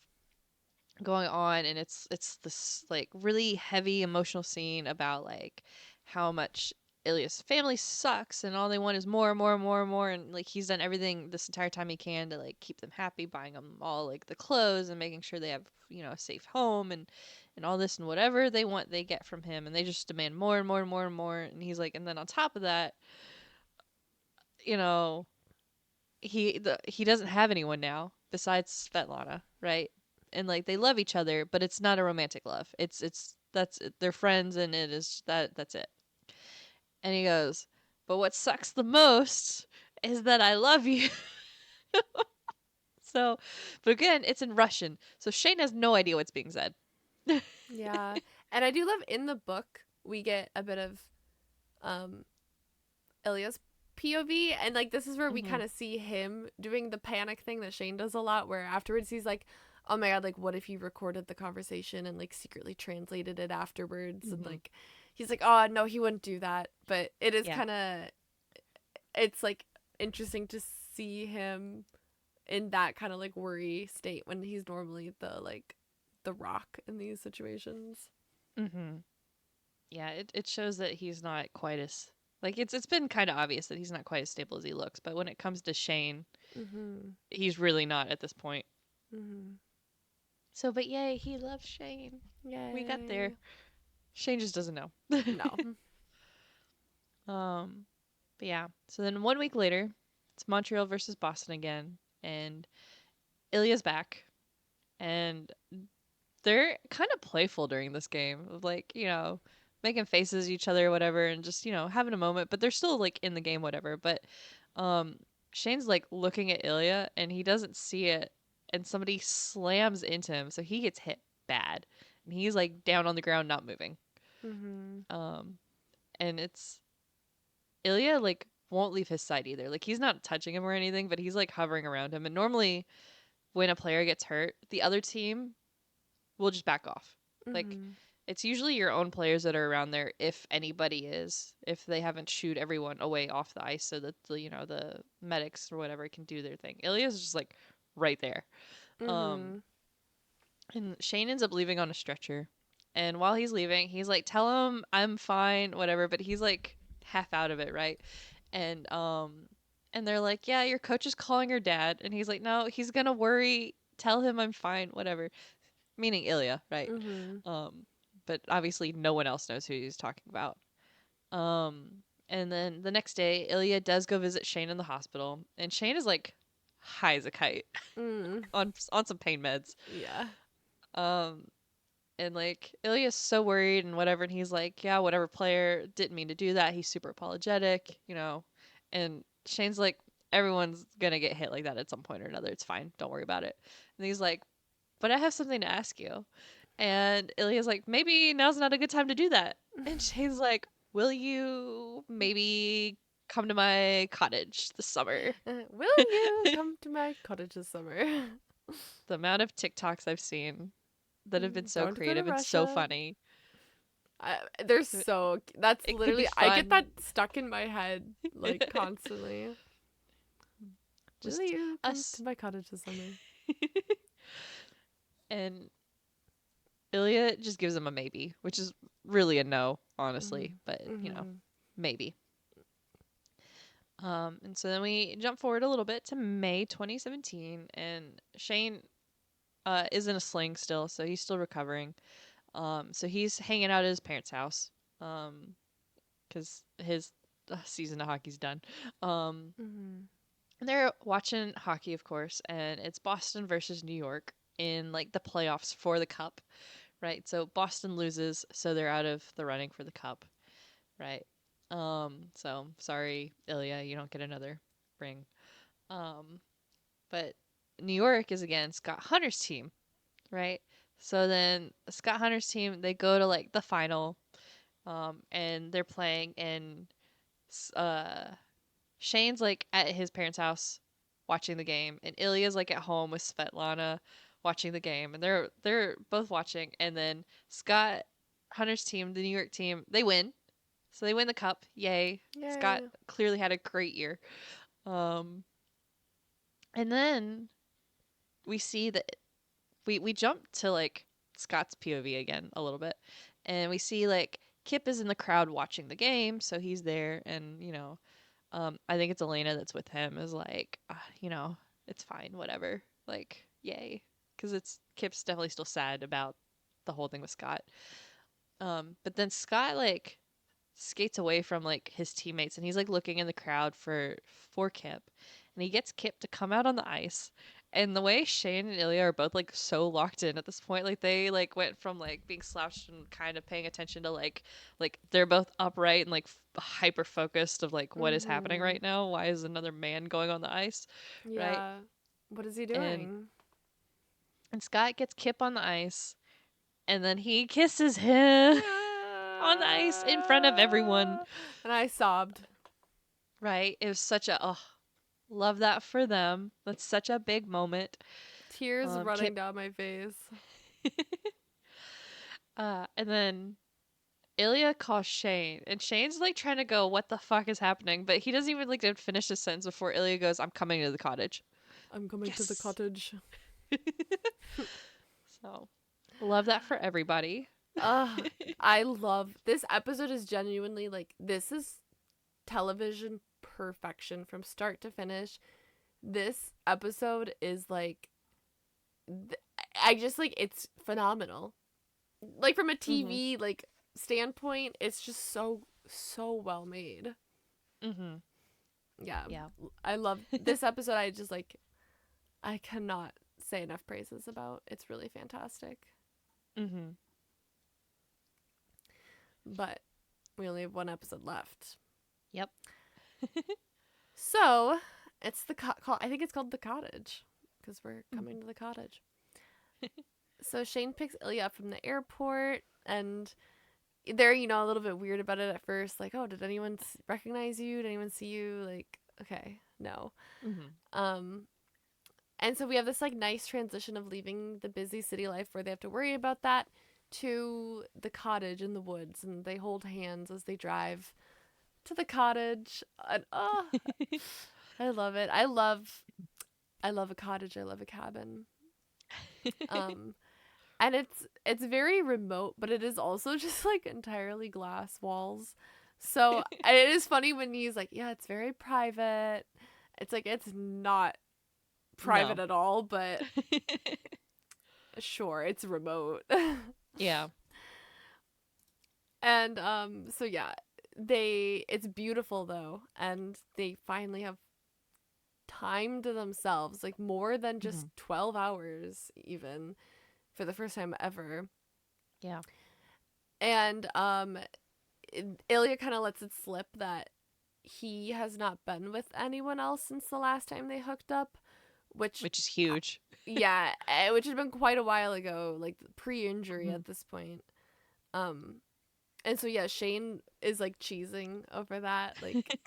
going on, and it's this like really heavy emotional scene about like how much Ilya's family sucks and all they want is more and more and more and more, and like he's done everything this entire time he can to like keep them happy, buying them all like the clothes and making sure they have a safe home and all this, and whatever they want they get from him, and they just demand more and more and more and more, and he's like, and then on top of that, you know he doesn't have anyone now besides Svetlana, right? And like they love each other, but it's not a romantic love. It's that's it. They're friends, and it is that's it. And he goes, but what sucks the most is that I love you. So, but again, it's in Russian, so Shane has no idea what's being said. Yeah. And I do love in the book we get a bit of um Ilya's POV, and like this is where we Mm-hmm. kind of see him doing the panic thing that Shane does a lot, where afterwards he's like, oh my god, like what if he recorded the conversation and like secretly translated it afterwards, and Mm-hmm. like he's like, oh no, he wouldn't do that. But it is Yeah. kind of, it's like interesting to see him in that kind of like worry state when he's normally the rock in these situations. Mm-hmm. Yeah. It shows that he's not quite as like it's been kind of obvious that he's not quite as stable as he looks, but when it comes to Shane, Mhm. he's really not at this point. Mhm. So, but yay, he loves Shane. We got there. Yay. Shane just doesn't know. No. um, but yeah. So then 1 week later, it's Montreal versus Boston again, and Ilya's back, and they're kind of playful during this game, of like making faces at each other, or whatever, and just having a moment. But they're still like in the game, whatever. But um, Shane's like looking at Ilya, and he doesn't see it, and somebody slams into him, so he gets hit bad, and he's like down on the ground, not moving. Mhm. Um, and it's Ilya like won't leave his side either. Like he's not touching him or anything, but he's like hovering around him. And normally when a player gets hurt, the other team will just back off. Like Mhm. it's usually your own players that are around there if anybody is, if they haven't shooed everyone away off the ice so that the medics or whatever can do their thing. Ilya's just like right there. Um Mhm. and Shane ends up leaving on a stretcher. And while he's leaving, he's like, "Tell him I'm fine, whatever." But he's like half out of it, right? And and they're like, "Yeah, your coach is calling your dad." And he's like, "No, he's gonna worry. Tell him I'm fine, whatever." Meaning Ilya, right? Mhm. Um, but obviously no one else knows who he's talking about. And then the next day, Ilya does go visit Shane in the hospital, and Shane is like high as a kite Mm. on some pain meds. Yeah. Um, and like Ilya's so worried and whatever, and he's like, yeah, whatever, player, didn't mean to do that. He's super apologetic. And Shane's like, everyone's gonna get hit like that at some point or another. It's fine. Don't worry about it. And he's like, but I have something to ask you. And Ilya's like, maybe now's not a good time to do that. And Shane's like, will you maybe come to my cottage this summer? Will you come to my cottage this summer? The amount of TikToks I've seen that have been so Don't go to creative and so Russia. funny. They're So so. That's it could be literally. I get that fun. stuck in my head like constantly. Will Just you come to us. my cottage this summer? And Ilya just gives him a maybe, which is really a no, honestly, but Mm-hmm. Mm-hmm. maybe. And so then we jump forward a little bit to May 2017, and Shane is in a sling still, so he's still recovering. So he's hanging out at his parents' house, because his season of hockey's done. Um, Mm-hmm. and they're watching hockey, of course, and it's Boston versus New York in like the playoffs for the cup, right? So Boston loses, so they're out of the running for the cup, right? So sorry, Ilya, you don't get another ring. Um, but New York is again Scott Hunter's team, right? So then Scott Hunter's team, they go to like the final, and they're playing, and uh, Shane's like at his parents' house watching the game, and Ilya's like at home with Svetlana watching the game, and they're both watching, and then Scott Hunter's team, the New York team, they win. So they win the cup. Yay. Scott Yay. clearly had a great year. Um and then we see that we jump to like Scott's POV again a little bit. And we see like Kip is in the crowd watching the game, so he's there, and I think it's Elena that's with him, is like, it's fine, whatever. Like, yay. Cuz it's Kip's definitely still sad about the whole thing with Scott. But then Scott like skates away from like his teammates, and he's like looking in the crowd for Kip, and he gets Kip to come out on the ice. And the way Shane and Ilya are both like so locked in at this point, like they like went from like being slouched and kind of paying attention to like they're both upright and like hyper focused of like what is happening Mm-hmm. right now. Why is another man going on the ice, right? Yeah. What is he And doing? Scott gets Kip on the ice, and then he kisses him on the ice in front of everyone. And I sobbed. Right? It was such a love that for them. That's such a big moment. Tears running Kip, down my face. and then Ilya calls Shane, and Shane's like trying to go, "What the fuck is happening?" But he doesn't even like to finish his sentence before Ilya goes, "I'm coming to the cottage." I'm coming to the Yes. cottage. So, love that for everybody. Uh, I love this episode is genuinely like this is television perfection from start to finish. This episode is like I just like it's phenomenal. Like from a Mhm. TV like standpoint, it's just so well made. Mhm. Yeah. Yeah. I love this episode. I just like I cannot say enough praises about. It's really fantastic. Mhm. But we only have one episode left. Yep. So, it's I think it's called The Cottage because we're coming to the cottage. So Shane picks Ilya up from the airport, and they're a little bit weird about it at first, like, oh, did anyone recognize you? Did anyone see you? Like, okay, no. Mhm. Um, and so we have this like nice transition of leaving the busy city life where they have to worry about that to the cottage in the woods, and they hold hands as they drive to the cottage. And oh, I love it. I love a cottage. I love a cabin. Um, and it's very remote, but it is also just like entirely glass walls. So it is funny when he's like, yeah, it's very private. It's like it's not private No. at all, but sure, it's remote. Yeah. And so yeah, it's beautiful though, and they finally have time to themselves, like more than just Mhm. 12 hours even for the first time ever. Yeah. And Ilya kind of lets it slip that he has not been with anyone else since the last time they hooked up, which Which is huge. yeah, which had been quite a while ago, like pre-injury Mhm. at this point. Um and so yeah, Shane is like cheesing over that, like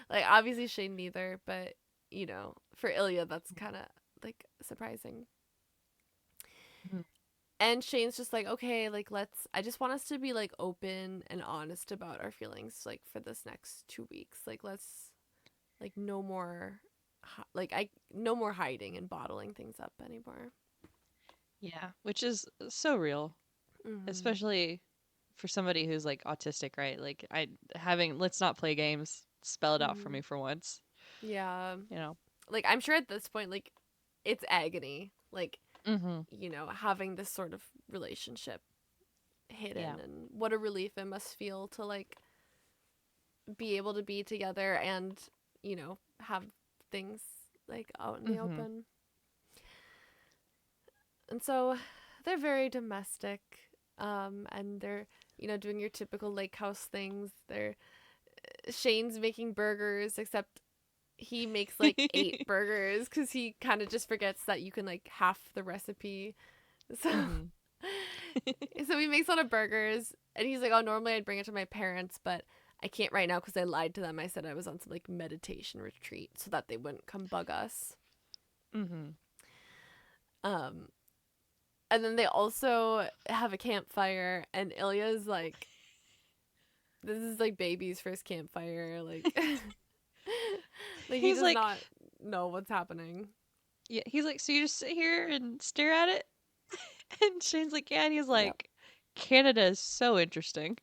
like obviously Shane neither, but for Ilya that's kind of like surprising. Mhm. And Shane's just like, okay, like I just want us to be like open and honest about our feelings like for this next 2 weeks. Like let's like no more no more hiding and bottling things up anymore. Yeah, which is so real, Mm-hmm. especially for somebody who's like autistic, right? Like I having let's not play games spell it out for Mm-hmm. me for once, Yeah. you know. Like I'm sure at this point like it's agony. Like, Mhm. having this sort of relationship Yeah. hidden, and what a relief it must feel to like be able to be together and, have things like out in the Mhm. open. And so they're very domestic, and they're, doing your typical lake house things. They're Shane's making burgers, except he makes like 8 burgers because he kind of just forgets that you can like half the recipe. So mhm. so he makes a lot of burgers, and he's like, "Oh, normally I'd bring it to my parents, but I can't right now because I lied to them. I said I was on some like meditation retreat so that they wouldn't come bug us." Mhm. Um, and then they also have a campfire, and Ilya's like, "This is like baby's first campfire. Like, like he He's does like not know what's happening." yeah, he's like so you just sit here and stare at it? And Shane's like yeah, and he's Yep. like Canada is so interesting.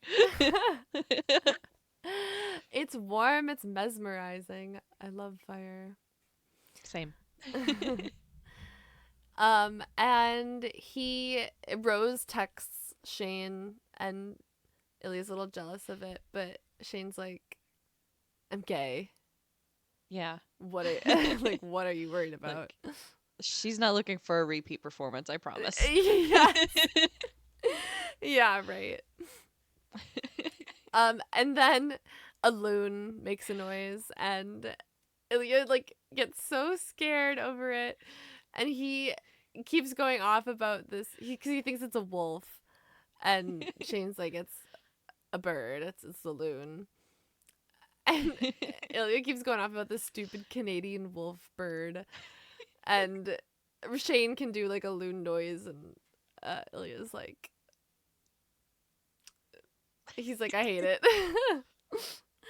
It's warm. It's mesmerizing. I love fire. Same. And Rose texts Shane, and Ilya's a little jealous of it, but Shane's like, "I'm gay. Yeah. What are like? What are you worried about?" Like she's not looking for a repeat performance, I promise. Yes. Yeah. Right. And then a loon makes a noise, and Ilya like gets so scared over it, and he keeps going off about this because he thinks it's a wolf, and Shane's like, "It's a bird. It's a loon." And Ilya keeps going off about this stupid Canadian wolf bird, and Shane can do like a loon noise, and Ilya's like, he's like, "I hate it."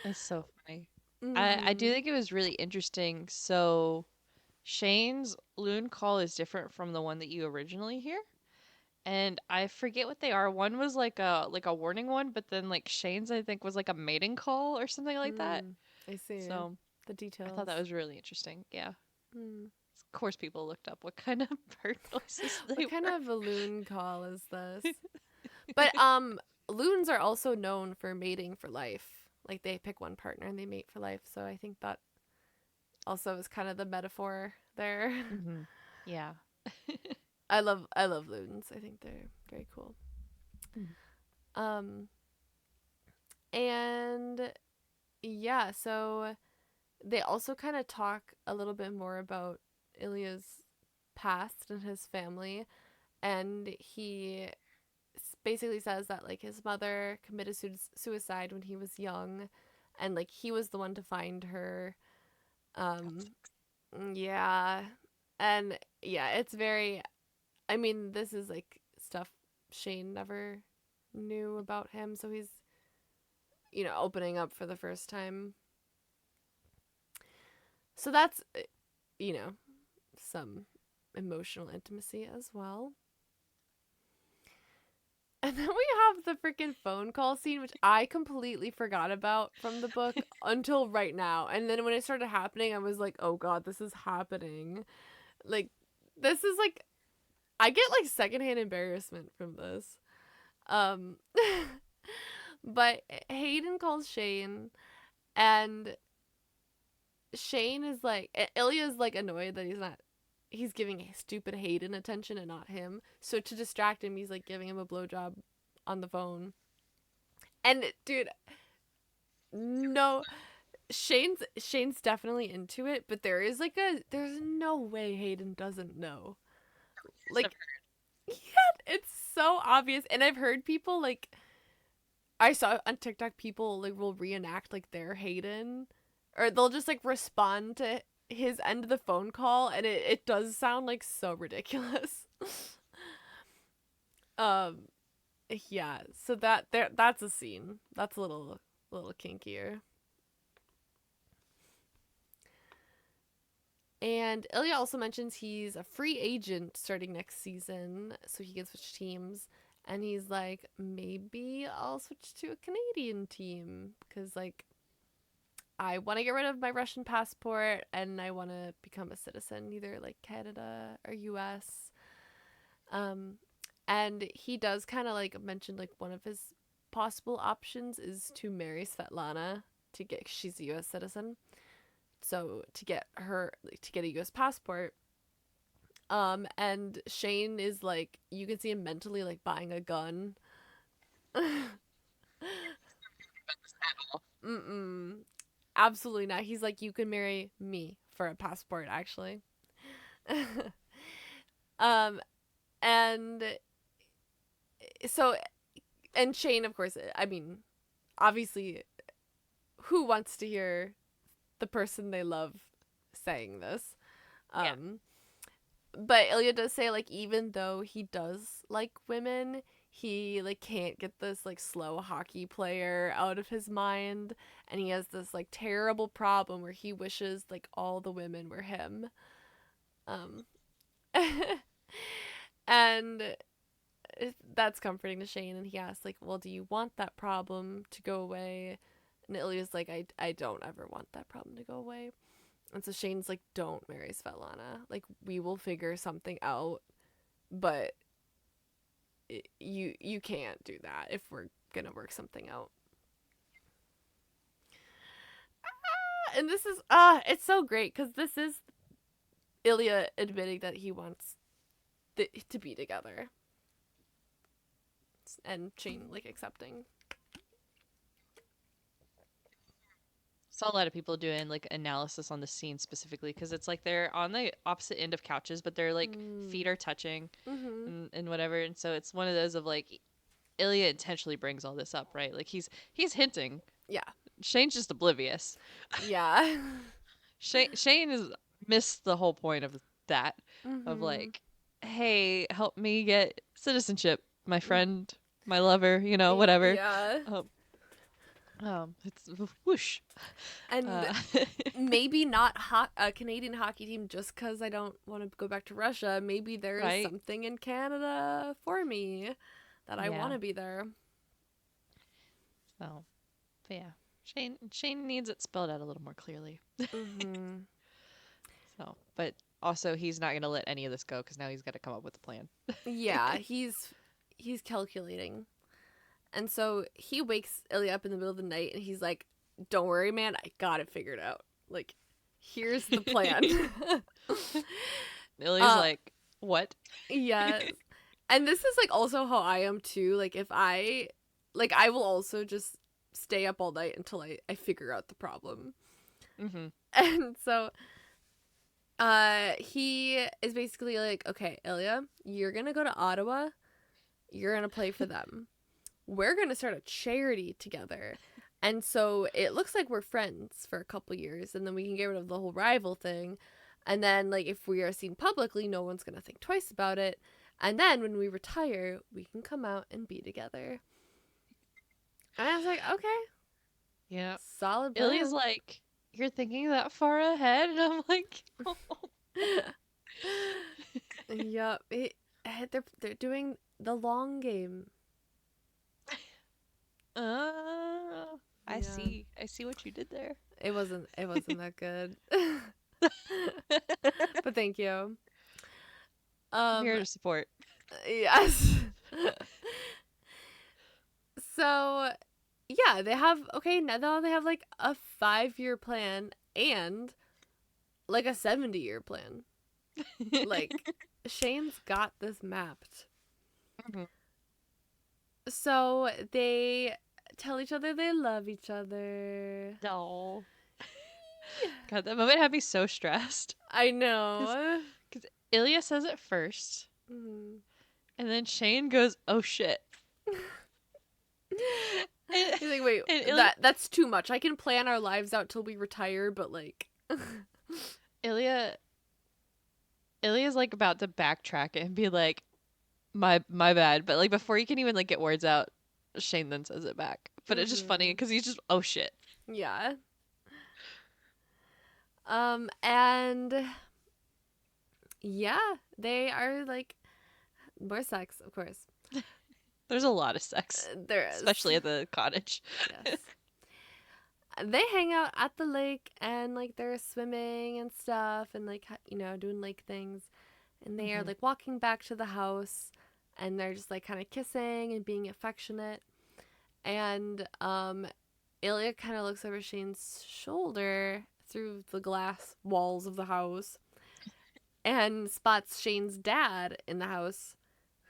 It's so funny. I do Mm-hmm. think it was really interesting. So Shane's loon call is different from the one that you originally hear. And I forget what they are. One was like a warning one, but then like Shane's I think was like a mating call or something like that. I see So the I thought details. that was really interesting. Yeah. Mm. Of course people looked up what kind of bird noises they What kind were. of a loon call is this? But loons are also known for mating for life. Like they pick one partner and they mate for life. So I think that also is kind of the metaphor there. Mhm. Yeah. I love loons. I think they're very cool. Mhm. Um and yeah, so they also kind of talk a little bit more about Ilya's past and his family, and he basically says that like his mother committed suicide when he was young, and like he was the one to find her. That um sucks. yeah, and yeah, it's very, I mean, this is like stuff Shane never knew about him, so he's, opening up for the first time. So that's, you know some emotional intimacy as well. And then we have the freaking phone call scene, which I completely forgot about from the book until right now. And then when it started happening, I was like, oh god, this is happening. Like, this is like, I get like secondhand embarrassment from this. Um, but Hayden calls Shane, and Shane is like, Ilya's like annoyed that he's giving stupid Hayden attention and not him. So to distract him, he's like giving him a blowjob on the phone. And dude, no, Shane's definitely into it, but there's no way Hayden doesn't know. Yes, I've Like, yeah, it's so obvious. And I've heard people like, I saw on TikTok, people like will reenact like their Hayden, or they'll just like respond to his end of the phone call, and it does sound like so ridiculous. Um, yeah. So that's a scene. That's a little kinkier. And Ilya also mentions he's a free agent starting next season, so he can switch teams. And he's like, maybe I'll switch to a Canadian team because, like, I want to get rid of my Russian passport and I want to become a citizen, either like Canada or US. Um, and he does kind of like mention like one of his possible options is to marry Svetlana to get she's a US citizen. So to get a US passport. And Shane is like you can see him mentally like buying a gun. Mm-mm. Absolutely not. He's like, you can marry me for a passport, actually. um, and so, and Shane, of course, I mean, obviously, who wants to hear the person they love saying this? Yeah. But Ilya does say, like, even though he does like women, he like can't get this like slow hockey player out of his mind, and he has this like terrible problem where he wishes like all the women were him. Um, and that's comforting to Shane, and he asks like, "Well, do you want that problem to go away?" And Ilya's like, "I don't ever want that problem to go away." And so Shane's like, "Don't marry Svetlana. Like, we will figure something out, but you can't do that if we're gonna work something out." And this is it's so great because this is Ilya admitting that he wants to be together, and Shane like accepting. Saw a lot of people doing like analysis on the scene specifically because it's like they're on the opposite end of couches, but their like feet are touching Mm-hmm. and whatever. And so it's one of those of like Ilya intentionally brings all this up, right? Like he's hinting. Yeah. Shane's just oblivious. Yeah. Shane is missed the whole point of that of Mm-hmm. like, hey, help me get citizenship, my friend, my lover, you know, whatever. Yeah. Um, it's whoosh. And Uh, maybe not a Canadian hockey team just because I don't want to go back to Russia. Maybe there is right? something in Canada for me that I want Yeah. to be there. So, but yeah, Shane needs it spelled out a little more clearly. Mm-hmm. So, but also he's not gonna let any of this go because now he's got to come up with a plan. Yeah, he's calculating. And so he wakes Ilya up in the middle of the night and he's like, "Don't worry, man, I got it figured out. Like, here's the plan." Lily's uh like, what? yes. And this is like also how I am too. Like if I will also just stay up all night until I figure out the problem. Mm-hmm. And so he is basically like, "Okay, Ilya, you're gonna go to Ottawa, you're gonna play for them. We're gonna start a charity together. And so it looks like we're friends for a couple years, and then we can get rid of the whole rival thing. And then, like, if we are seen publicly, no one's gonna think twice about it. And then when we retire, we can come out and be together." And I was like, okay, Yeah. solid Illy's plan. like, you're thinking that far ahead, and I'm like, oh. Yup, they're doing the long game. I Yeah, see. I see what you did there. it wasn't that good. But thank you. I'm Um, here to support. yes. So, yeah, they have okay, now they have like a 5-year plan and like a 70-year plan. Like Shane's got this mapped. Mhm. So, they tell each other they love each other. Doll. God, that moment had me so stressed. I Because know. Ilya says it first, Mm. and then Shane goes, oh shit. And, He's like, "Wait, and that's too much. I can plan our lives out till we retire, but like Ilya Ilya's like about to backtrack it and be like, My bad. But like before you can even like get words out, Shane then says it back. But it's just funny Mm-hmm. because he's just, oh shit. Yeah. And yeah, they are like more sex, of course. There's a lot of sex, There is. especially at the cottage. Yes. They hang out at the lake and like they're swimming and stuff and like doing lake things, and they are Hmm. like walking back to the house, and they're just like kind of kissing and being affectionate, and Ilya kind of looks over Shane's shoulder through the glass walls of the house and spots Shane's dad in the house,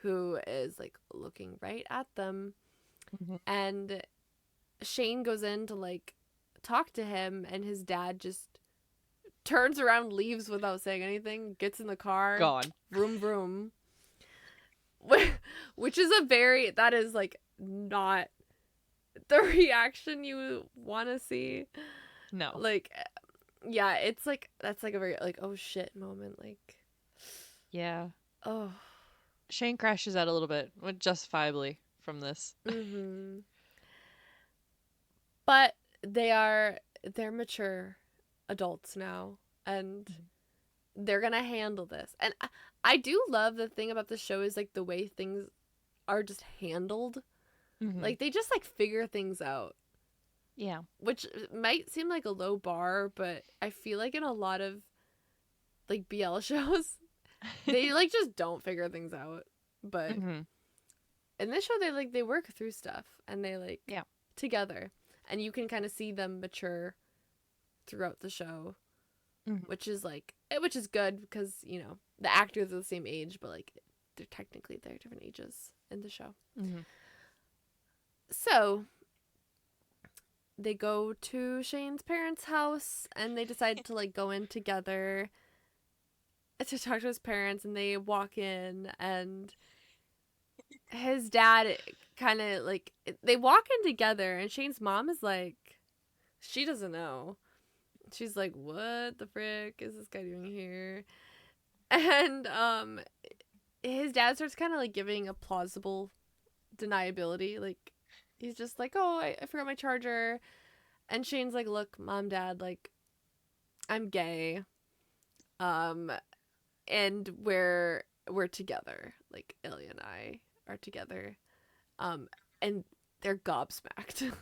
who is like looking right at them. Hmm. And Shane goes in to like talk to him, and his dad just turns around, leaves without saying anything, gets in the car, Gone. vroom vroom. Which is that is like not the reaction you want to see. No. Like, yeah, it's like that's like a very like oh shit moment. Like, Yeah. oh, Shane crashes out a little bit, justifiably, from this. mm-hmm. But they're mature adults now, and they're gonna handle this. And I do love the thing about the show is like the way things are just handled. Hmm. Like they just like figure things out, Yeah. which might seem like a low bar, but I feel like in a lot of like BL shows, they like just don't figure things out. But Hmm. in this show, they work through stuff and they like Yeah. together, and you can kind of see them mature throughout the show, Hmm. which is good because the actors are the same age, but like they're different ages in the show. Hmm. So they go to Shane's parents' house and they decide to like go in together to talk to his parents, and they walk in, and his dad kind of like they walk in together, and Shane's mom is like she doesn't know. She's like, what the frick is this guy doing here? And his dad starts kind of like giving a plausible deniability, like he's just like, oh, I forgot my charger. And Shane's like, look, mom, dad, like I'm gay, um and we're together, like Ilya and I are together, um and they're gobsmacked.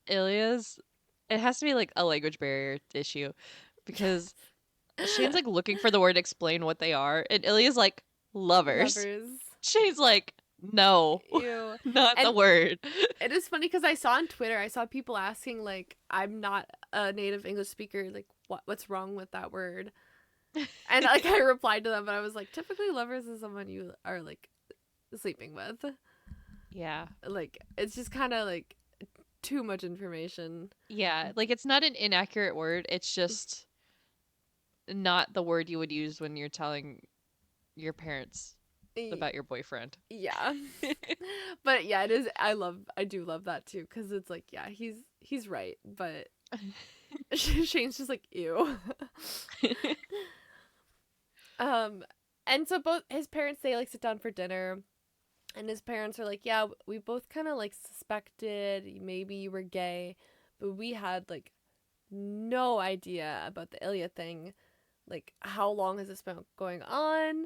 Ilya's, it has to be like a language barrier issue because Shane's like looking for the word to explain what they are, and Ilya's like, lovers. Lovers. Shane's like, no, Ew. not the And word. it is funny because I saw on Twitter, I saw people asking like, I'm not a native English speaker, like what's wrong with that word? And like I replied to them, but I was like, typically lovers is someone you are like sleeping with. Yeah. Like it's just kind of like too much information. Yeah. Like it's not an inaccurate word. It's just not the word you would use when you're telling your parents about your boyfriend. Yeah. But yeah, it is. I do love that too, because it's like, yeah, he's right, but Shane's just like, ew. um and so both his parents, they like sit down for dinner, and his parents are like, yeah, we both kind of like suspected maybe you were gay, but we had like no idea about the Ilya thing. Like, how long has this been going on?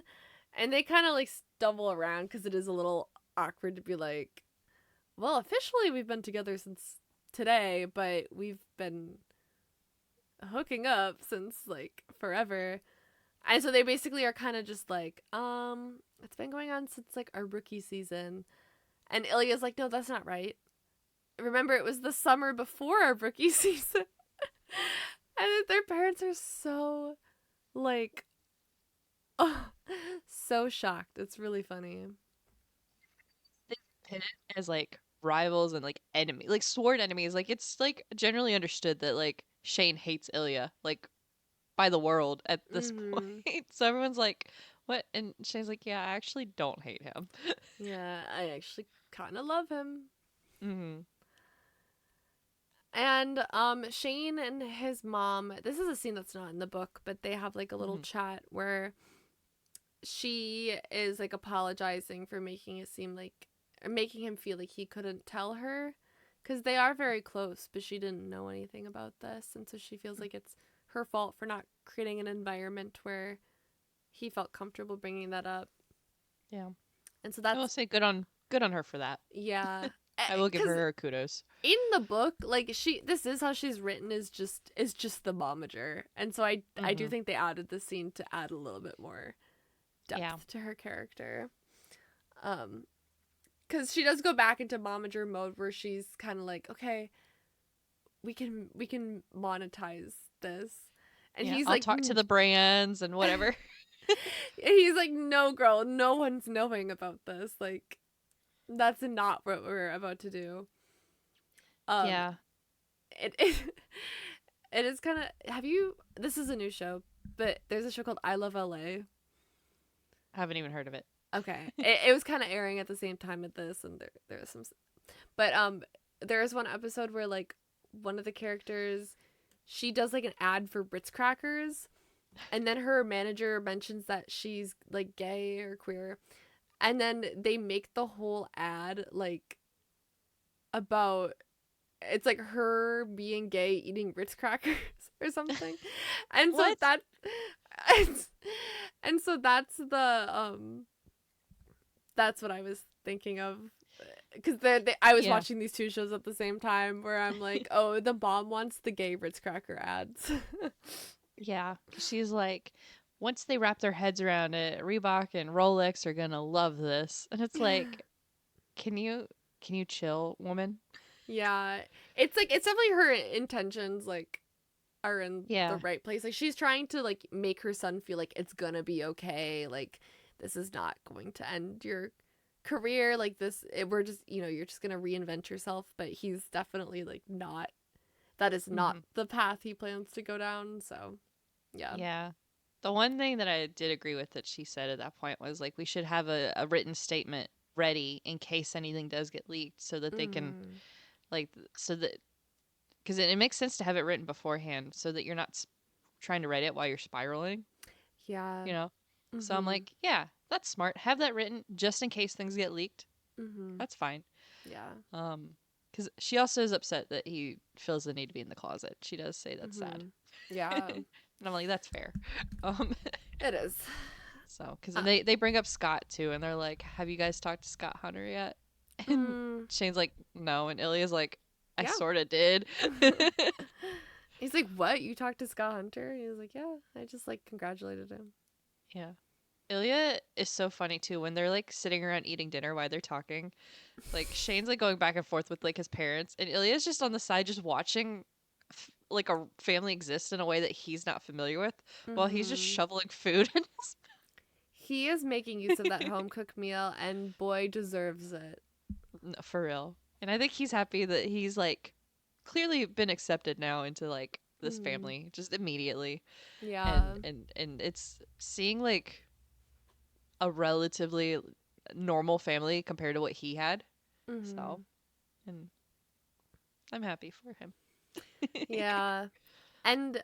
And they kind of like stumble around because it is a little awkward to be like, well, officially we've been together since today, but we've been hooking up since like forever. And so they basically are kind of just like, it's been going on since like our rookie season. And Ilya's like, no, that's not right. Remember, it was the summer before our rookie season. And their parents are so like, oh, so shocked. It's really funny. They pin it as like rivals and like enemy, like sworn enemies. Like it's like generally understood that like Shane hates Ilya, like by the world at this Mm-hmm. point. So everyone's like, what? And Shane's like, yeah, I actually don't hate him. Yeah, I actually kind of love him. Hmm. And Shane and his mom, this is a scene that's not in the book, but they have like a little Hmm. chat where she is like apologizing for making it seem like, or making him feel like he couldn't tell her, because they are very close, but she didn't know anything about this, and so she feels like it's her fault for not creating an environment where he felt comfortable bringing that up. Yeah. And so I will that's, say good on her for that. yeah, I will give because her kudos. in the book, like, this is how she's written, is just the momager, and so I do Mm-hmm. think they added the scene to add a little bit more Yeah. depth to her character. Um, because she does go back into momager mode where she's kind of like, okay, we can monetize this, and Yeah. he's I'll like, talk to the brands and whatever. he's like, no, girl, no one's knowing about this. Like, that's not what we're about to do. Um, Yeah. it it is kind of. Have you? This is a new show, but there's a show called I Love LA. I haven't even heard of it. Okay, it was kind of airing at the same time as this, and there was some, but there is one episode where like one of the characters, she does like an ad for Ritz crackers, and then her manager mentions that she's like gay or queer, and then they make the whole ad like about, it's like her being gay eating Ritz crackers or something, and so What? that and so that's what I was thinking of, because I was Yeah. watching these two shows at the same time where I'm like, oh, the mom wants the gay Ritz cracker ads. Yeah. She's like, once they wrap their heads around it, Reebok and Rolex are gonna love this. And it's like, can you chill, woman? Yeah, it's like, it's definitely her intentions like are in the Yeah. right place. Like, she's trying to like make her son feel like it's gonna be okay. Like, this is not going to end your career. Like, we're just, you're just gonna reinvent yourself. But he's definitely like not. That is not Mm-hmm. the path he plans to go down. So, yeah. Yeah. The one thing that I did agree with that she said at that point was like we should have a written statement ready in case anything does get leaked so that they can Mm-hmm. so that because it makes sense to have it written beforehand so that you're not trying to write it while you're spiraling, Yeah. you know? So I'm Mm-hmm. like, yeah, that's smart. Have that written just in case things get leaked. Mm-hmm. That's fine. Yeah. Because she also is upset that he feels the need to be in the closet. She does say that's sad. Mm-hmm. Yeah. And I'm like, that's fair. Um, It is. so, because Uh, they bring up Scott too, and they're like, have you guys talked to Scott Hunter yet? And mm, Shane's like, no. And Ilya's like, I yeah. sort of did. He's like, what? You talked to Scott Hunter? He was like, yeah. I just like congratulated him. Yeah. Ilya is so funny too when they're like sitting around eating dinner while they're talking. Like Shane's like going back and forth with like his parents, and Ilya's just on the side just watching like a family exist in a way that he's not familiar with while he's just Mm-hmm. shoveling food in his He is making use of that home cooked meal, and boy, deserves it. no, for real. And I think he's happy that he's like clearly been accepted now into like this Mm-hmm. family just immediately. Yeah. And it's seeing like a relatively normal family compared to what he had. Mm-hmm. So, and I'm happy for him. Yeah. And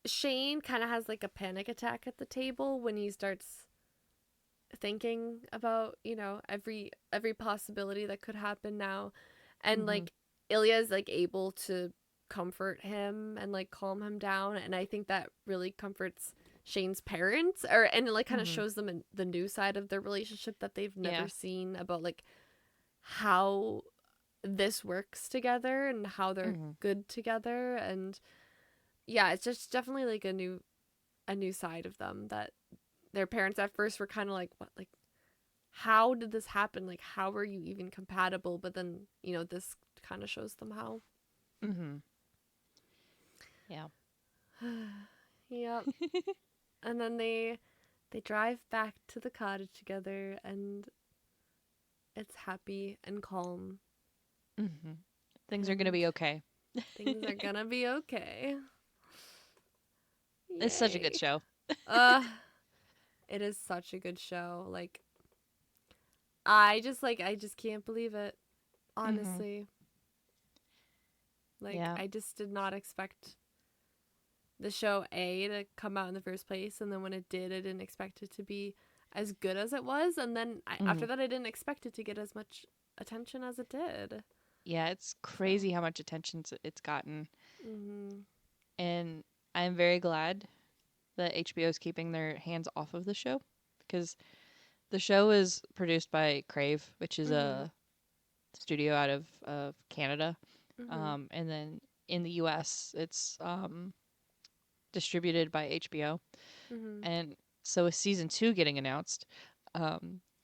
Shane kind of has like a panic attack at the table when he starts thinking about, every possibility that could happen now. And Mhm. like Ilya is like able to comfort him and like calm him down, and I think that really comforts Shane's parents, and it like kind of Mhm. shows them the new side of their relationship that they've never Yeah. seen, about like how this works together and how they're Mhm. good together. And yeah, it's just definitely like a new side of them that their parents at first were kind of like, what, like, how did this happen? Like, how are you even compatible? But then, this kind of shows them how. Mhm. Yeah. Yep. And then they drive back to the cottage together, and it's happy and calm, Mhm. Things are gonna and be okay. things are gonna be okay. It's such a good Yay. show. Uh it is such a good show. Like, I just can't believe it. Mhm. Honestly. Like, Yeah. I just did not expect the show A to come out in the first place, and then when it did, I didn't expect it to be as good as it was, and then Mm. after that I didn't expect it to get as much attention as it did. Yeah, it's So, crazy how much attention it's gotten. mhm. And I'm very glad that HBO is keeping their hands off of the show because the show is produced by Crave, which is Mhm. a studio out of Canada. Mhm. And then in the US, it's distributed by HBO. Mhm. And so with season 2 getting announced,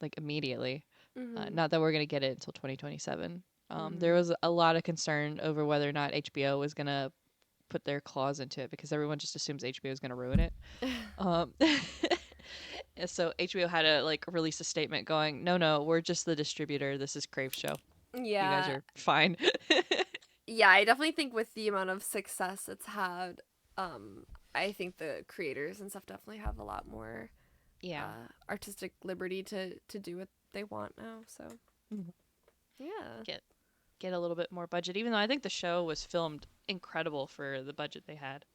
like immediately, Mhm. not that we're going to get it until 2027, there Mhm. was a lot of concern over whether or not HBO was going to put their claws into it because everyone just assumes HBO is going to ruin it. Um, and so HBO had to like release a statement going, "No, no, we're just the distributor. This is Crave show. You guys Yeah. are fine." Yeah, I definitely think with the amount of success it's had, um, I think the creators and stuff definitely have a lot more Yeah. artistic liberty to do what they want now. So Mhm. yeah. Get get a little bit more budget, even though I think the show was filmed incredible for the budget they had.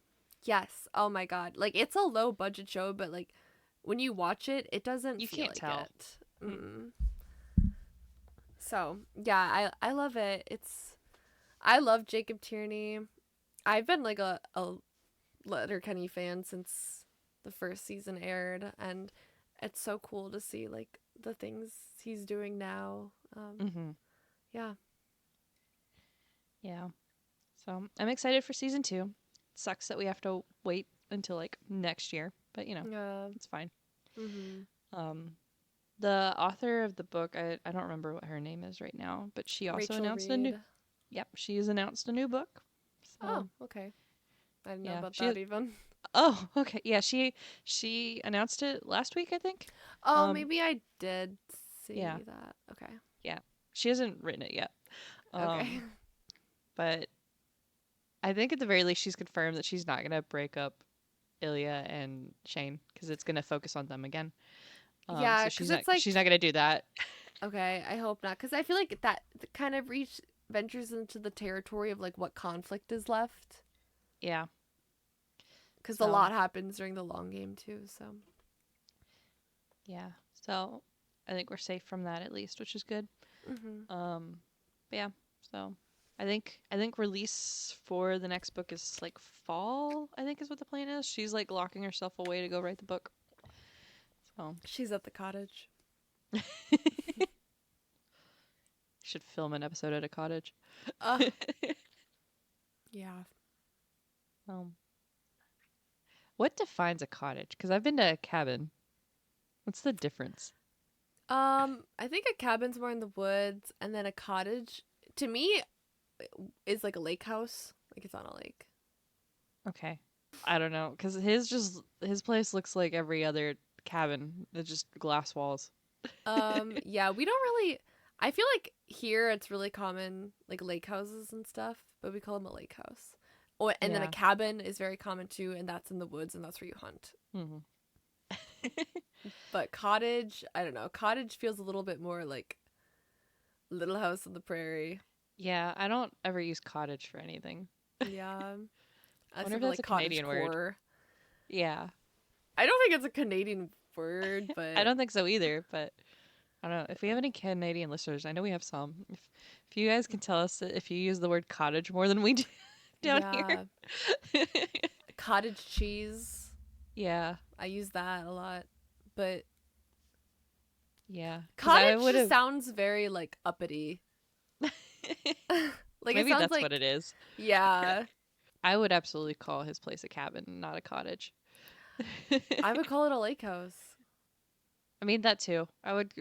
Yes. Oh my god. Like it's a low budget show, but like when you watch it, it doesn't You feel can't like tell. it. Mm. So yeah, I love it. I love Jacob Tierney. I've been like a Letterkenny fan since the first season aired, and it's so cool to see like the things he's doing now. Mm-hmm. Yeah. Yeah. So I'm excited for season 2. Sucks that we have to wait until like next year, but Yeah. it's fine. Mhm. Um, the author of the book, I don't remember what her name is right now, but she also Rachel announced a new. Reed. Yep, she has announced a new book. Oh, So okay. I didn't know yeah, about she. that even. Oh, okay. Yeah, she announced it last week, I think. Oh, Um, maybe I did yeah, see that. Okay. yeah. She hasn't written it yet. Okay. But I think at the very least she's confirmed that she's not gonna break up Ilya and Shane because it's gonna focus on them again. Yeah, So cuz she's not gonna do that. okay, I hope not cuz I feel like that kind of ventures into the territory of like what conflict is left Yeah. cuz a So lot happens during the long game too, so. yeah. So I think we're safe from that at least, which is good. Mhm. Um, but yeah. So I think release for the next book is like fall. I think is what the plan is. She's like locking herself away to go write the book. So She's at the cottage. should film an episode at a cottage. Uh, yeah. Um, what defines a cottage? Because I've been to a cabin. What's the difference? I think a cabin's more in the woods, and then a cottage, to me, is like a lake house. Like it's on a lake. Okay. I don't know, because his place looks like every other cabin. It's just glass walls. Yeah, we don't really. I feel like here it's really common, like lake houses and stuff, but we call them a lake house. Oh, and then a Yeah. cabin is very common too, and that's in the woods, and that's where you hunt. Hmm. But cottage, I don't know. Cottage feels a little bit more like Little House on the Prairie. Yeah, I don't ever use cottage for anything. Yeah, I wonder if something that's like a cottage Canadian word. core. Yeah. I don't think it's a Canadian word, I but don't think so either, but I don't know. If we have any Canadian listeners, I know we have some. If you guys can tell us that if you use the word cottage more than we do down here. yeah, cottage cheese. Yeah. I use that a lot, but Yeah. Because I cottage would just have. sounds very like uppity. Like it Maybe sounds that's what like it is. yeah. I would absolutely call his place a cabin, not a cottage. I would call it a lake house. I mean, that too. I would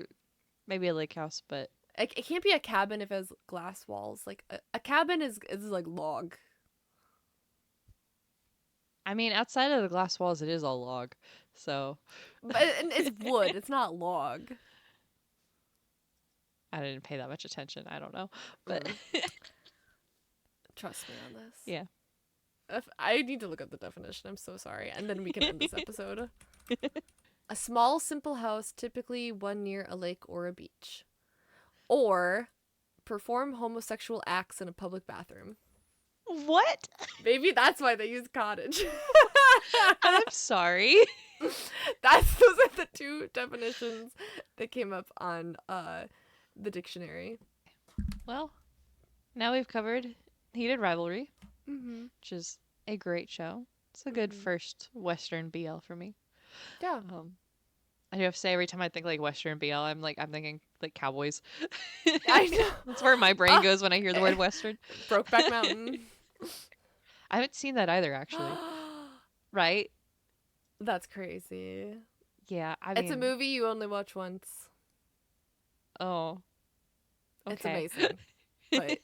maybe a lake house, but It can't be a cabin if it has glass walls. Like a cabin is like log. I mean, outside of the glass walls, it is all log. So But and it's wood. It's not log. I didn't pay that much attention. I don't know. But Mm, trust me on this. yeah. If I need to look up the definition. I'm so sorry. And then we can end this episode. A small, simple house, typically one near a lake or a beach. Or perform homosexual acts in a public bathroom. What? Maybe that's why they use cottage. I'm sorry. Those are the two definitions that came up on the dictionary. Well, now we've covered Heated Rivalry, Mm-hmm. which is a great show. It's a good first Western BL for me. Yeah. I do have to say, every time I think like Western BL, I'm thinking like cowboys. I know. That's where my brain goes when I hear the word Western. Brokeback Mountain. I haven't seen that either, actually. Right? That's crazy. Yeah, I It's a mean, movie you only watch once. oh, It's okay. amazing. But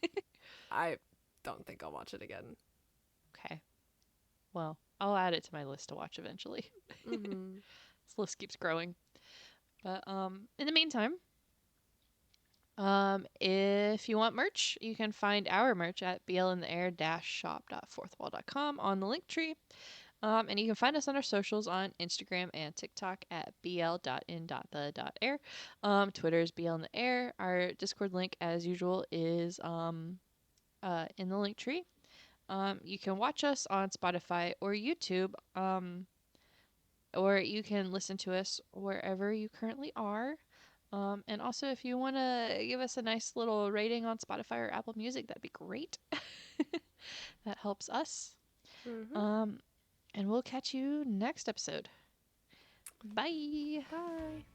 I don't think I'll watch it again. Okay. Well, I'll add it to my list to watch eventually. Mm-hmm. This list keeps growing. But in the meantime, if you want merch, you can find our merch at blintheair-shop.fourthwall.com on the link tree. And you can find us on our socials on Instagram and TikTok at bl.in.the.air. Twitter's BL in the air. Our Discord link, as usual, is in the link tree. You can watch us on Spotify or YouTube. Or you can listen to us wherever you currently are. And also, if you want to give us a nice little rating on Spotify or Apple Music, that'd be great. That helps us. Mm-hmm. And we'll catch you next episode. Bye. Bye.